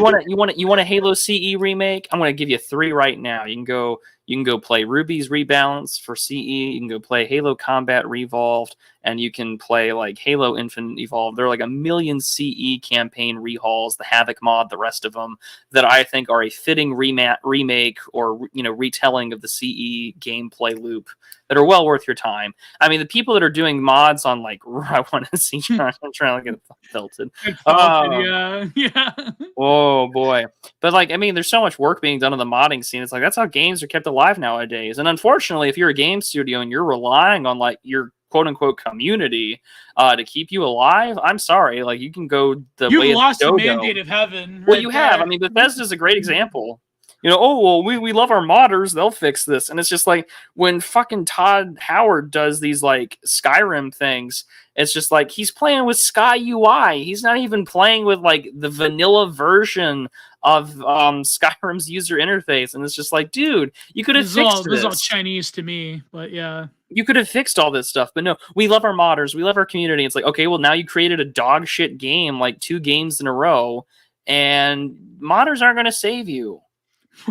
want a Halo CE remake, I'm going to give you 3 right now. You can go play Ruby's Rebalance for CE. You can go play Halo Combat Revolved, and you can play like Halo Infinite Evolved. There are like 1 million CE campaign rehauls, the Havoc mod, the rest of them, that I think are a fitting remake or retelling of the CE gameplay loop that are well worth your time. I mean, the people that are doing mods on like I want to see I'm trying to get it filtered. Yeah. Oh boy. But like, I mean, there's so much work being done on the modding scene. It's like, that's how games are kept alive nowadays. And unfortunately, if you're a game studio and you're relying on like your quote unquote community to keep you alive, I'm sorry. Like, you can go the You've way lost of the the dodo. mandate of heaven. Well, Right you there. have. I mean, Bethesda's a great example. Oh, well, we love our modders. They'll fix this. And it's just like, when fucking Todd Howard does these like Skyrim things, it's just like he's playing with Sky UI. He's not even playing with like the vanilla version of Skyrim's user interface. And it's just like, dude, you could have fixed this. This is all Chinese to me, but yeah. You could have fixed all this stuff, but no, we love our modders. We love our community. It's like, okay, well, now you created a dog shit game, like 2 games in a row, and modders aren't going to save you.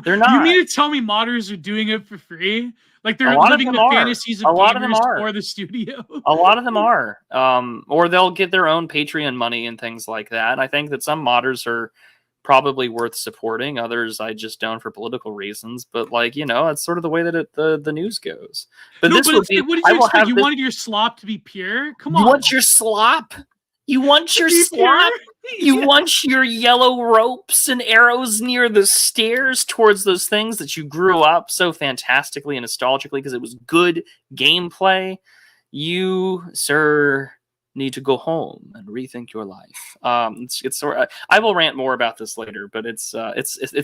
They're not. You mean to tell me modders are doing it for free? Like they're living the fantasies of gamers for the studio? A lot of them are. Or they'll get their own Patreon money and things like that. I think that some modders are probably worth supporting. Others I just don't, for political reasons. But like, it's sort of the way that the news goes. But no, this would be. What did you expect? You wanted your slop to be pure? Come on. You want your slop? You want your slop? You want your yellow ropes and arrows near the stairs towards those things that you grew up so fantastically and nostalgically because it was good gameplay? You, sir, need to go home and rethink your life. It's sort of, I will rant more about this later, but it's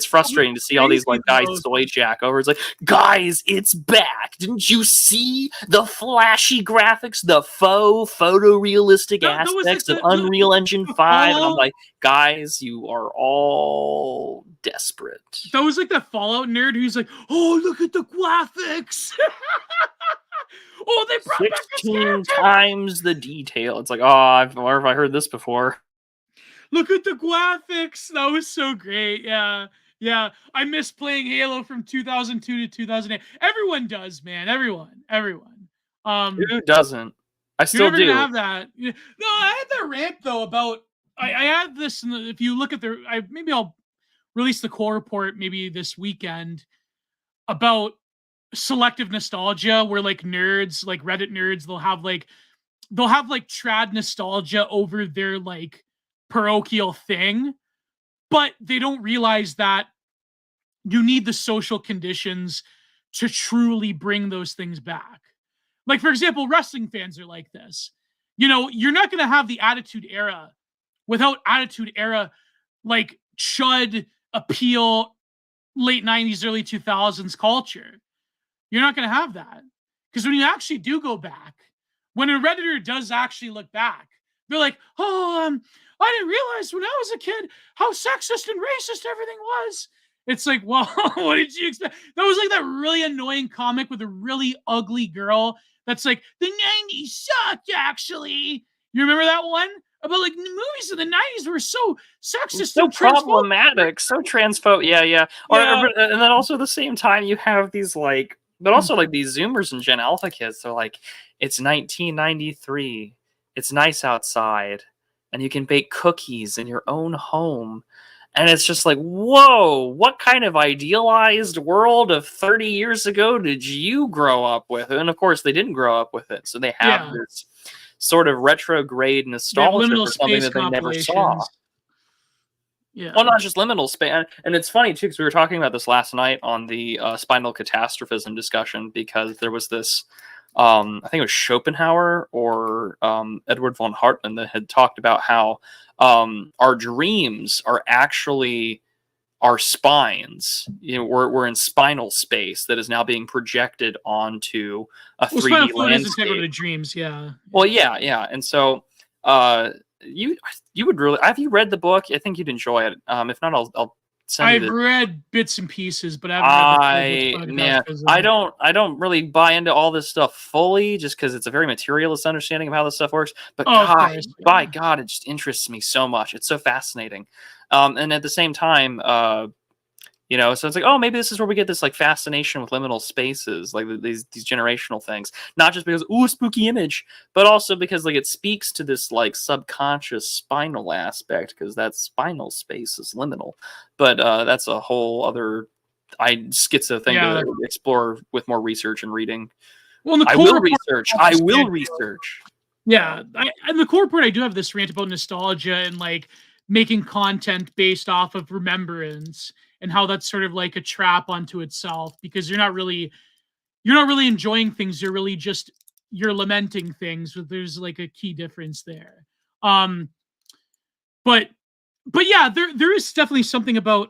frustrating to see all these like guys soy jack over. It's like, guys, it's back. Didn't you see the flashy graphics, the faux photorealistic aspects of Unreal Engine 5? And I'm like, guys, you are all desperate. That was like that Fallout nerd who's like, oh, look at the graphics. Oh, they brought 16 times the detail. It's like, oh, where have I heard this before? Look at the graphics. That was so great. Yeah. I miss playing Halo from 2002 to 2008. Everyone does, man. Everyone. Who doesn't? I still do. You're never gonna have that. No, I had that rant though about. I had this. If you look at maybe I'll release the core report maybe this weekend about selective nostalgia, where like nerds, like Reddit nerds, they'll have like trad nostalgia over their like parochial thing, but they don't realize that you need the social conditions to truly bring those things back. Like, for example, wrestling fans are like this. You're not going to have the Attitude Era without Attitude Era like chud appeal late 90s, early 2000s culture. You're not going to have that. Because when you actually do go back, when a Redditor does actually look back, they're like, I didn't realize when I was a kid how sexist and racist everything was. It's like, well, what did you expect? That was like that really annoying comic with a really ugly girl that's like, the 90s sucked, actually. You remember that one? about like movies in the 90s were so sexist so and transphobic. problematic, so transphobic. Yeah. And then also at the same time, you have these like, but also like these Zoomers and Gen Alpha kids. They're like, it's 1993, it's nice outside, and you can bake cookies in your own home. And it's just like, whoa, what kind of idealized world of 30 years ago did you grow up with? And of course, they didn't grow up with it. So they have this sort of retrograde nostalgia for something that they never saw. Yeah. Well, not just liminal space. And it's funny, too, because we were talking about this last night on the spinal catastrophism discussion, because there was this, I think it was Schopenhauer or Edward von Hartmann that had talked about how our dreams are actually our spines. You know, we're in spinal space that is now being projected onto a 3D landscape. Integral to dreams, yeah. Well, yeah. And so you would really, have you read the book? I think you'd enjoy it. If not, I'll send you. I've read bits and pieces, but I don't really buy into all this stuff fully, just because it's a very materialist understanding of how this stuff works. But by God, it just interests me so much. It's so fascinating. And at the same time, you know, so it's like, oh, maybe this is where we get this like fascination with liminal spaces, like these generational things. Not just because, ooh, spooky image, but also because like it speaks to this like subconscious spinal aspect, because that spinal space is liminal. But that's a whole other schizo thing to explore with more research and reading. Well, I will research. Yeah, in the core report, I do have this rant about nostalgia and like making content based off of remembrance, and how that's sort of like a trap unto itself, because you're not really enjoying things. You're lamenting things. But there's like a key difference there. But yeah, there is definitely something about,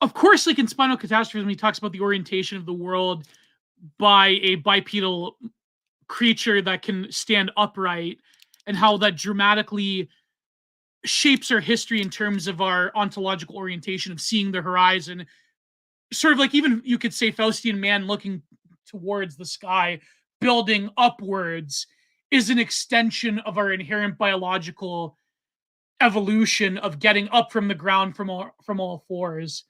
of course, like in Spinal Catastrophism, he talks about the orientation of the world by a bipedal creature that can stand upright, and how that dramatically shapes our history in terms of our ontological orientation of seeing the horizon. Sort of like, even you could say Faustian man looking towards the sky, building upwards, is an extension of our inherent biological evolution of getting up from the ground from all fours.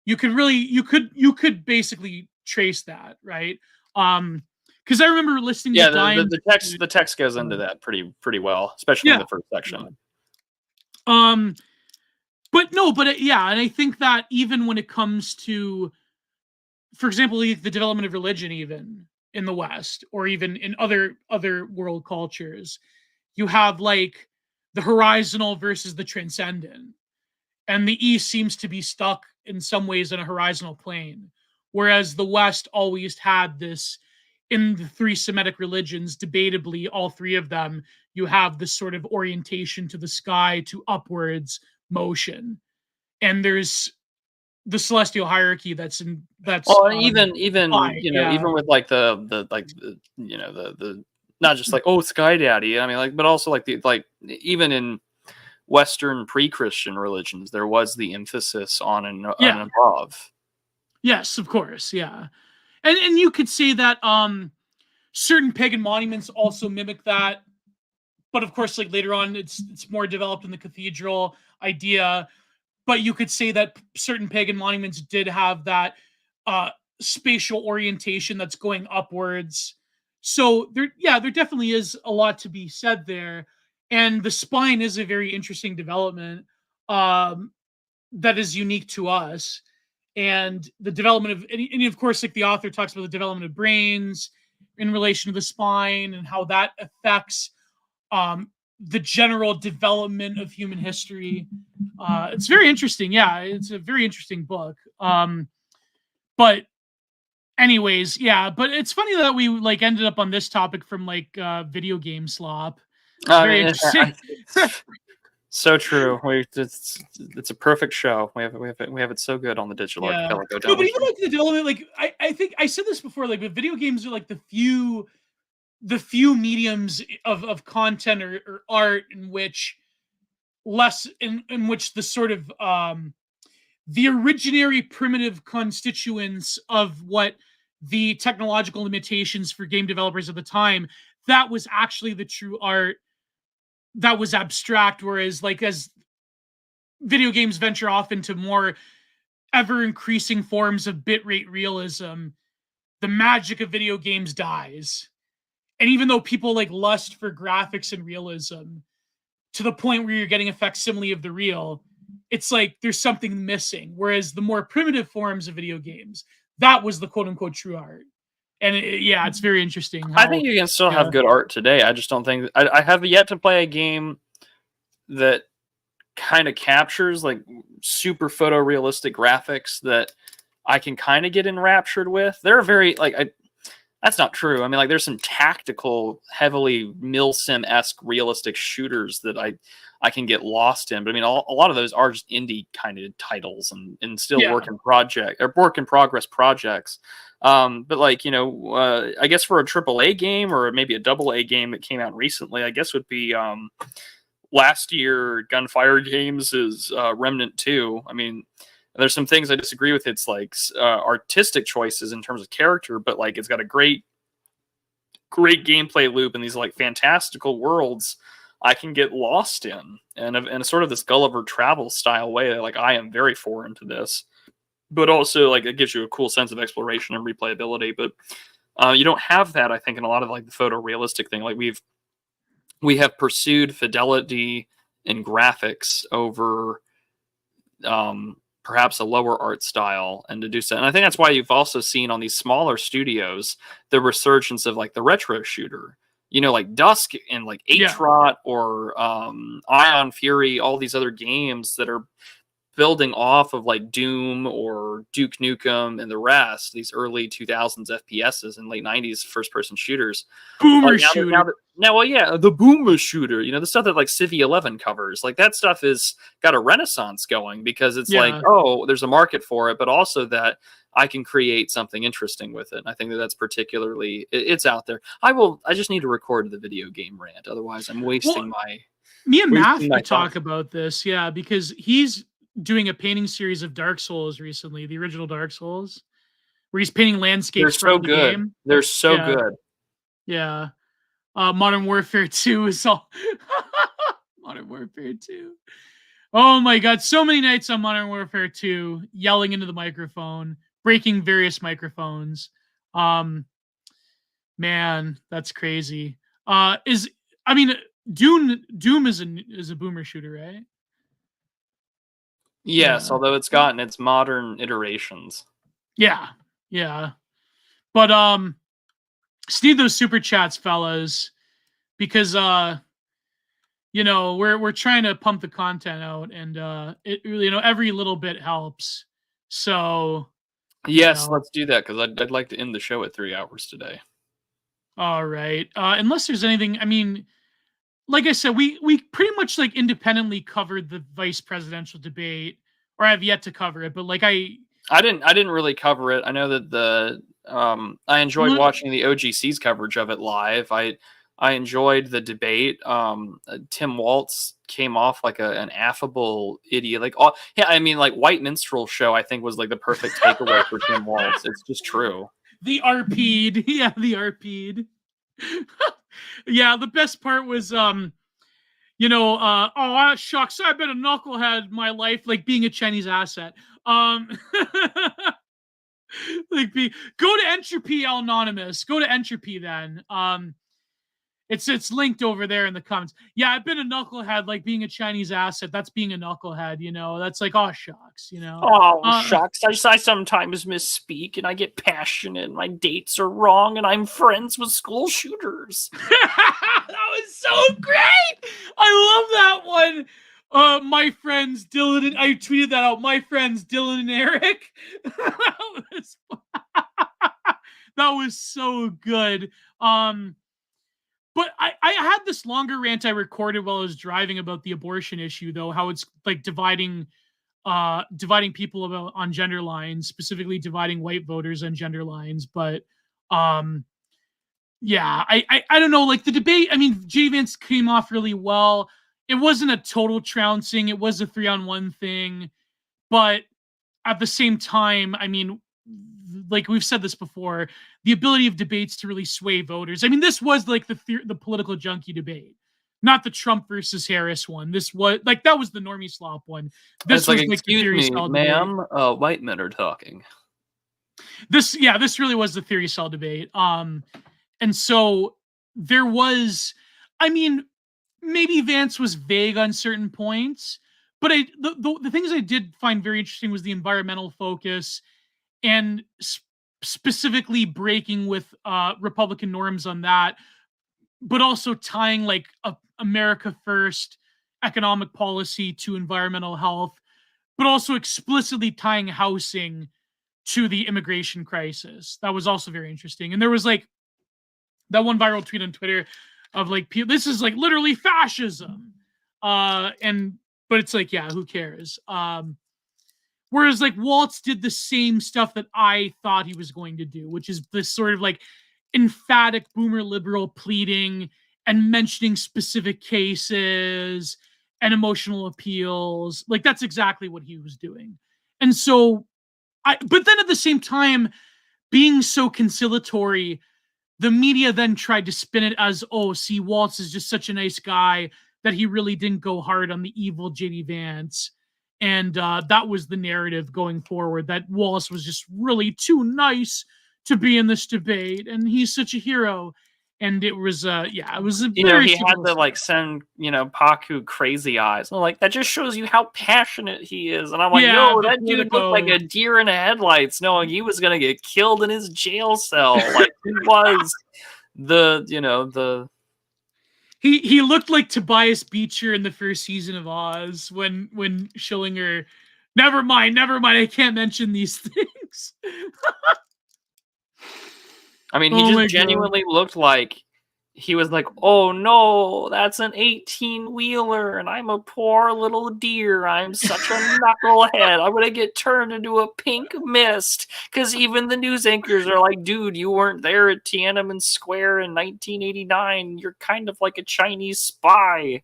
You could basically trace that, right? Because I remember listening to the text goes into that pretty well, especially in the first section. And I think that even when it comes to, for example, the development of religion, even in the West, or even in other world cultures, you have like the horizontal versus the transcendent, and the East seems to be stuck in some ways in a horizontal plane, whereas the West always had this. In the three Semitic religions, debatably, all three of them, you have this sort of orientation to the sky, to upwards motion, and there's the celestial hierarchy that's even with like the not just like, oh, sky daddy. I mean, like, but also like even in Western pre-Christian religions, there was the emphasis on an above. Yes, of course, yeah. And you could say that certain pagan monuments also mimic that, but of course, like later on, it's more developed in the cathedral idea. But you could say that certain pagan monuments did have that spatial orientation that's going upwards. So there definitely is a lot to be said there, and the spine is a very interesting development that is unique to us. And the development of, and of course, like the author talks about the development of brains in relation to the spine, and how that affects the general development of human history. It's very interesting. Yeah, it's a very interesting book. But anyways, but it's funny that we like ended up on this topic from like video game slop. It's very interesting. So true. It's a perfect show. We have it so good on the Digital Archipelago. No, but even like the development, like I think I said this before, like, but video games are like the few mediums of content or art in which the sort of the originary primitive constituents of what the technological limitations for game developers at the time, that was actually the true art that was abstract, whereas like as video games venture off into more ever increasing forms of bitrate realism, the magic of video games dies. And even though people like lust for graphics and realism to the point where you're getting a facsimile of the real, it's like there's something missing. Whereas the more primitive forms of video games, that was the quote unquote true art. And it's very interesting. I think you can still have good art today. I just don't think I have yet to play a game that kind of captures like super photorealistic graphics that I can kind of get enraptured with. They're very like that's not true. I mean, like there's some tactical, heavily milsim-esque realistic shooters that I can get lost in. But I mean, a lot of those are just indie kind of titles and still work in progress projects. But like, you know, I guess for a AAA game or maybe a AA game that came out recently, I guess would be last year Gunfire Games is Remnant 2. I mean, there's some things I disagree with. It's like artistic choices in terms of character, but like it's got a great gameplay loop and these like fantastical worlds I can get lost in, and sort of this Gulliver travel style way. Like I am very foreign to this, but also like it gives you a cool sense of exploration and replayability. But you don't have that, I think, in a lot of like the photorealistic thing. Like we have pursued fidelity in graphics over perhaps a lower art style, and to do so. And I think that's why you've also seen on these smaller studios the resurgence of like the retro shooter, you know, like Dusk and like H-Rot or Ion Fury, all these other games that are building off of like Doom or Duke Nukem and the rest, these early 2000s FPSs and late 90s first-person shooters. Boomer shooter. The boomer shooter, you know, the stuff that like Civ 11 covers, like that stuff is got a renaissance going because it's like, oh, there's a market for it, but also that I can create something interesting with it. And I think that's particularly, it's out there. I just need to record the video game rant. Otherwise I'm wasting me and Math could talk about this. Yeah, because he's doing a painting series of Dark Souls recently, the original Dark Souls, where he's painting landscapes from the game. They're so good. Yeah. Modern Warfare 2 is all Modern Warfare 2. Oh my god, so many nights on Modern Warfare 2 yelling into the microphone, breaking various microphones. Man, that's crazy. Doom is a boomer shooter, right? Yes, although it's gotten its modern iterations. Yeah. But Steve, those super chats, fellas, because you know, we're trying to pump the content out, and it really, you know, every little bit helps. So yes, let's do that, because I'd like to end the show at 3 hours today. All right. Unless there's anything, I mean, like I said, we pretty much like independently covered the vice presidential debate, or I have yet to cover it, but like I didn't really cover it. I know that I enjoyed watching the OGC's coverage of it live. I enjoyed the debate. Tim Waltz came off like an affable idiot. Like, I mean, like White Minstrel Show, I think was like the perfect takeaway for Tim Waltz. It's just true. The RP'd. Yeah, the RP'd. Yeah, the best part was, shucks, I've been a knucklehead my life, like being a Chinese asset. Go to Entropy Anonymous. Go to Entropy then. It's linked over there in the comments. Yeah, I've been a knucklehead, like being a Chinese asset. That's being a knucklehead, you know. That's like, oh shucks, you know. Oh shucks, I sometimes misspeak and I get passionate. And my dates are wrong, and I'm friends with school shooters. That was so great. I love that one. My friends Dylan and I tweeted that out. My friends Dylan and Eric. That was so good. But I had this longer rant I recorded while I was driving about the abortion issue, though, how it's like dividing people on gender lines, specifically dividing white voters on gender lines. But yeah, I don't know, like the debate, I mean, J Vance came off really well. It wasn't a total trouncing, it was a 3-on-1 thing, but at the same time, I mean, like we've said this before, the ability of debates to really sway voters. I mean, this was like the political junkie debate. not the Trump versus Harris one. This was like, that was the normie slop one. This It's was like, like the excuse theory me, cell debate. ma'am, white men are talking. This really was the theory cell debate. And so there was, I mean, maybe Vance was vague on certain points, but the things I did find very interesting was the environmental focus, and specifically breaking with Republican norms on that, but also tying like a America first economic policy to environmental health, but also explicitly tying housing to the immigration crisis. That was also very interesting. And there was like that one viral tweet on Twitter of like, this is like literally fascism. But it's like, yeah, who cares? Whereas like Waltz did the same stuff that I thought he was going to do, which is this sort of like emphatic boomer liberal pleading and mentioning specific cases and emotional appeals. Like that's exactly what he was doing. And so but then at the same time, being so conciliatory, the media then tried to spin it as, oh, see, Waltz is just such a nice guy that he really didn't go hard on the evil JD Vance. And that was the narrative going forward, that Wallace was just really too nice to be in this debate, and he's such a hero. And it was, it was a very, he had to like send, Paku crazy eyes. I'm like, that just shows you how passionate he is. And I'm like, yo, that dude looked like a deer in the headlights, knowing he was gonna get killed in his jail cell. Like he was the. He looked like Tobias Beecher in the first season of Oz when Schillinger. Never mind. I can't mention these things. I mean, he just genuinely looked like he was like, oh no, that's an 18-wheeler, and I'm a poor little deer. I'm such a knucklehead. I'm going to get turned into a pink mist. Because even the news anchors are like, dude, you weren't there at Tiananmen Square in 1989. You're kind of like a Chinese spy.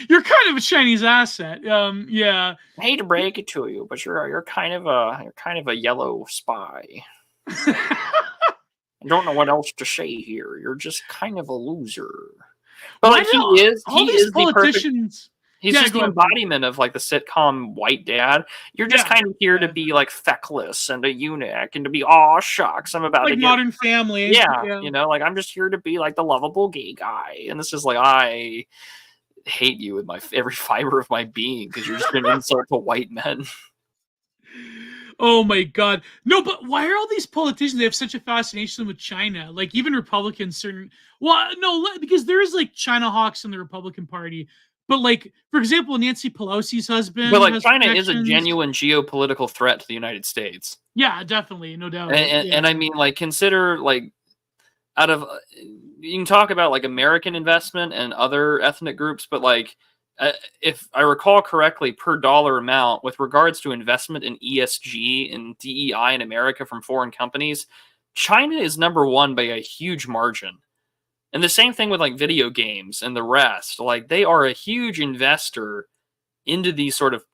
You're kind of a Chinese asset. Yeah. I hate to break it to you, but you're kind of a yellow spy. I don't know what else to say here. You're just kind of a loser. But like he is the politicians. He's just the embodiment of like the sitcom white dad. You're just kind of here to be like feckless and a eunuch and to be, oh shucks, I'm about to get Modern Family. Yeah, like I'm just here to be like the lovable gay guy. And this is like, I hate you with every fiber of my being because you're just an insult to white men. Oh my God. No, but why are all these politicians, they have such a fascination with China? Like even Republicans, because there is like China hawks in the Republican Party. But like, for example, Nancy Pelosi's husband. But like China is a genuine geopolitical threat to the United States. Yeah, definitely. No doubt. And I mean, like, consider like you can talk about like American investment and other ethnic groups, but like, if I recall correctly, per dollar amount with regards to investment in ESG and DEI in America from foreign companies, China is number one by a huge margin. And the same thing with like video games and the rest. Like they are a huge investor into these sort of,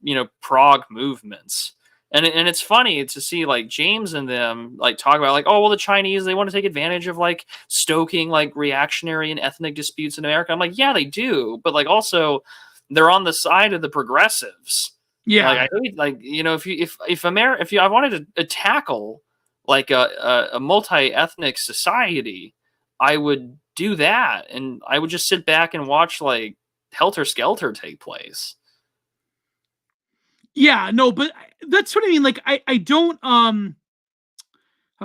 prog movements. And it's funny to see like James and them like talk about like, oh, well, the Chinese, they want to take advantage of like stoking like reactionary and ethnic disputes in America. I'm like, yeah, they do. But like also they're on the side of the progressives. Yeah. Like I hate, like, if I wanted to tackle like a multi-ethnic society, I would do that. And I would just sit back and watch like Helter Skelter take place. Yeah, no, but that's what I mean. Like, I don't, how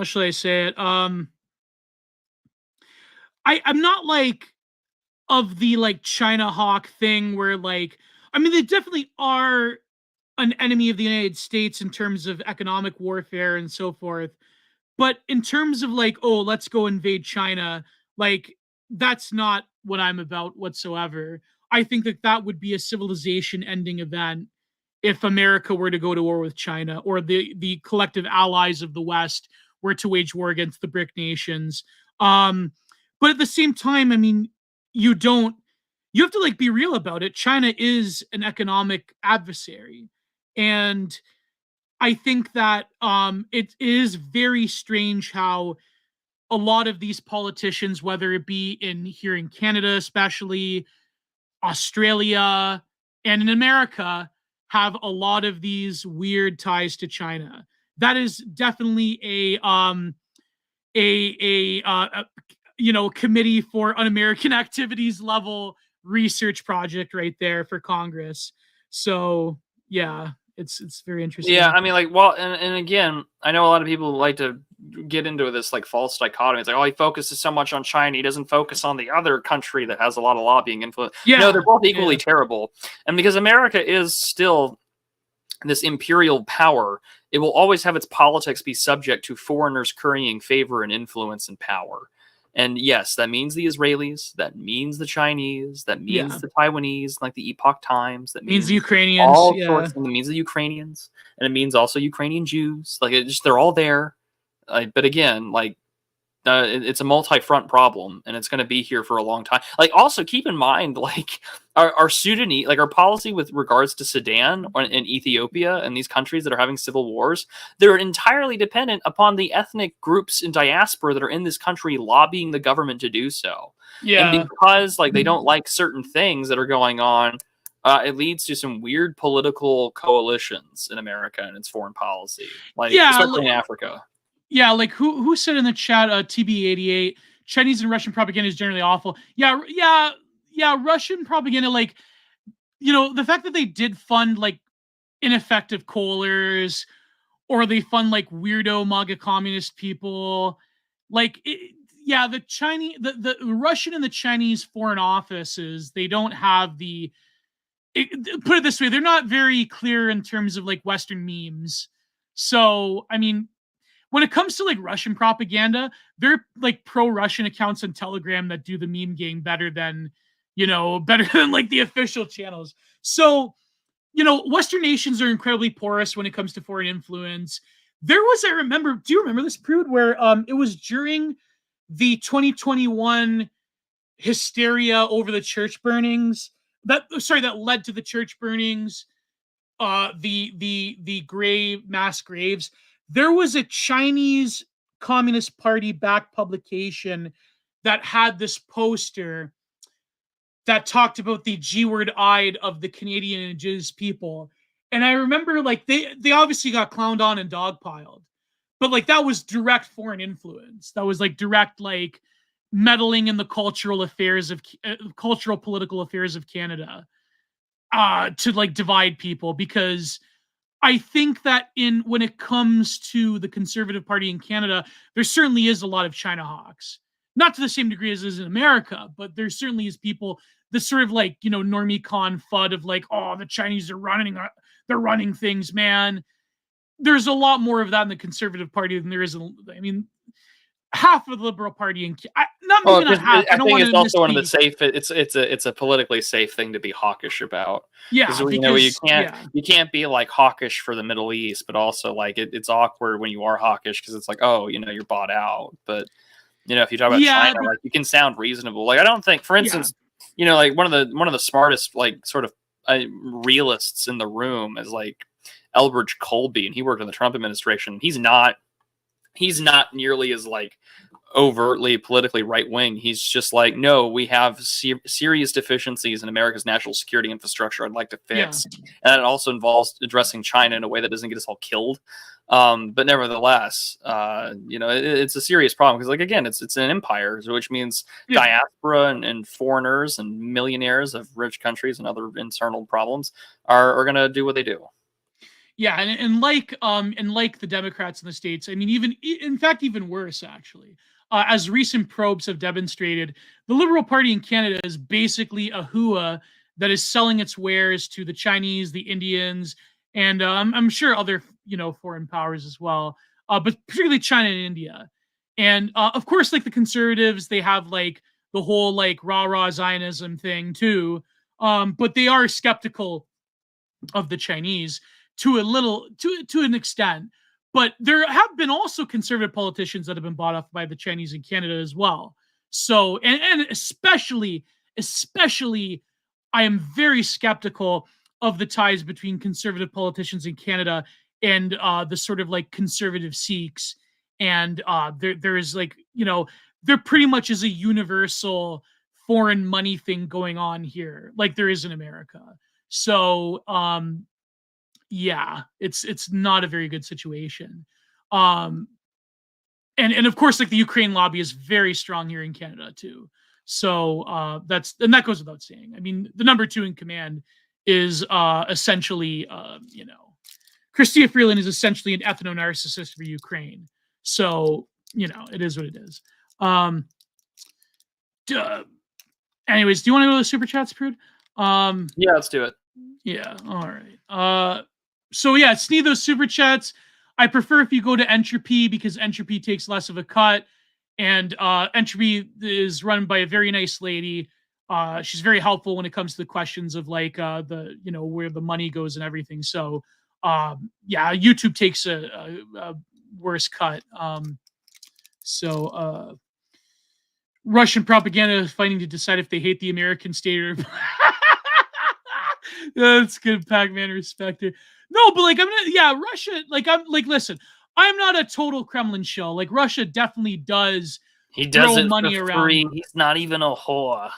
should I say it? I'm not like of the like China hawk thing where like, I mean, they definitely are an enemy of the United States in terms of economic warfare and so forth. But in terms of like, oh, let's go invade China, like, that's not what I'm about whatsoever. I think that would be a civilization ending event if America were to go to war with China, or the collective allies of the West were to wage war against the BRIC nations. But at the same time, I mean, you have to like be real about it. China is an economic adversary. And I think that it is very strange how a lot of these politicians, whether it be here in Canada, especially Australia, and in America, have a lot of these weird ties to China. That is definitely a committee for un-American activities level research project right there for Congress. So yeah, it's very interesting. Yeah, I mean, like, well, and again, I know a lot of people like to get into this like false dichotomy. It's like, oh, he focuses so much on China, he doesn't focus on the other country that has a lot of lobbying influence. Yeah, no, they're both equally terrible. And because America is still this imperial power, it will always have its politics be subject to foreigners currying favor and influence and power. And yes, that means the Israelis, that means the Chinese, that means the Taiwanese, like the Epoch Times, that means the Ukrainians, all sorts, and it means the Ukrainians, and it means also Ukrainian Jews. Like, they're all there. But again, like, it's a multi-front problem, and it's going to be here for a long time. Like, also keep in mind, like, our Sudanese, like, our policy with regards to Sudan and Ethiopia and these countries that are having civil wars, they're entirely dependent upon the ethnic groups in diaspora that are in this country lobbying the government to do so. Yeah, and because like they don't like certain things that are going on, it leads to some weird political coalitions in America and its foreign policy, like especially in Africa. Yeah, like who said in the chat, TB88, Chinese and Russian propaganda is generally awful. Yeah, Russian propaganda, like, the fact that they did fund like ineffective coalers, or they fund like weirdo MAGA communist people, like, the Chinese, the Russian and the Chinese foreign offices, they don't have put it this way, they're not very clear in terms of like Western memes. So, I mean, when it comes to like Russian propaganda, they're like pro-Russian accounts on Telegram that do the meme game better than like the official channels. So, Western nations are incredibly porous when it comes to foreign influence. Do you remember this, Prude, where it was during the 2021 hysteria over the church burnings that led to the church burnings, the mass graves. There was a Chinese Communist Party backed publication that had this poster that talked about the G-word-eyed of the Canadian Indigenous people. And I remember, like, they obviously got clowned on and dogpiled, but like that was direct foreign influence. That was like direct, like, meddling in the cultural political affairs of Canada, to like divide people. Because I think that when it comes to the Conservative Party in Canada, there certainly is a lot of China hawks. Not to the same degree as is in America, but there certainly is people, this sort of like, normie con FUD of like, oh, the Chinese are they're running things, man. There's a lot more of that in the Conservative Party than there is half of the Liberal Party I think it's also one of the safe. It's a politically safe thing to be hawkish about. Yeah, because you can't be like hawkish for the Middle East, but also like it's awkward when you are hawkish because it's like, oh, you're bought out. But if you talk about China, like, you can sound reasonable. Like, I don't think, for instance, like one of the smartest like sort of realists in the room is like Elbridge Colby, and he worked in the Trump administration. He's not nearly as like overtly politically right wing. He's just like, no, we have serious deficiencies in America's national security infrastructure I'd like to fix, and it also involves addressing China in a way that doesn't get us all killed. But nevertheless, it's a serious problem because, like, again, it's an empire, which means diaspora and foreigners and millionaires of rich countries and other internal problems are going to do what they do. Yeah, and like the Democrats in the States, I mean, even worse, actually. As recent probes have demonstrated, the Liberal Party in Canada is basically a hua that is selling its wares to the Chinese, the Indians, and I'm sure other foreign powers as well, but particularly China and India. And of course, like the Conservatives, they have like the whole like rah-rah Zionism thing too, but they are skeptical of the Chinese to an extent. But there have been also conservative politicians that have been bought off by the Chinese in Canada as well. So, and especially, I am very skeptical of the ties between conservative politicians in Canada and the sort of like conservative Sikhs and there is like, there pretty much is a universal foreign money thing going on here, like there is in America. So yeah, it's not a very good situation. And of course, like the Ukraine lobby is very strong here in Canada too. So that goes without saying. I mean, the number 2 in command is essentially, Chrystia Freeland is essentially an ethno-narcissist for Ukraine. So, it is what it is. Anyways, do you want to go to the super chats, Prude? Yeah, let's do it. Yeah, all right. So yeah, it's neither those super chats. I prefer if you go to Entropy because Entropy takes less of a cut, and Entropy is run by a very nice lady. She's very helpful when it comes to the questions of like the where the money goes and everything. So yeah, YouTube takes a worse cut. So Russian propaganda is fighting to decide if they hate the American state or. That's good, Pac-Man respecter. No, but like Russia. Like listen, I'm not a total Kremlin show. Like Russia definitely does. He does throw it money for around. free. He's not even a whore.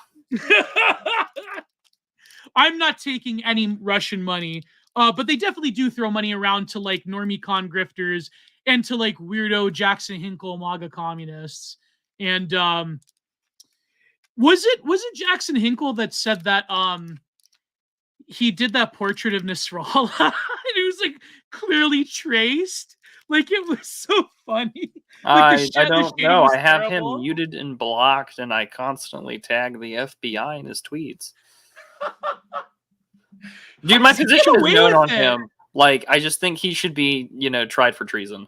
I'm not taking any Russian money, but they definitely do throw money around to like normie con grifters and to like weirdo Jackson Hinkle MAGA communists. And was it Jackson Hinkle that said that he did that portrait of Nasrallah and it was like clearly traced? Like it was so funny. Like, I don't know. I have terrible. him muted and blocked, and I constantly tag the FBI in his tweets. Dude, my position is known on him. Like, I just think he should be, tried for treason.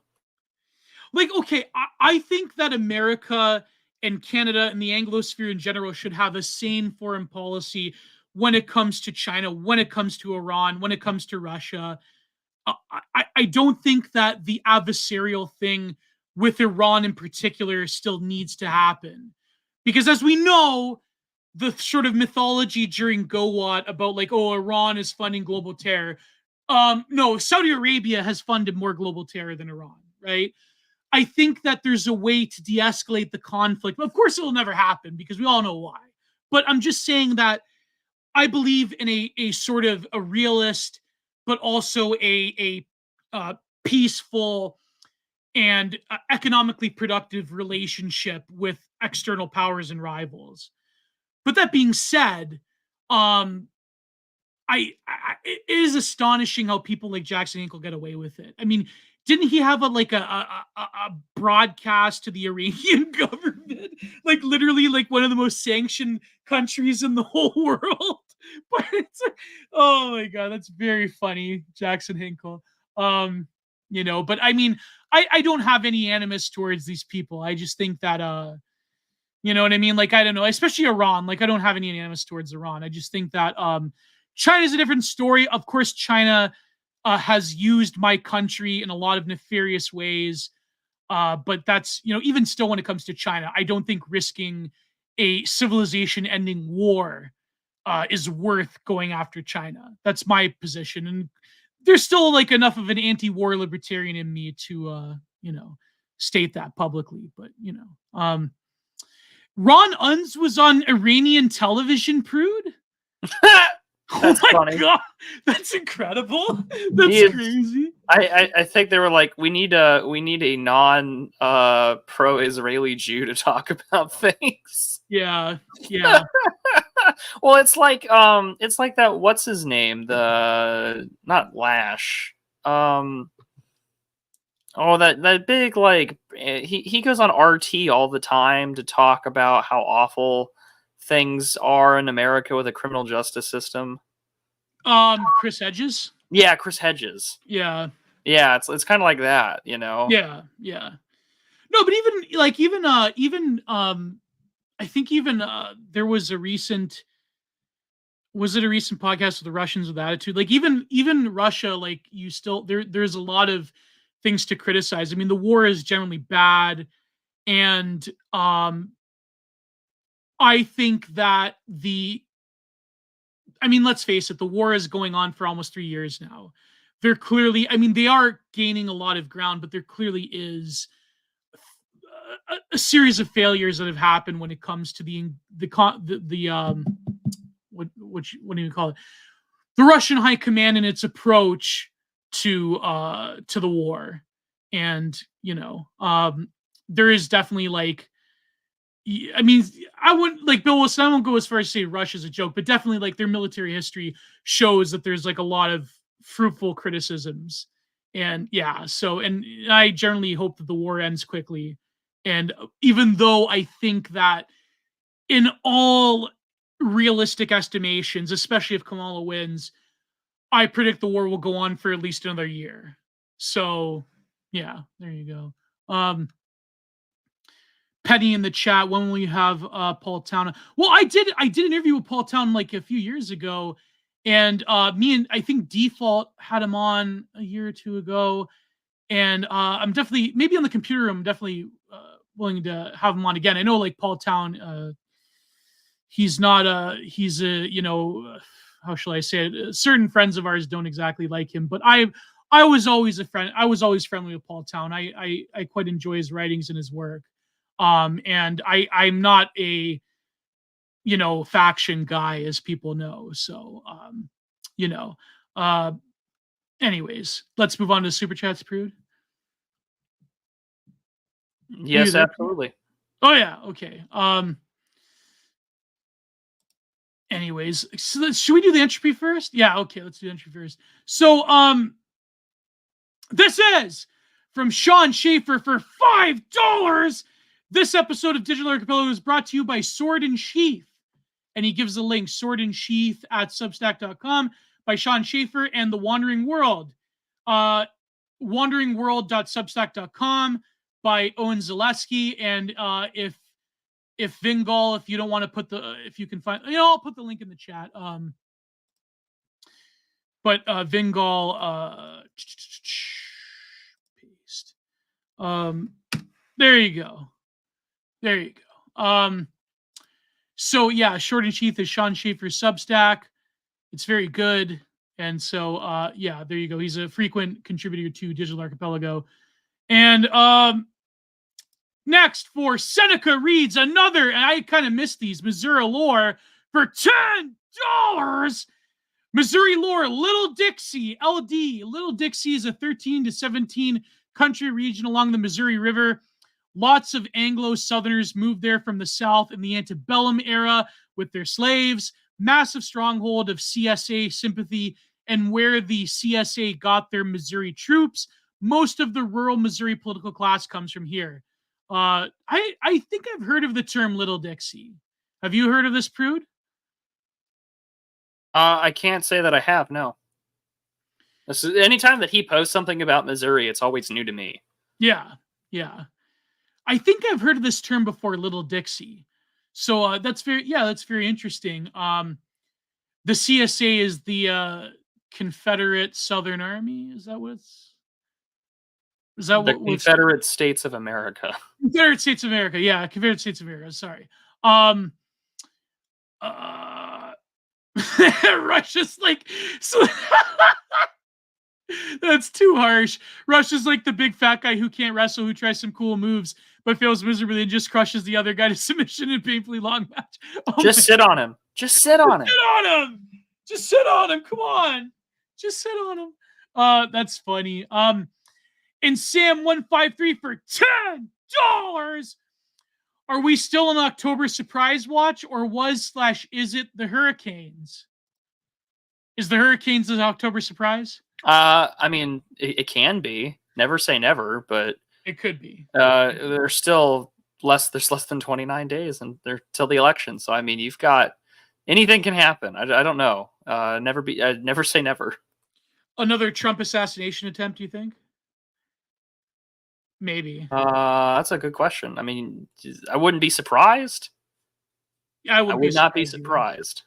Like, okay, I think that America and Canada and the Anglosphere in general should have a sane foreign policy when it comes to China, when it comes to Iran, when it comes to Russia. I don't think that the adversarial thing with Iran in particular still needs to happen. Because as we know, the sort of mythology during Gowat about like, oh, Iran is funding global terror. No, Saudi Arabia has funded more global terror than Iran, right? I think that there's a way to de-escalate the conflict. Of course, it will never happen because we all know why. But I'm just saying that I believe in a sort of a realist, but also a peaceful and economically productive relationship with external powers and rivals. But that being said, it is astonishing how people like Jackson Hinkle get away with it. I mean, didn't he have a broadcast to the Iranian government? Like literally like one of the most sanctioned countries in the whole world. But it's like, oh my God, that's very funny, Jackson Hinkle. But I mean, I don't have any animus towards these people. I just think that you know what I mean? Like, I don't know, especially Iran. Like, I don't have any animus towards Iran. I just think that China's a different story. Of course, China has used my country in a lot of nefarious ways. But that's, even still when it comes to China, I don't think risking a civilization-ending war is worth going after China. That's my position. And there's still like enough of an anti-war libertarian in me to, state that publicly. But, Ron Unz was on Iranian television, Prude? That's funny. God, that's incredible. That's crazy. I think they were like, we need a non pro-Israeli Jew to talk about things. Yeah. Well, it's like that. What's his name? Not Lash. That big like he goes on RT all the time to talk about how awful things are in America with a criminal justice system. Chris Hedges. Yeah, Chris Hedges. Yeah, it's kind of like that, Yeah. No, but I think even there was a recent. Was it a recent podcast with the Russians with attitude? Like even Russia, like you still there's a lot of things to criticize. I mean, the war is generally bad, and I think that let's face it, the war is going on for almost 3 years now. They're clearly, they are gaining a lot of ground, but there clearly is a series of failures that have happened when it comes to what do you call it? The Russian high command and its approach to the war. And, there is definitely like, I mean, I wouldn't like Bill Wilson. I won't go as far as to say Russia's a joke, but definitely like their military history shows that there's like a lot of fruitful criticisms. And yeah, so, and I generally hope that the war ends quickly. And even though I think that in all realistic estimations, especially if Kamala wins, I predict the war will go on for at least another year. So yeah, there you go. Penny in the chat, when will you have Paul Town? Well, I did an interview with Paul Town like a few years ago, and me and I think Default had him on a year or two ago, and I'm definitely, maybe on the computer room, definitely willing to have him on again. I know like Paul Town, he's not he's a, how shall I say it? Certain friends of ours don't exactly like him, but I was always a friend. I was always friendly with Paul Town. I quite enjoy his writings and his work. And I'm not a, faction guy, as people know. So, anyways, let's move on to super chats, Prude. Yes, absolutely. Oh yeah. Okay. Anyways, so should we do the entropy first? Yeah. Okay. Let's do the entropy first. So, this is from Sean Schaefer for $5. This episode of Digital Archipelago is brought to you by Sword and Sheath. And he gives a link, Sword and Sheath at substack.com by Sean Schaefer and The Wandering World. Wanderingworld.substack.com by Owen Zaleski. And if Vingal, if you don't want to put if you can find, I'll put the link in the chat. But Vingal, paste. There you go. There you go. So yeah, Short and Sheath is Sean Schaefer's Substack. It's very good. And so yeah, there you go. He's a frequent contributor to Digital Archipelago. And next for Seneca Reads another, and I kind of missed these, Missouri lore for $10. Missouri lore, Little Dixie, LD. Little Dixie is a 13 to 17 country region along the Missouri River. Lots of Anglo-Southerners moved there from the South in the antebellum era with their slaves. Massive stronghold of CSA sympathy, and where the CSA got their Missouri troops. Most of the rural Missouri political class comes from here. I think I've heard of the term Little Dixie. Have you heard of this, Prude? I can't say that I have, no. Anytime that he posts something about Missouri, it's always new to me. Yeah, yeah. I think I've heard of this term before, Little Dixie. So that's very interesting. The CSA is the Confederate Southern Army. Is that the Confederate States of America? Confederate States of America. Yeah, Confederate States of America. Sorry. Russia's like, so that's too harsh. Russia's like the big fat guy who can't wrestle, who tries some cool moves but fails miserably and just crushes the other guy to submission in a painfully long match. Just sit on him. Just sit on him. Sit on him. Just sit on him. Come on. Just sit on him. That's funny. And Sam 153 for $10. Are we still in October surprise watch, or is it the Hurricanes? Is the Hurricanes an October surprise? I mean, it can be. Never say never, but it could be. There's still less than 29 days and they're till the election. So I mean, you've got anything can happen. I don't know. Never say never. Another Trump assassination attempt, do you think? Maybe. That's a good question. I mean, I wouldn't be surprised. I would not be surprised.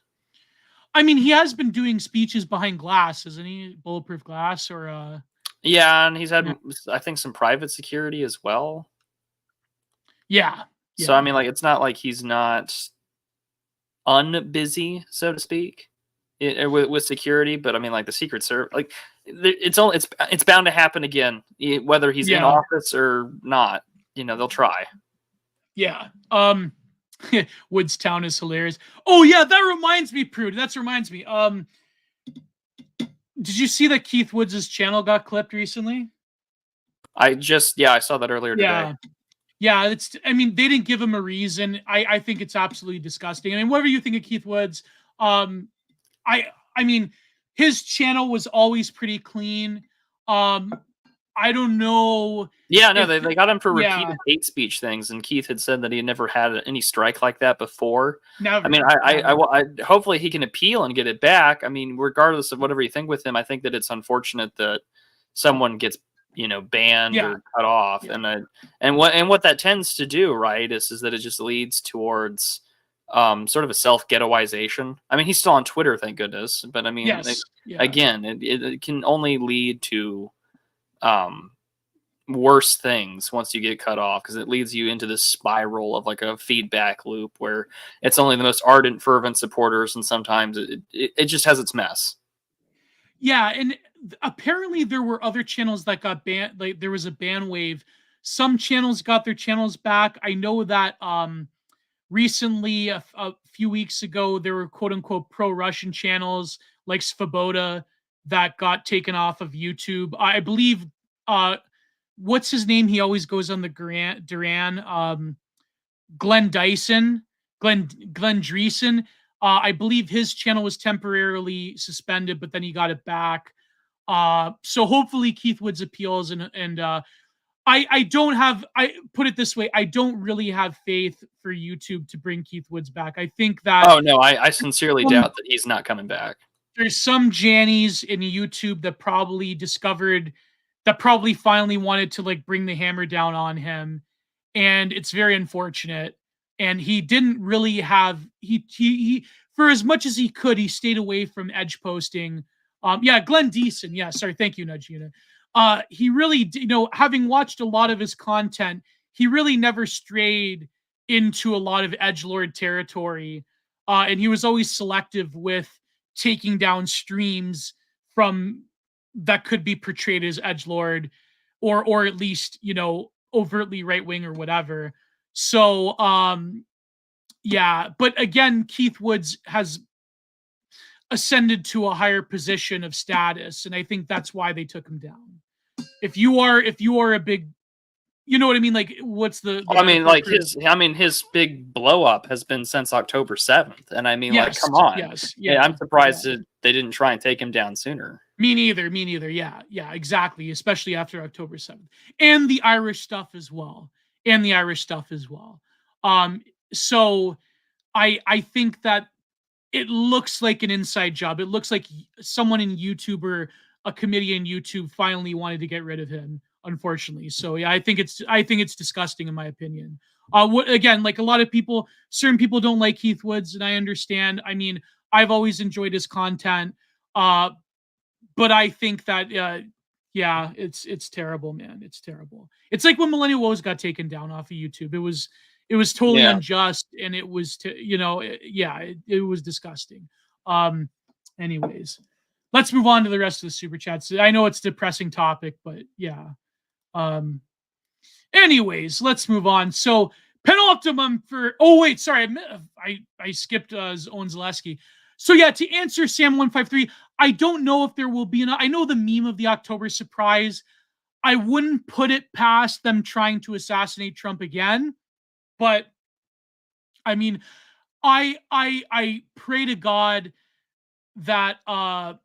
I mean, he has been doing speeches behind glass, isn't he? Bulletproof glass, or yeah, and he's had, I think, some private security as well. Yeah. So I mean, like, it's not like he's not unbusy, so to speak, with security. But I mean, like, the Secret Service, like, it's bound to happen again, whether he's in office or not. They'll try. Yeah. Woodstown is hilarious. Oh yeah, that reminds me, Prude. That reminds me. Did you see that Keith Woods' channel got clipped recently? I saw that earlier today. Yeah, I mean, they didn't give him a reason. I think it's absolutely disgusting. I mean, whatever you think of Keith Woods, I mean, his channel was always pretty clean. I don't know. Yeah, no, they got him for yeah. repeated hate speech things, and Keith had said that he had never had any strike like that before. Never. I mean, I hopefully he can appeal and get it back. I mean, regardless of whatever you think with him, I think that it's unfortunate that someone gets, you know, banned or cut off, and what that tends to do, right, is that it just leads towards sort of a self-ghettoization. I mean, he's still on Twitter, thank goodness, but I mean, again, it can only lead to worse things once you get cut off, because it leads you into this spiral of like a feedback loop where it's only the most ardent, fervent supporters, and sometimes it just has its mess. Yeah, and apparently there were other channels that got banned. Like there was a ban wave. Some channels got their channels back. I know that recently, a few weeks ago, there were quote unquote pro-Russian channels like Svoboda that got taken off of YouTube. I believe what's his name? He always goes on the Duran. Glenn Dyson, Glenn Dreesen. I believe his channel was temporarily suspended, but then he got it back. So hopefully Keith Woods appeals, and I don't have. I put it this way: I don't really have faith for YouTube to bring Keith Woods back. I think that. Oh no, I sincerely doubt that he's not coming back. There's some Jannies in YouTube that probably finally wanted to like bring the hammer down on him, and it's very unfortunate. And he didn't really have he for as much as he could, he stayed away from edge posting. Glenn Deason. Yeah, sorry, thank you, Nudgina. He really, having watched a lot of his content, he really never strayed into a lot of edgelord territory, and he was always selective with taking down streams from that could be portrayed as edgelord, or at least overtly right wing or whatever. So but again, Keith Woods has ascended to a higher position of status, and I think that's why they took him down. If you are a big, you know what I mean? Like, what's the his big blow up has been since October 7th. And I mean, like, come on. I'm surprised that they didn't try and take him down sooner. Me neither. Yeah, exactly. Especially after October 7th. And the Irish stuff as well. So I think that it looks like an inside job. It looks like someone in YouTube or a committee in YouTube finally wanted to get rid of him, unfortunately. So yeah, I think it's disgusting in my opinion. Again, like a lot of people, certain people don't like Keith Woods, and I understand. I mean, I've always enjoyed his content, but I think that it's terrible, man. It's terrible. It's like when Millennial Woes got taken down off of YouTube. It was totally unjust, and it was it was disgusting. Anyways, let's move on to the rest of the super chats. I know it's a depressing topic, but yeah. Anyways, let's move on. So penultimum for. Oh wait, sorry, I skipped Owen Zaleski. So yeah, to answer Sam 153, I don't know if there will be I know the meme of the October surprise. I wouldn't put it past them trying to assassinate Trump again, but I mean, I pray to God that the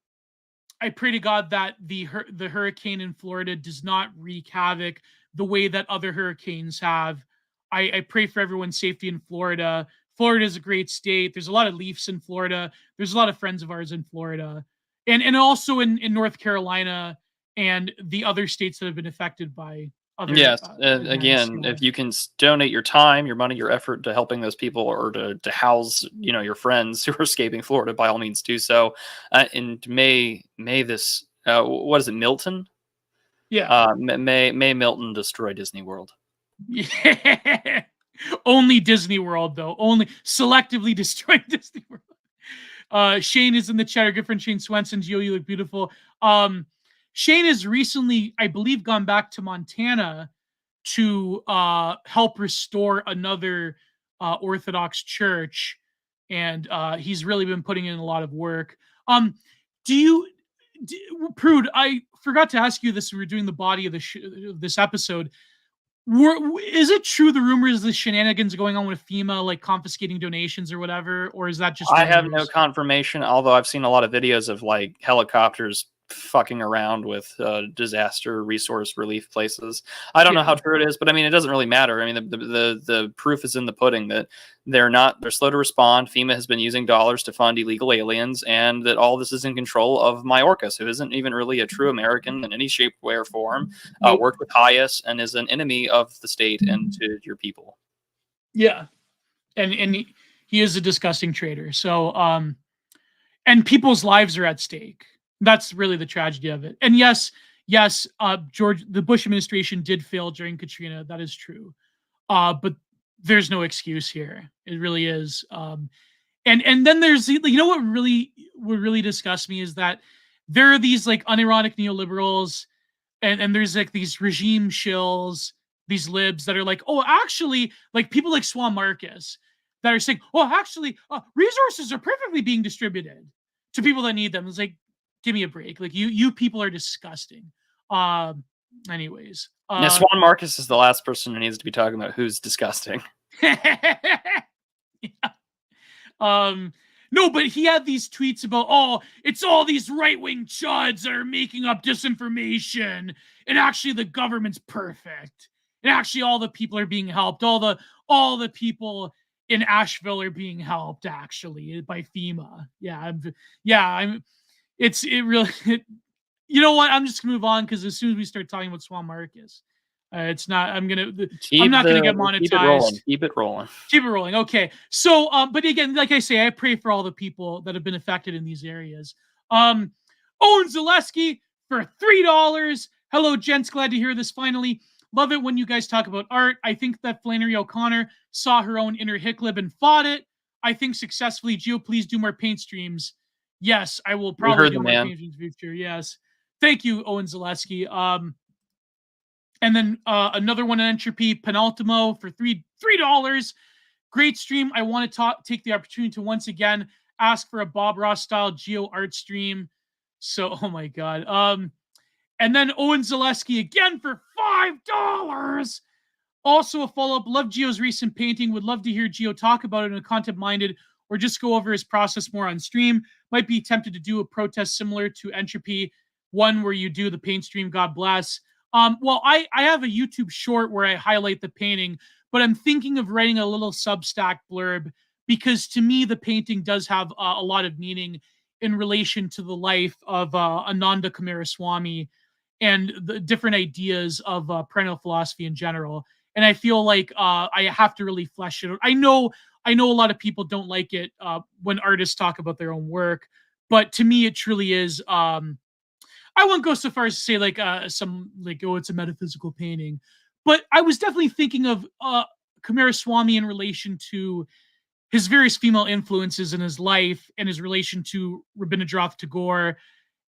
hurricane in Florida does not wreak havoc the way that other hurricanes have. I pray for everyone's safety in Florida. Florida is a great state. There's a lot of Leafs in Florida. There's a lot of friends of ours in Florida, and also in North Carolina and the other states that have been affected by other. Yes, again, if you can donate your time, your money, your effort to helping those people, or to house your friends who are escaping Florida, by all means do so. And may this what is it, Milton? Yeah. May Milton destroy Disney World. Yeah. Only Disney World, though. Only selectively destroy Disney World. Shane is in the chat. Our good friend Shane Swenson. Gio, you look beautiful. Shane has recently, I believe, gone back to Montana to help restore another Orthodox church, and he's really been putting in a lot of work. Prude, I forgot to ask you this. We were doing the body of this episode. Is it true the rumors, the shenanigans going on with FEMA, like confiscating donations or whatever, or is that just rumors? I have no confirmation, although I've seen a lot of videos of like helicopters fucking around with disaster resource relief places. I don't know how true it is, but I mean, it doesn't really matter. I mean, the proof is in the pudding that they're slow to respond. FEMA has been using dollars to fund illegal aliens, and that all this is in control of Mayorkas, who isn't even really a true American in any shape, way, or form. Worked with Hayes and is an enemy of the state and to your people. Yeah, and he is a disgusting traitor. So, and people's lives are at stake. That's really the tragedy of it. And yes, George, the Bush administration did fail during Katrina. That is true. But there's no excuse here. It really is. And then there's, what really disgusts me is that there are these like unironic neoliberals, and there's like these regime shills, these libs that are like, oh, actually, like people like Swan Marcus that are saying, oh, actually, resources are perfectly being distributed to people that need them. It's like, give me a break. Like you people are disgusting. Anyways. Now, Swan Marcus is the last person who needs to be talking about who's disgusting. Yeah. No, but he had these tweets about, oh, it's all these right-wing chuds that are making up disinformation, and actually the government's perfect. And actually all the people are being helped. All the people in Asheville are being helped actually by FEMA. You know what? I'm just gonna move on, because as soon as we start talking about Swan Marcus, I'm not gonna get monetized. Keep it rolling. Okay. So, but again, like I say, I pray for all the people that have been affected in these areas. Owen Zaleski for $3. Hello, gents. Glad to hear this finally. Love it when you guys talk about art. I think that Flannery O'Connor saw her own inner Hicklib and fought it. I think successfully. Gio, please do more paint streams. Yes, I will probably do more paint streams in the future. Yes. Thank you, Owen Zaleski. And then another one in Entropy, Penultimo for $3. Great stream. I want to take the opportunity to once again ask for a Bob Ross style Geo art stream. So, oh my God. And then Owen Zaleski again for $5. Also a follow-up. Love Geo's recent painting. Would love to hear Geo talk about it in a content-minded, or just go over his process more on stream. Might be tempted to do a protest similar to Entropy, one where you do the paint stream. God bless. Well, I have a YouTube short where I highlight the painting, but I'm thinking of writing a little Substack blurb, because to me, the painting does have a lot of meaning in relation to the life of Ananda Coomaraswamy and the different ideas of perennial philosophy in general. And I feel like I have to really flesh it out. I know a lot of people don't like it when artists talk about their own work, but to me, it truly is. I won't go so far as to say it's a metaphysical painting, but I was definitely thinking of Coomaraswamy in relation to his various female influences in his life and his relation to Rabindranath Tagore.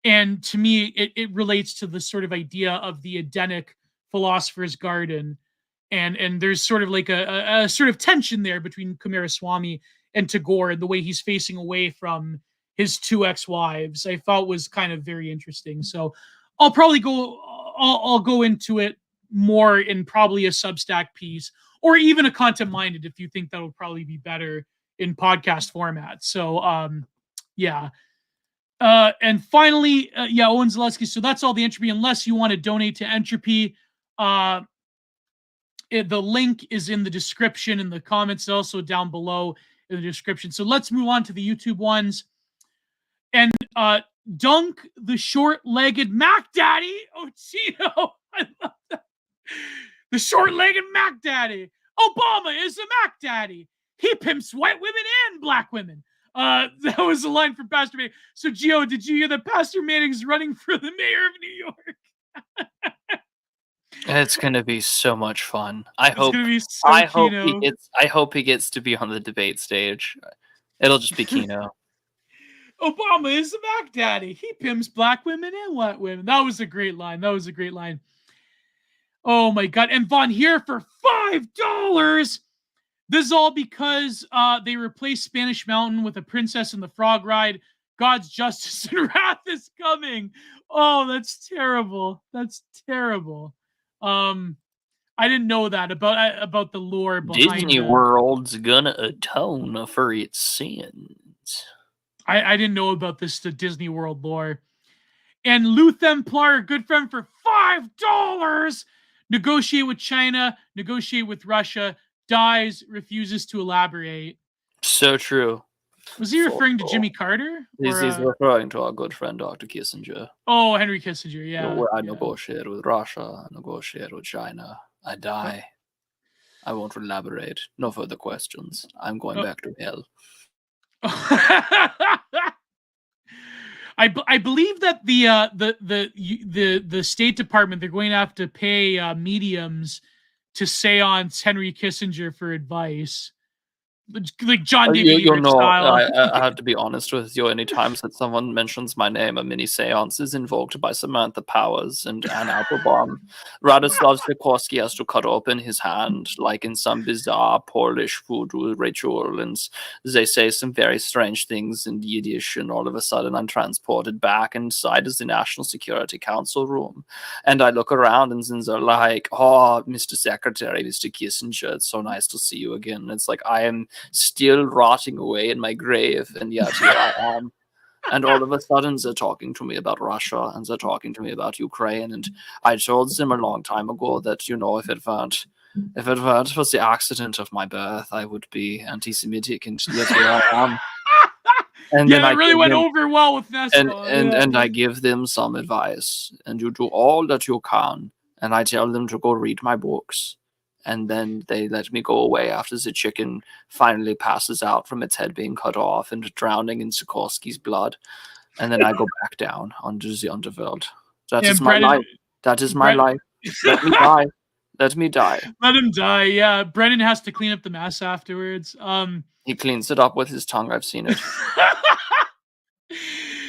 And to me, it relates to the sort of idea of the Edenic philosopher's garden. And there's sort of like a sort of tension there between Coomaraswamy and Tagore, and the way he's facing away from his two ex-wives, I thought was kind of very interesting. So I'll probably I'll go into it more in probably a Substack piece, or even a content-minded, if you think that'll probably be better in podcast format. So yeah. And finally, Owen Zaleski. So that's all the Entropy. Unless you want to donate to Entropy, the link is in the description, in the comments, also down below in the description. So let's move on to the YouTube ones. And Dunk the short-legged Mac Daddy. Oh, Chino. I love that. The short-legged Mac Daddy. Obama is a Mac Daddy. He pimps white women and black women. That was a line from Pastor Manning. So, Gio, did you hear that Pastor Manning's running for the mayor of New York? It's gonna be so much fun. I hope he gets to be on the debate stage. It'll just be Kino. Obama is the Mac Daddy. He pimps black women and white women. That was a great line. Oh my god! And Von here for $5. This is all because they replaced Spanish Mountain with a Princess and the Frog ride. God's justice and wrath is coming. Oh, that's terrible. That's terrible. I didn't know that about the lore behind Disney World's gonna atone for its sins. I didn't know about the Disney World lore. And Lou Templar, good friend, for $5. Negotiate with China, negotiate with Russia, dies, refuses to elaborate. So true. Was he referring to Jimmy Carter? He's referring to our good friend Dr. Kissinger. Oh, Henry Kissinger, yeah. I negotiate with Russia, I negotiate with China. I die. I won't elaborate. No further questions. I'm going back to hell. I believe that the State Department, they're going to have to pay mediums to seance Henry Kissinger for advice. Like John David style. I have to be honest with you. Anytime that someone mentions my name, a mini seance is invoked by Samantha Powers and Anne Applebaum. Radoslav Sikorski has to cut open his hand, like in some bizarre Polish voodoo ritual, and they say some very strange things in Yiddish, and all of a sudden I'm transported back inside the National Security Council room. And I look around, and then they're like, "Oh, Mr. Secretary, Mr. Kissinger, it's so nice to see you again." And it's like, I am still rotting away in my grave, and yet here I am. And all of a sudden they're talking to me about Russia, and they're talking to me about Ukraine, and I told them a long time ago that, if it weren't for the accident of my birth, I would be anti-Semitic, and yet here I am. And then that really went over well with Nestor. And I give them some advice, and you do all that you can, and I tell them to go read my books. And then they let me go away after the chicken finally passes out from its head being cut off and drowning in Sikorsky's blood. And then I go back down onto the underworld. That is my life. That is my life. Let me die. Let me die. Let him die, yeah. Brennan has to clean up the mess afterwards. He cleans it up with his tongue. I've seen it.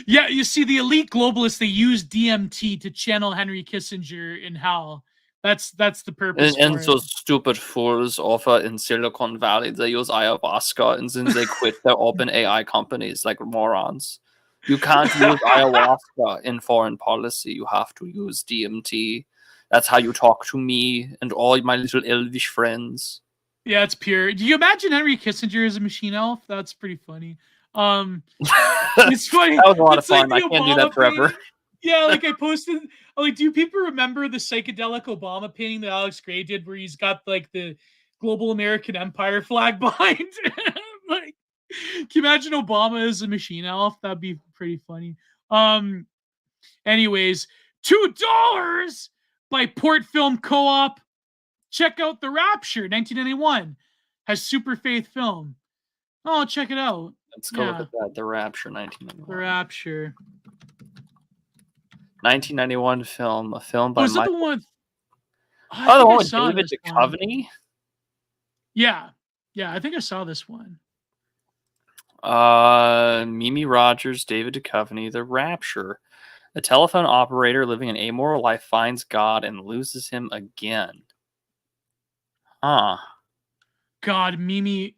Yeah, you see, the elite globalists, they use DMT to channel Henry Kissinger in hell. That's the purpose. And so stupid fools offer in Silicon Valley, they use ayahuasca, and then they quit their open AI companies like morons. You can't use ayahuasca in foreign policy. You have to use DMT. That's how you talk to me and all my little elvish friends. Yeah, it's pure. Do you imagine Henry Kissinger as a machine elf? That's pretty funny. It's funny. That was a lot of fun. I can't do that forever. Yeah, like I posted, like, do people remember the psychedelic Obama painting that Alex Gray did, where he's got like the global American empire flag behind? Like, can you imagine Obama as a machine elf? That'd be pretty funny. Anyways, $2 by Port Film Co-op. Check out The Rapture, 1991. Has Super Faith Film. Oh, check it out. Let's go with that. The Rapture, 1991. The Rapture. 1991 film, a film by the one? the one with David Duchovny? Yeah, I think I saw this one. Mimi Rogers, David Duchovny, The Rapture. A telephone operator living an amoral life finds God and loses him again. God, Mimi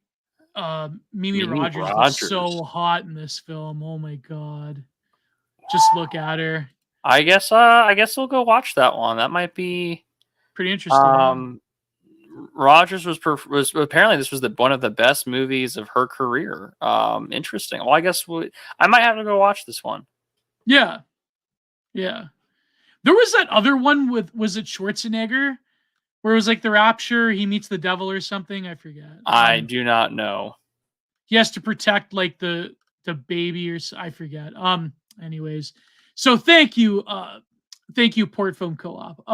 Rogers was so hot in this film. Oh my God. Just look at her. I guess we'll go watch that one. That might be pretty interesting. Rogers was apparently this was one of the best movies of her career. Interesting. Well, I guess I might have to go watch this one. Yeah. There was that other one was it Schwarzenegger, where it was like The Rapture, he meets the devil or something? I forget. I do not know. He has to protect like the baby, or I forget. Anyways, so thank you, Port Film Co-op.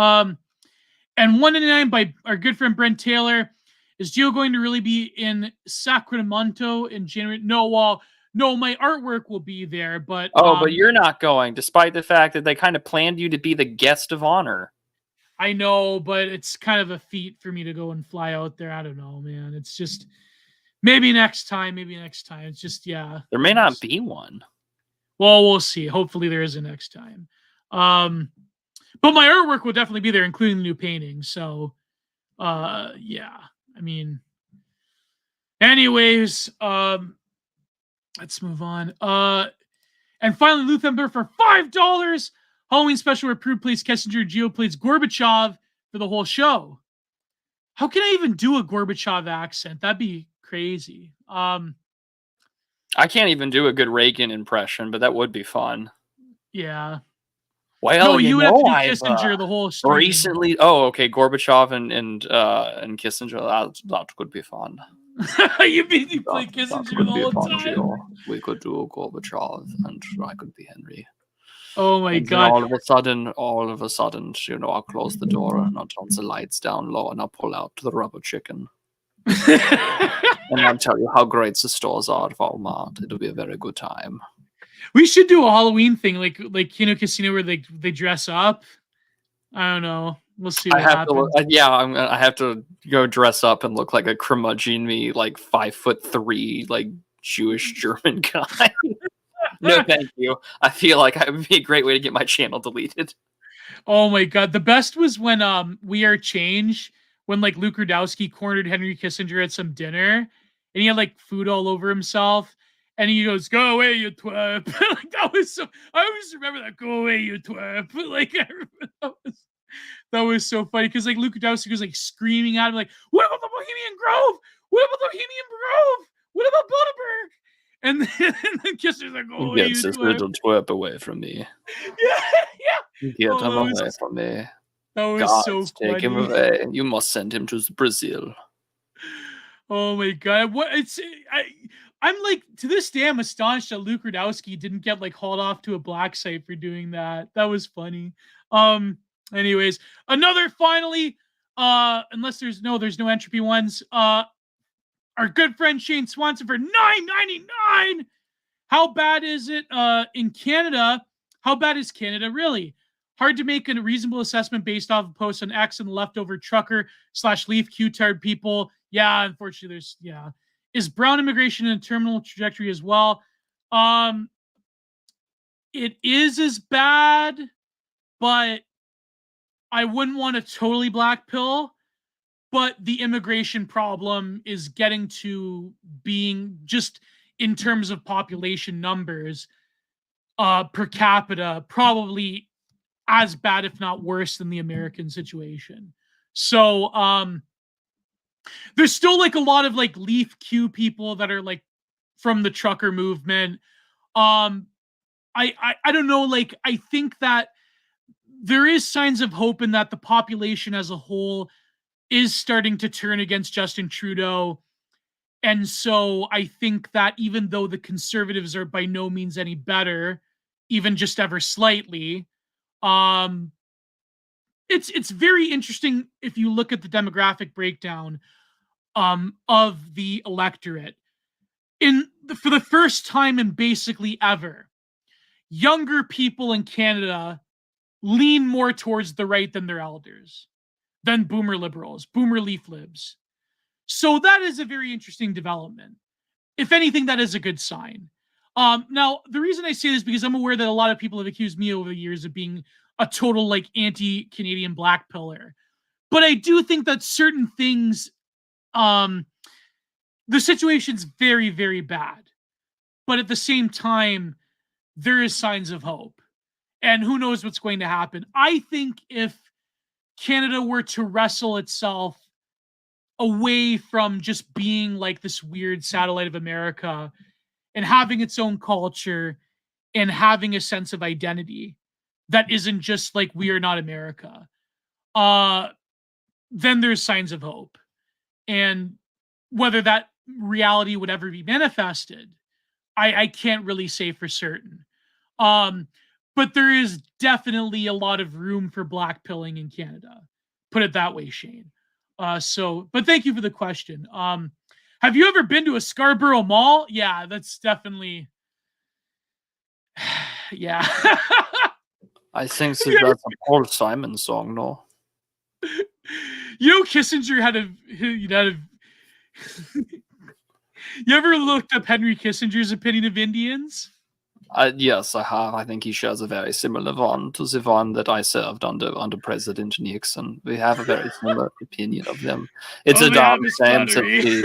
And 199 by our good friend Brent Taylor. Is Gio going to really be in Sacramento in January? No, my artwork will be there, but but you're not going, despite the fact that they kind of planned you to be the guest of honor. I know, but it's kind of a feat for me to go and fly out there. I don't know, man. It's just maybe next time. It's just, yeah. There may not be one. Well, we'll see. Hopefully there is a next time. But my artwork will definitely be there, including the new painting. So, yeah. I mean, anyways, let's move on. And finally, Luthemburg for $5. Halloween special where Prude plays Kissinger, Gio plays Gorbachev for the whole show. How can I even do a Gorbachev accent? That'd be crazy. I can't even do a good Reagan impression, but that would be fun. Yeah. Well, no, you would have to do Kissinger the whole stream. Recently, okay, Gorbachev and Kissinger, that could be fun. you play Kissinger the whole time. Gio. We could do Gorbachev, and I could be Henry. Oh my and god! All of a sudden, I'll close the door and I'll turn the lights down low and I'll pull out the rubber chicken. And I'll tell you how great the stores are at Walmart. It'll be a very good time. We should do a Halloween thing, like Casino, where they dress up. I don't know. We'll see what happens. I have to go dress up and look like a curmudgeon-y, like 5'3", like Jewish German guy. No, thank you. I feel like it would be a great way to get my channel deleted. Oh my god, the best was when We Are Change, when like Luke Rudkowski cornered Henry Kissinger at some dinner, and he had like food all over himself. And he goes, "Go away, you twerp!" Like that was so. I always remember that. "Go away, you twerp!" Like that was so funny because like Luke Rudkowski was like screaming at him, like, "What about the Bohemian Grove? What about the Bohemian Grove? What about Bilderberg?" And then Kissinger's like, "Go away, you this little twerp away from me." Yeah. Get him away from me. That was God, so funny. Take him away. You must send him to Brazil. Oh my god! I'm like, to this day, I'm astonished that Luke Rudkowski didn't get like hauled off to a black site for doing that. That was funny. Anyways, another finally, unless there's no entropy ones. Our good friend Shane Swanson for $9.99. How bad is it in Canada? How bad is Canada really? Hard to make a reasonable assessment based off of posts on X and the leftover trucker/leaf Q-tard people. Yeah, unfortunately, Is brown immigration in a terminal trajectory as well? It is as bad, but I wouldn't want to totally black pill. But the immigration problem is getting to being, just in terms of population numbers, per capita, probably as bad, if not worse, than the American situation. So, there's still like a lot of like Leaf Q people that are like from the trucker movement. I don't know. Like, I think that there is signs of hope in that the population as a whole is starting to turn against Justin Trudeau. And so I think that even though the Conservatives are by no means any better, even just ever slightly, it's very interesting if you look at the demographic breakdown of the electorate. For the first time in basically ever, younger people in Canada lean more towards the right than their elders, than boomer liberals, boomer leaf libs. So that is a very interesting development. If anything, that is a good sign. Now, the reason I say this is because I'm aware that a lot of people have accused me over the years of being a total like anti-Canadian black pillar. But I do think that certain things, the situation's very, very bad. But at the same time, there is signs of hope. And who knows what's going to happen. I think if Canada were to wrestle itself away from just being like this weird satellite of America and having its own culture and having a sense of identity that isn't just like, we are not America, then there's signs of hope. And whether that reality would ever be manifested, I can't really say for certain. But there is definitely a lot of room for black pilling in Canada. Put it that way, Shane. But thank you for the question. Have you ever been to a Scarborough Mall? Yeah, that's definitely, yeah. I think so that's a Paul Simon song, no? You know, Kissinger had a you ever looked up Henry Kissinger's opinion of Indians? Yes, I have. I think he shares a very similar one to the one that I served under President Nixon. We have a very similar opinion of them. It's a they darn have his shame that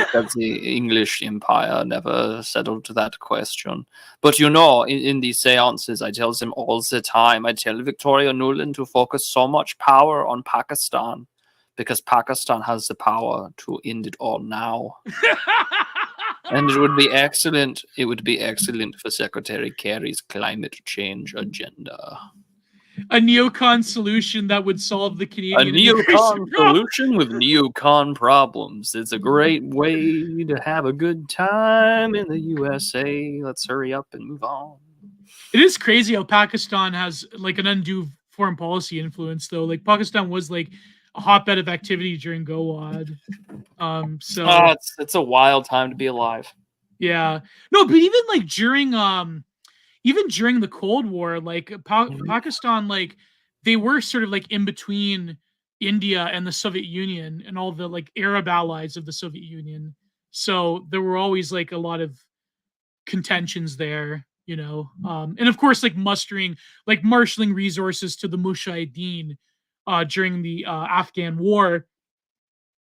flattery. the English Empire never settled that question. But in these seances, I tell them all the time. I tell Victoria Nuland to focus so much power on Pakistan, because Pakistan has the power to end it all now. And it would be excellent. It would be excellent for Secretary Kerry's climate change agenda. A neocon solution that would solve the A Canadian neocon immigration problem. solution with neocon problems. It's a great way to have a good time in the USA. Let's hurry up and move on. It is crazy how Pakistan has like an undue foreign policy influence, though. Like Pakistan was like a hotbed of activity during Gowad. So it's a wild time to be alive. yeah, no, but even like during the Cold War, like Pakistan, like they were sort of like in between India and the Soviet Union and all the like Arab allies of the Soviet Union. So there were always like a lot of contentions there, and of course like marshaling resources to the Mujahideen during the Afghan war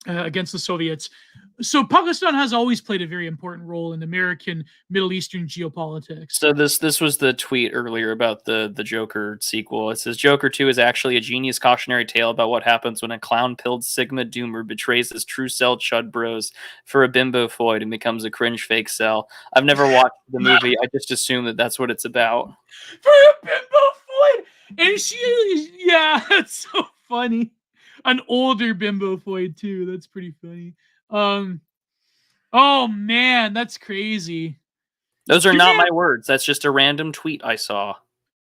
against the Soviets. So Pakistan has always played a very important role in American Middle Eastern geopolitics. So this was the tweet earlier about the Joker sequel. It says Joker 2 is actually a genius cautionary tale about what happens when a clown-pilled Sigma Doomer betrays his true self Chud Bros for a bimbo foid and becomes a cringe fake cell. I've never watched the movie. I just assume that that's what it's about. For a bimbo foid, and yeah, that's so funny. An older bimbo foid too. That's pretty funny. Oh man, that's crazy. Those are not my words. That's just a random tweet I saw.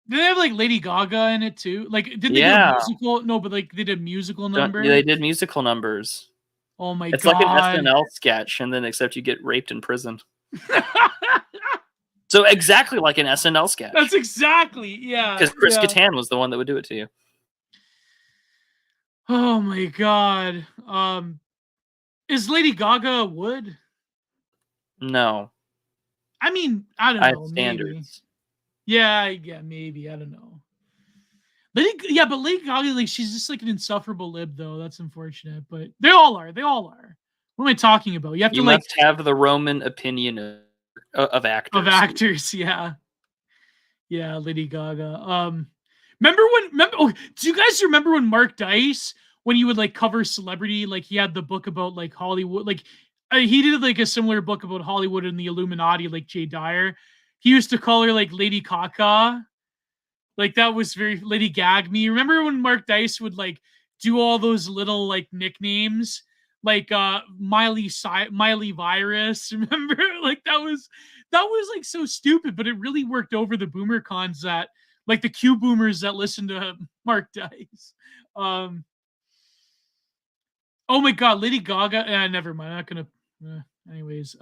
Did they have like Lady Gaga in it too? Like, did they do a musical? No, but like they did a musical number. They did musical numbers. Oh my god! It's like an SNL sketch, and then except you get raped in prison. So exactly like an SNL sketch. That's exactly, yeah. Because Chris Kattan was the one that would do it to you. Oh my god. Is Lady Gaga wood? No. I mean, I don't know. Standards. Maybe. Yeah, maybe. I don't know. But Lady Gaga, like, she's just like an insufferable lib, though. That's unfortunate. But they all are. What am I talking about? You must have the Roman opinion of actors. Of actors, yeah. Yeah, Lady Gaga. Do you guys remember when Mark Dice, when he would like cover celebrity, like he had the book about like Hollywood, like he did like a similar book about Hollywood and the Illuminati, like Jay Dyer. He used to call her like Lady Caca. Like that was very Lady Gag Me. Remember when Mark Dice would like do all those little like nicknames, like Miley Virus? Remember, like that was like so stupid, but it really worked over the boomer cons that like the Q boomers that listen to Mark Dice. Oh my god, Lady Gaga. Never mind. I'm not gonna. Anyways.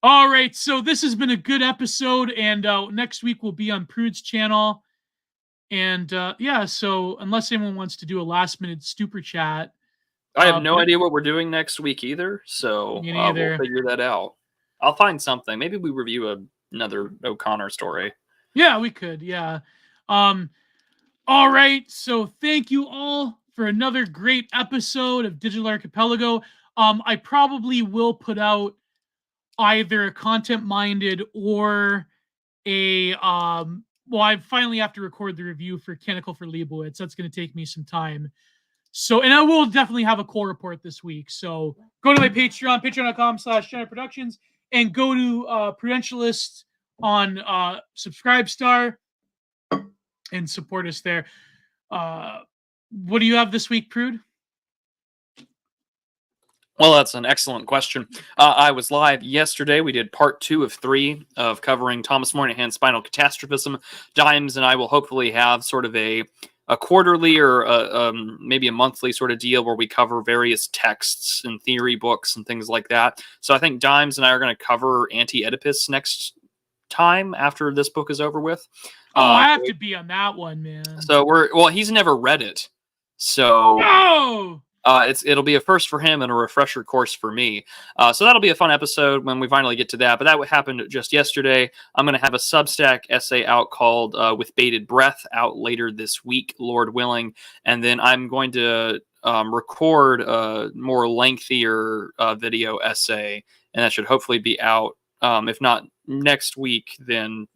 All right. So this has been a good episode, and next week we'll be on Prude's channel. And so unless anyone wants to do a last minute stupor chat, I have no idea what we're doing next week either. So we'll figure that out. I'll find something. Maybe we review another O'Connor story. Yeah, we could. Yeah. All right. So thank you all for another great episode of Digital Archipelago. I probably will put out either a content-minded or a I finally have to record the review for Canonical for Leibowitz. That's going to take me some time. So, and I will definitely have a core report this week. So go to my Patreon, patreon.com/generaproductions, and go to Prudentialist on Subscribestar and support us there. What do you have this week, Prude? Well, that's an excellent question. I was live yesterday. We did part 2 of 3 of covering Thomas Moynihan's Spinal Catastrophism. Dimes and I will hopefully have sort of a quarterly or maybe a monthly sort of deal where we cover various texts and theory books and things like that. So I think Dimes and I are going to cover Anti-Oedipus next time after this book is over with. I have to be on that one, man. So he's never read it. So... Oh! It'll be a first for him and a refresher course for me. So that'll be a fun episode when we finally get to that. But that happened just yesterday. I'm going to have a Substack essay out called "With Bated Breath" out later this week, Lord willing, and then I'm going to record a more lengthier video essay, and that should hopefully be out. If not next week, then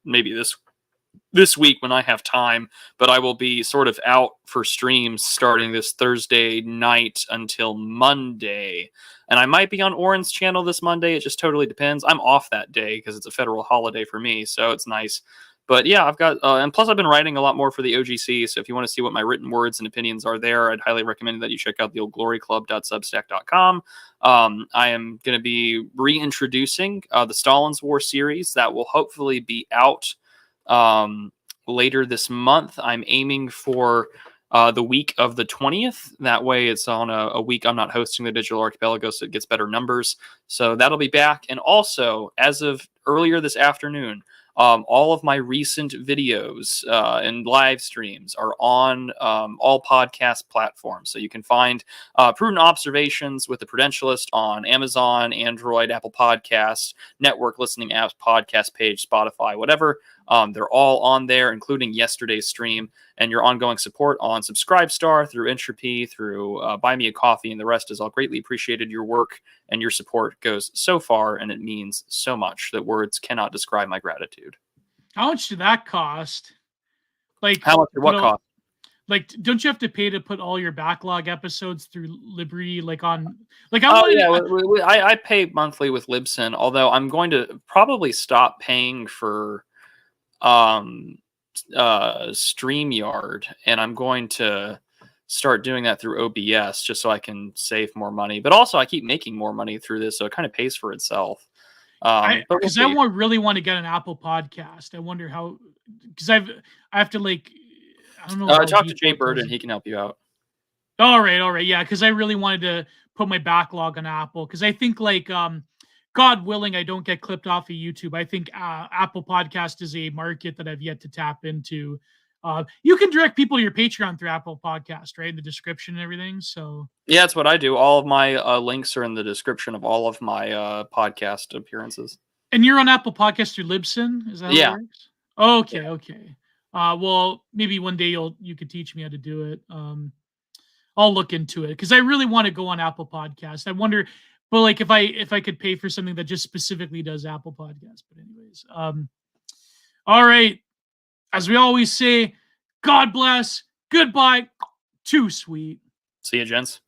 maybe this week when I have time, but I will be sort of out for streams starting this Thursday night until Monday. And I might be on Oren's channel this Monday. It just totally depends. I'm off that day because it's a federal holiday for me, so it's nice. But yeah, I've got, and plus I've been writing a lot more for the OGC, so if you want to see what my written words and opinions are there, I'd highly recommend that you check out theoldgloryclub.substack.com. I am going to be reintroducing the Stalin's War series that will hopefully be out later this month. I'm aiming for the week of the 20th. That way it's on a week I'm not hosting the Digital Archipelago, so it gets better numbers. So that'll be back. And also, as of earlier this afternoon, all of my recent videos and live streams are on all podcast platforms. So you can find Prudent Observations with the Prudentialist on Amazon, Android, Apple Podcasts, network listening apps, podcast page, Spotify, whatever. They're all on there, including yesterday's stream, and your ongoing support on Subscribestar, through Entropy, through Buy Me a Coffee, and the rest is all greatly appreciated. Your work and your support goes so far, and it means so much that words cannot describe my gratitude. How much did that cost? Like, how much? What cost? Like, don't you have to pay to put all your backlog episodes through Liberty? Like on, like I pay monthly with Libsyn, although I'm going to probably stop paying for StreamYard, and I'm going to start doing that through OBS just so I can save more money. But also, I keep making more money through this, so it kind of pays for itself. Because I really want to get an Apple podcast. I wonder how, because I have to, like, I don't know. Talk to Jay Burden; he can help you out. All right, yeah. Because I really wanted to put my backlog on Apple, because I think, like, God willing, I don't get clipped off of YouTube. I think Apple Podcast is a market that I've yet to tap into. You can direct people to your Patreon through Apple Podcast, right? In the description and everything. So yeah, that's what I do. All of my links are in the description of all of my podcast appearances. And you're on Apple Podcast through Libsyn? Is that how it works? Okay. Well, maybe one day you could teach me how to do it. I'll look into it, because I really want to go on Apple Podcast. I wonder, but like if I could pay for something that just specifically does Apple Podcasts. But anyways, all right. As we always say, God bless. Goodbye. Too sweet. See you, gents.